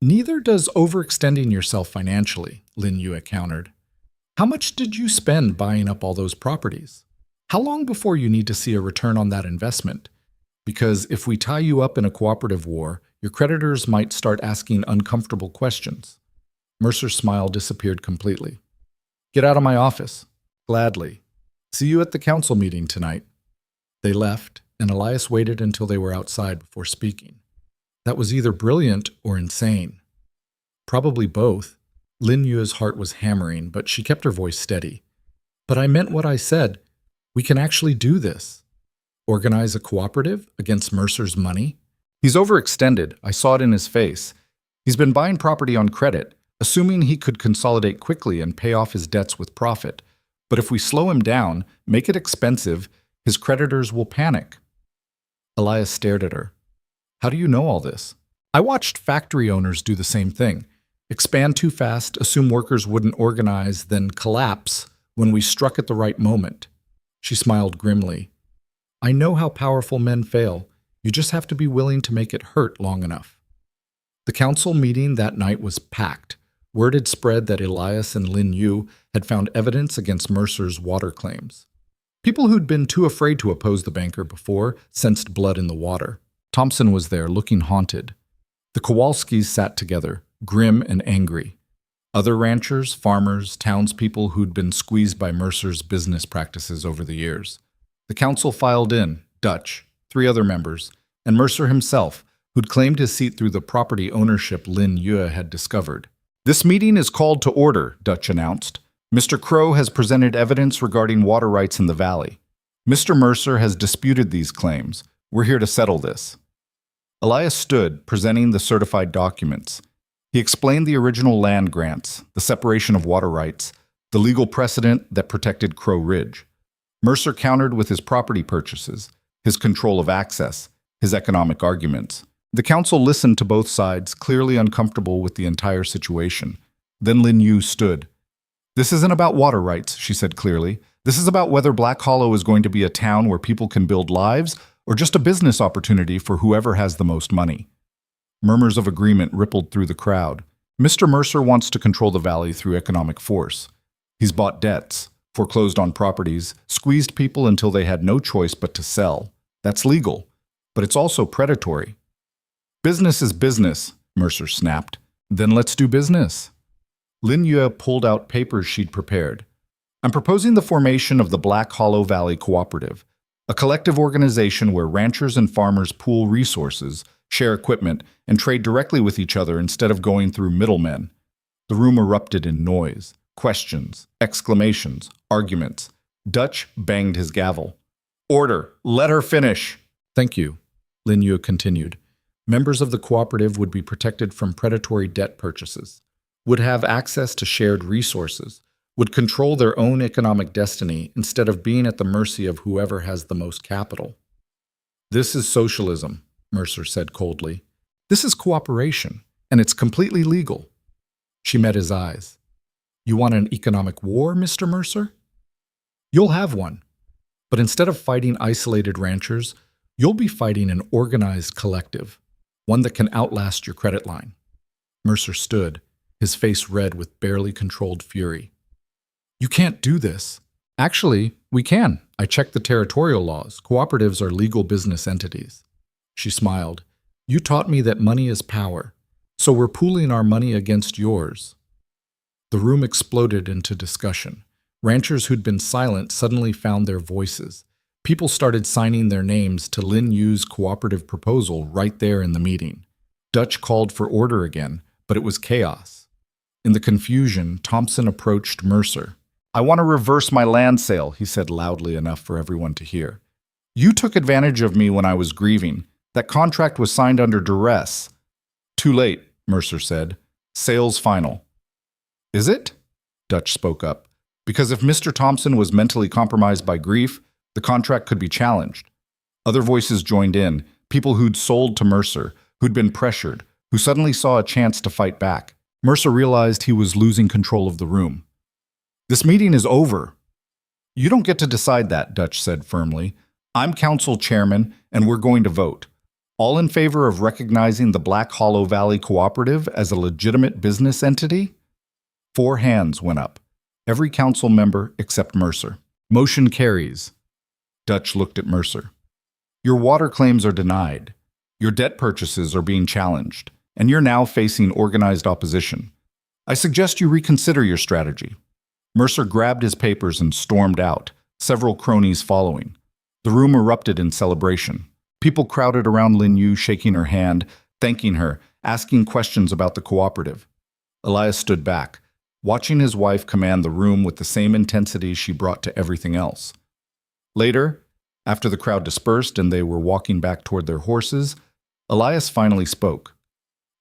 Neither does overextending yourself financially, Lin Yue countered. How much did you spend buying up all those properties? How long before you need to see a return on that investment? Because if we tie you up in a cooperative war, your creditors might start asking uncomfortable questions. Mercer's smile disappeared completely. Get out of my office. Gladly. See you at the council meeting tonight. They left, and Elias waited until they were outside before speaking. That was either brilliant or insane. Probably both. Lin Yue's heart was hammering, but she kept her voice steady. But I meant what I said. We can actually do this. Organize a cooperative against Mercer's money? He's overextended. I saw it in his face. He's been buying property on credit, assuming he could consolidate quickly and pay off his debts with profit. But if we slow him down, make it expensive, his creditors will panic. Elias stared at her. How do you know all this? I watched factory owners do the same thing. Expand too fast, assume workers wouldn't organize, then collapse when we struck at the right moment. She smiled grimly. I know how powerful men fail. You just have to be willing to make it hurt long enough. The council meeting that night was packed. Word had spread that Elias and Lin Yue had found evidence against Mercer's water claims. People who'd been too afraid to oppose the banker before sensed blood in the water. Thompson was there, looking haunted. The Kowalskis sat together, grim and angry. Other ranchers, farmers, townspeople who'd been squeezed by Mercer's business practices over the years. The council filed in, Dutch, 3 other members, and Mercer himself, who'd claimed his seat through the property ownership Lin Yue had discovered. This meeting is called to order, Dutch announced. Mr. Crow has presented evidence regarding water rights in the valley. Mr. Mercer has disputed these claims. We're here to settle this. Elias stood, presenting the certified documents. He explained the original land grants, the separation of water rights, the legal precedent that protected Crow Ridge. Mercer countered with his property purchases, his control of access, his economic arguments. The council listened to both sides, clearly uncomfortable with the entire situation. Then Lin Yu stood. "This isn't about water rights," she said clearly. "This is about whether Black Hollow is going to be a town where people can build lives or just a business opportunity for whoever has the most money." Murmurs of agreement rippled through the crowd. Mr. Mercer wants to control the valley through economic force. He's bought debts, foreclosed on properties, squeezed people until they had no choice but to sell. That's legal, but it's also predatory. "Business is business," Mercer snapped. "Then let's do business." Lin Yue pulled out papers she'd prepared. "I'm proposing the formation of the Black Hollow Valley Cooperative, a collective organization where ranchers and farmers pool resources, share equipment, and trade directly with each other instead of going through middlemen." The room erupted in noise, questions, exclamations, arguments. Dutch banged his gavel. "Order! Let her finish!" "Thank you," Lin Yue continued. "Members of the cooperative would be protected from predatory debt purchases, would have access to shared resources, would control their own economic destiny instead of being at the mercy of whoever has the most capital." "This is socialism," Mercer said coldly. "This is cooperation, and it's completely legal." She met his eyes. "You want an economic war, Mr. Mercer? You'll have one. But instead of fighting isolated ranchers, you'll be fighting an organized collective, one that can outlast your credit line." Mercer stood, his face red with barely controlled fury. "You can't do this." "Actually, we can. I checked the territorial laws. Cooperatives are legal business entities." She smiled. "You taught me that money is power, so we're pooling our money against yours." The room exploded into discussion. Ranchers who'd been silent suddenly found their voices. People started signing their names to Lin Yu's cooperative proposal right there in the meeting. Dutch called for order again, but it was chaos. In the confusion, Thompson approached Mercer. "I want to reverse my land sale," he said loudly enough for everyone to hear. "You took advantage of me when I was grieving. That contract was signed under duress." "Too late," Mercer said. "Sale's final." "Is it?" Dutch spoke up. "Because if Mr. Thompson was mentally compromised by grief, the contract could be challenged." Other voices joined in, people who'd sold to Mercer, who'd been pressured, who suddenly saw a chance to fight back. Mercer realized he was losing control of the room. "This meeting is over." "You don't get to decide that," Dutch said firmly. "I'm council chairman, and we're going to vote. All in favor of recognizing the Black Hollow Valley Cooperative as a legitimate business entity?" 4 hands went up. Every council member except Mercer. "Motion carries." Dutch looked at Mercer. "Your water claims are denied. Your debt purchases are being challenged, and you're now facing organized opposition. I suggest you reconsider your strategy." Mercer grabbed his papers and stormed out, several cronies following. The room erupted in celebration. People crowded around Lin Yu, shaking her hand, thanking her, asking questions about the cooperative. Elias stood back, watching his wife command the room with the same intensity she brought to everything else. Later, after the crowd dispersed and they were walking back toward their horses, Elias finally spoke.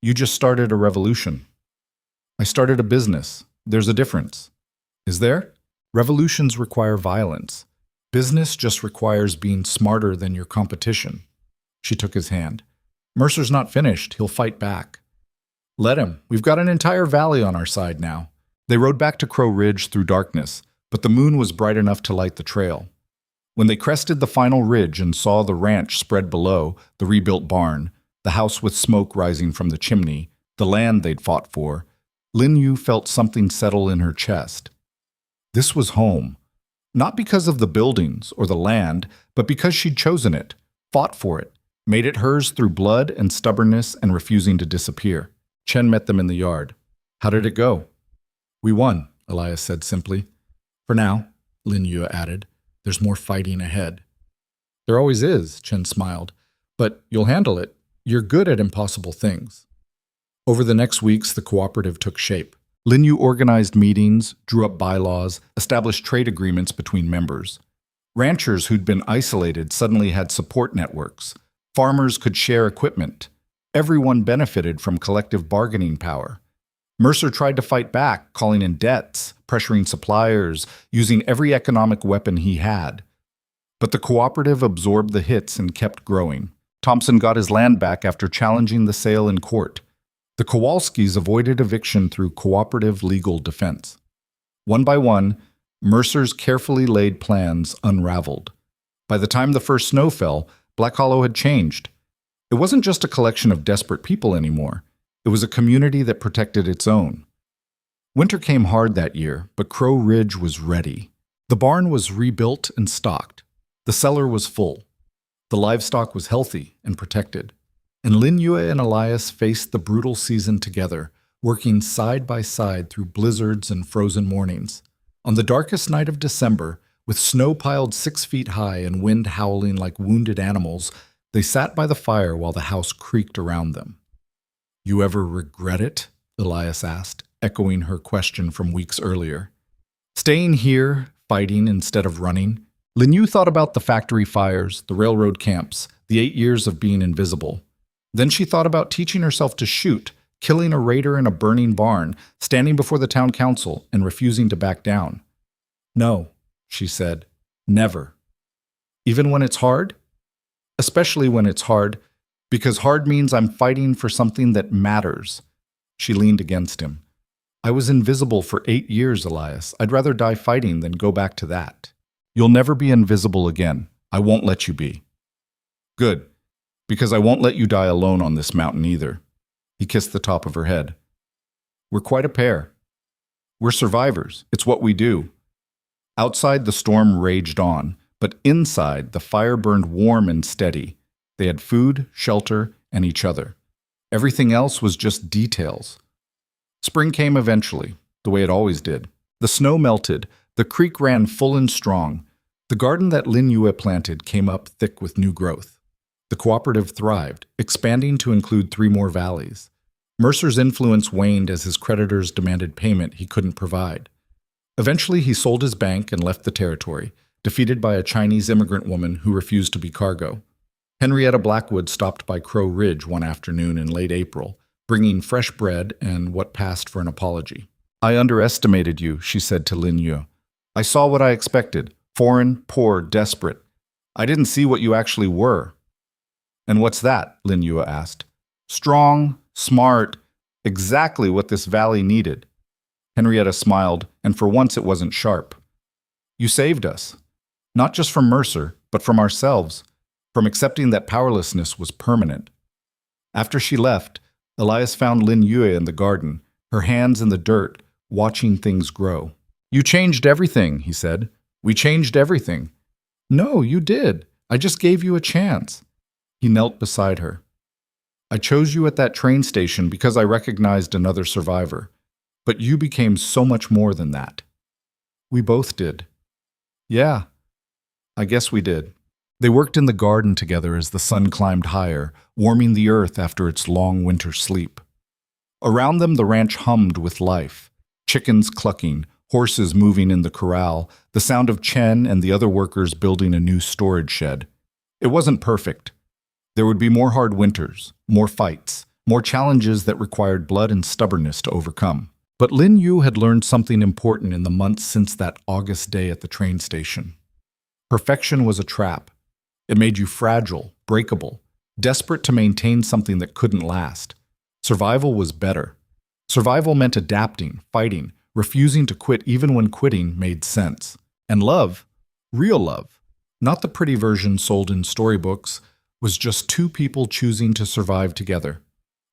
"You just started a revolution." "I started a business. There's a difference." "Is there?" "Revolutions require violence. Business just requires being smarter than your competition." She took his hand. "Mercer's not finished. He'll fight back." "Let him. We've got an entire valley on our side now." They rode back to Crow Ridge through darkness, but the moon was bright enough to light the trail. When they crested the final ridge and saw the ranch spread below, the rebuilt barn, the house with smoke rising from the chimney, the land they'd fought for, Lin Yu felt something settle in her chest. This was home. Not because of the buildings or the land, but because she'd chosen it, fought for it, made it hers through blood and stubbornness and refusing to disappear. Chen met them in the yard. "How did it go?" "We won," Elias said simply. "For now," Lin Yu added. "There's more fighting ahead." "There always is," Chen smiled. "But you'll handle it. You're good at impossible things." Over the next weeks, the cooperative took shape. Lin Yu organized meetings, drew up bylaws, established trade agreements between members. Ranchers who'd been isolated suddenly had support networks. Farmers could share equipment. Everyone benefited from collective bargaining power. Mercer tried to fight back, calling in debts, pressuring suppliers, using every economic weapon he had. But the cooperative absorbed the hits and kept growing. Thompson got his land back after challenging the sale in court. The Kowalskis avoided eviction through cooperative legal defense. One by one, Mercer's carefully laid plans unraveled. By the time the first snow fell, Black Hollow had changed. It wasn't just a collection of desperate people anymore. It was a community that protected its own. Winter came hard that year, but Crow Ridge was ready. The barn was rebuilt and stocked. The cellar was full. The livestock was healthy and protected. And Lin Yue and Elias faced the brutal season together, working side by side through blizzards and frozen mornings. On the darkest night of December, with snow piled 6 feet high and wind howling like wounded animals, they sat by the fire while the house creaked around them. "You ever regret it?" Elias asked, echoing her question from weeks earlier. Staying here, fighting instead of running, Lin Yu thought about the factory fires, the railroad camps, the 8 years of being invisible. Then she thought about teaching herself to shoot, killing a raider in a burning barn, standing before the town council, and refusing to back down. "No," she said, "never. Even when it's hard? Especially when it's hard, because hard means I'm fighting for something that matters." She leaned against him. "I was invisible for 8 years, Elias. I'd rather die fighting than go back to that." "You'll never be invisible again. I won't let you be." "Good, because I won't let you die alone on this mountain either." He kissed the top of her head. "We're quite a pair. We're survivors. It's what we do." Outside, the storm raged on, but inside, the fire burned warm and steady. They had food, shelter, and each other. Everything else was just details. Spring came eventually, the way it always did. The snow melted, the creek ran full and strong. The garden that Lin Yue planted came up thick with new growth. The cooperative thrived, expanding to include 3 more valleys. Mercer's influence waned as his creditors demanded payment he couldn't provide. Eventually, he sold his bank and left the territory, defeated by a Chinese immigrant woman who refused to be cargo. Henrietta Blackwood stopped by Crow Ridge one afternoon in late April, bringing fresh bread and what passed for an apology. "I underestimated you," she said to Lin Yu. "I saw what I expected, foreign, poor, desperate. I didn't see what you actually were." "And what's that?" Lin Yu asked. "Strong, smart, exactly what this valley needed." Henrietta smiled, and for once it wasn't sharp. "You saved us. Not just from Mercer, but from ourselves, from accepting that powerlessness was permanent." After she left, Elias found Lin Yue in the garden, her hands in the dirt, watching things grow. "You changed everything," he said. "We changed everything." "No, you did. I just gave you a chance." He knelt beside her. "I chose you at that train station because I recognized another survivor. But you became so much more than that." "We both did." "Yeah, I guess we did." They worked in the garden together as the sun climbed higher, warming the earth after its long winter sleep. Around them, the ranch hummed with life. Chickens clucking, horses moving in the corral, the sound of Chen and the other workers building a new storage shed. It wasn't perfect. There would be more hard winters, more fights, more challenges that required blood and stubbornness to overcome. But Lin Yu had learned something important in the months since that August day at the train station. Perfection was a trap. It made you fragile, breakable, desperate to maintain something that couldn't last. Survival was better. Survival meant adapting, fighting, refusing to quit even when quitting made sense. And love, real love, not the pretty version sold in storybooks, was just 2 people choosing to survive together,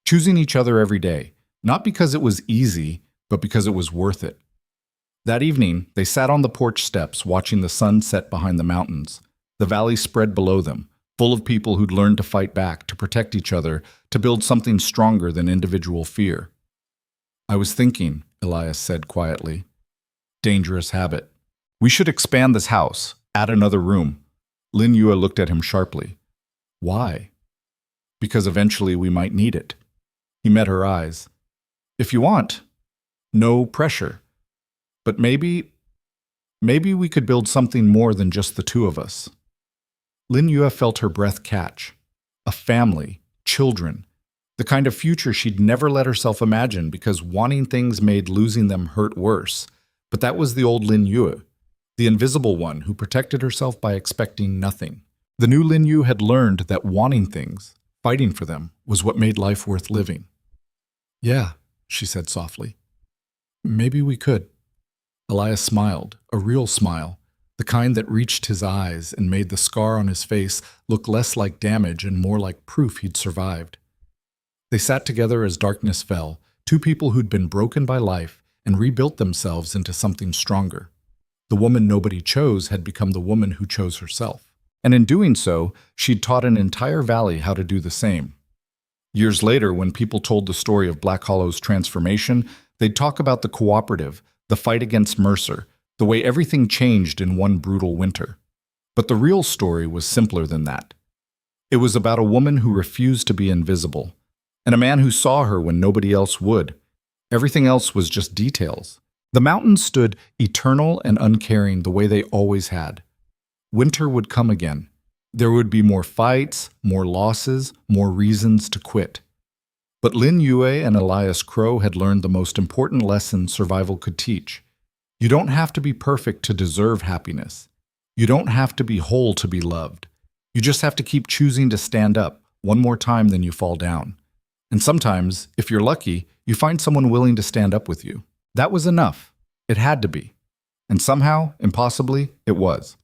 choosing each other every day, not because it was easy, but because it was worth it. That evening, they sat on the porch steps watching the sun set behind the mountains. The valley spread below them, full of people who'd learned to fight back, to protect each other, to build something stronger than individual fear. "I was thinking," Elias said quietly. "Dangerous habit. We should expand this house, add another room." Lin Yue looked at him sharply. "Why?" "Because eventually we might need it." He met her eyes. "If you want. No pressure. But maybe we could build something more than just the 2 of us." Lin Yue felt her breath catch. a family, children, the kind of future she'd never let herself imagine because wanting things made losing them hurt worse. But that was the old Lin Yue, the invisible one who protected herself by expecting nothing. The new Lin Yue had learned that wanting things, fighting for them, was what made life worth living. "Yeah," she said softly. "Maybe we could." Elias smiled, a real smile, the kind that reached his eyes and made the scar on his face look less like damage and more like proof he'd survived. They sat together as darkness fell, two people who'd been broken by life and rebuilt themselves into something stronger. The woman nobody chose had become the woman who chose herself. And in doing so, she'd taught an entire valley how to do the same. Years later, when people told the story of Black Hollow's transformation, they'd talk about the cooperative, the fight against Mercer, the way everything changed in one brutal winter. But the real story was simpler than that. It was about a woman who refused to be invisible, and a man who saw her when nobody else would. Everything else was just details. The mountains stood eternal and uncaring the way they always had. Winter would come again. There would be more fights, more losses, more reasons to quit. But Lin Yue and Elias Crow had learned the most important lesson survival could teach. You don't have to be perfect to deserve happiness. You don't have to be whole to be loved. You just have to keep choosing to stand up one more time than you fall down. And sometimes, if you're lucky, you find someone willing to stand up with you. That was enough. It had to be. And somehow, impossibly, it was.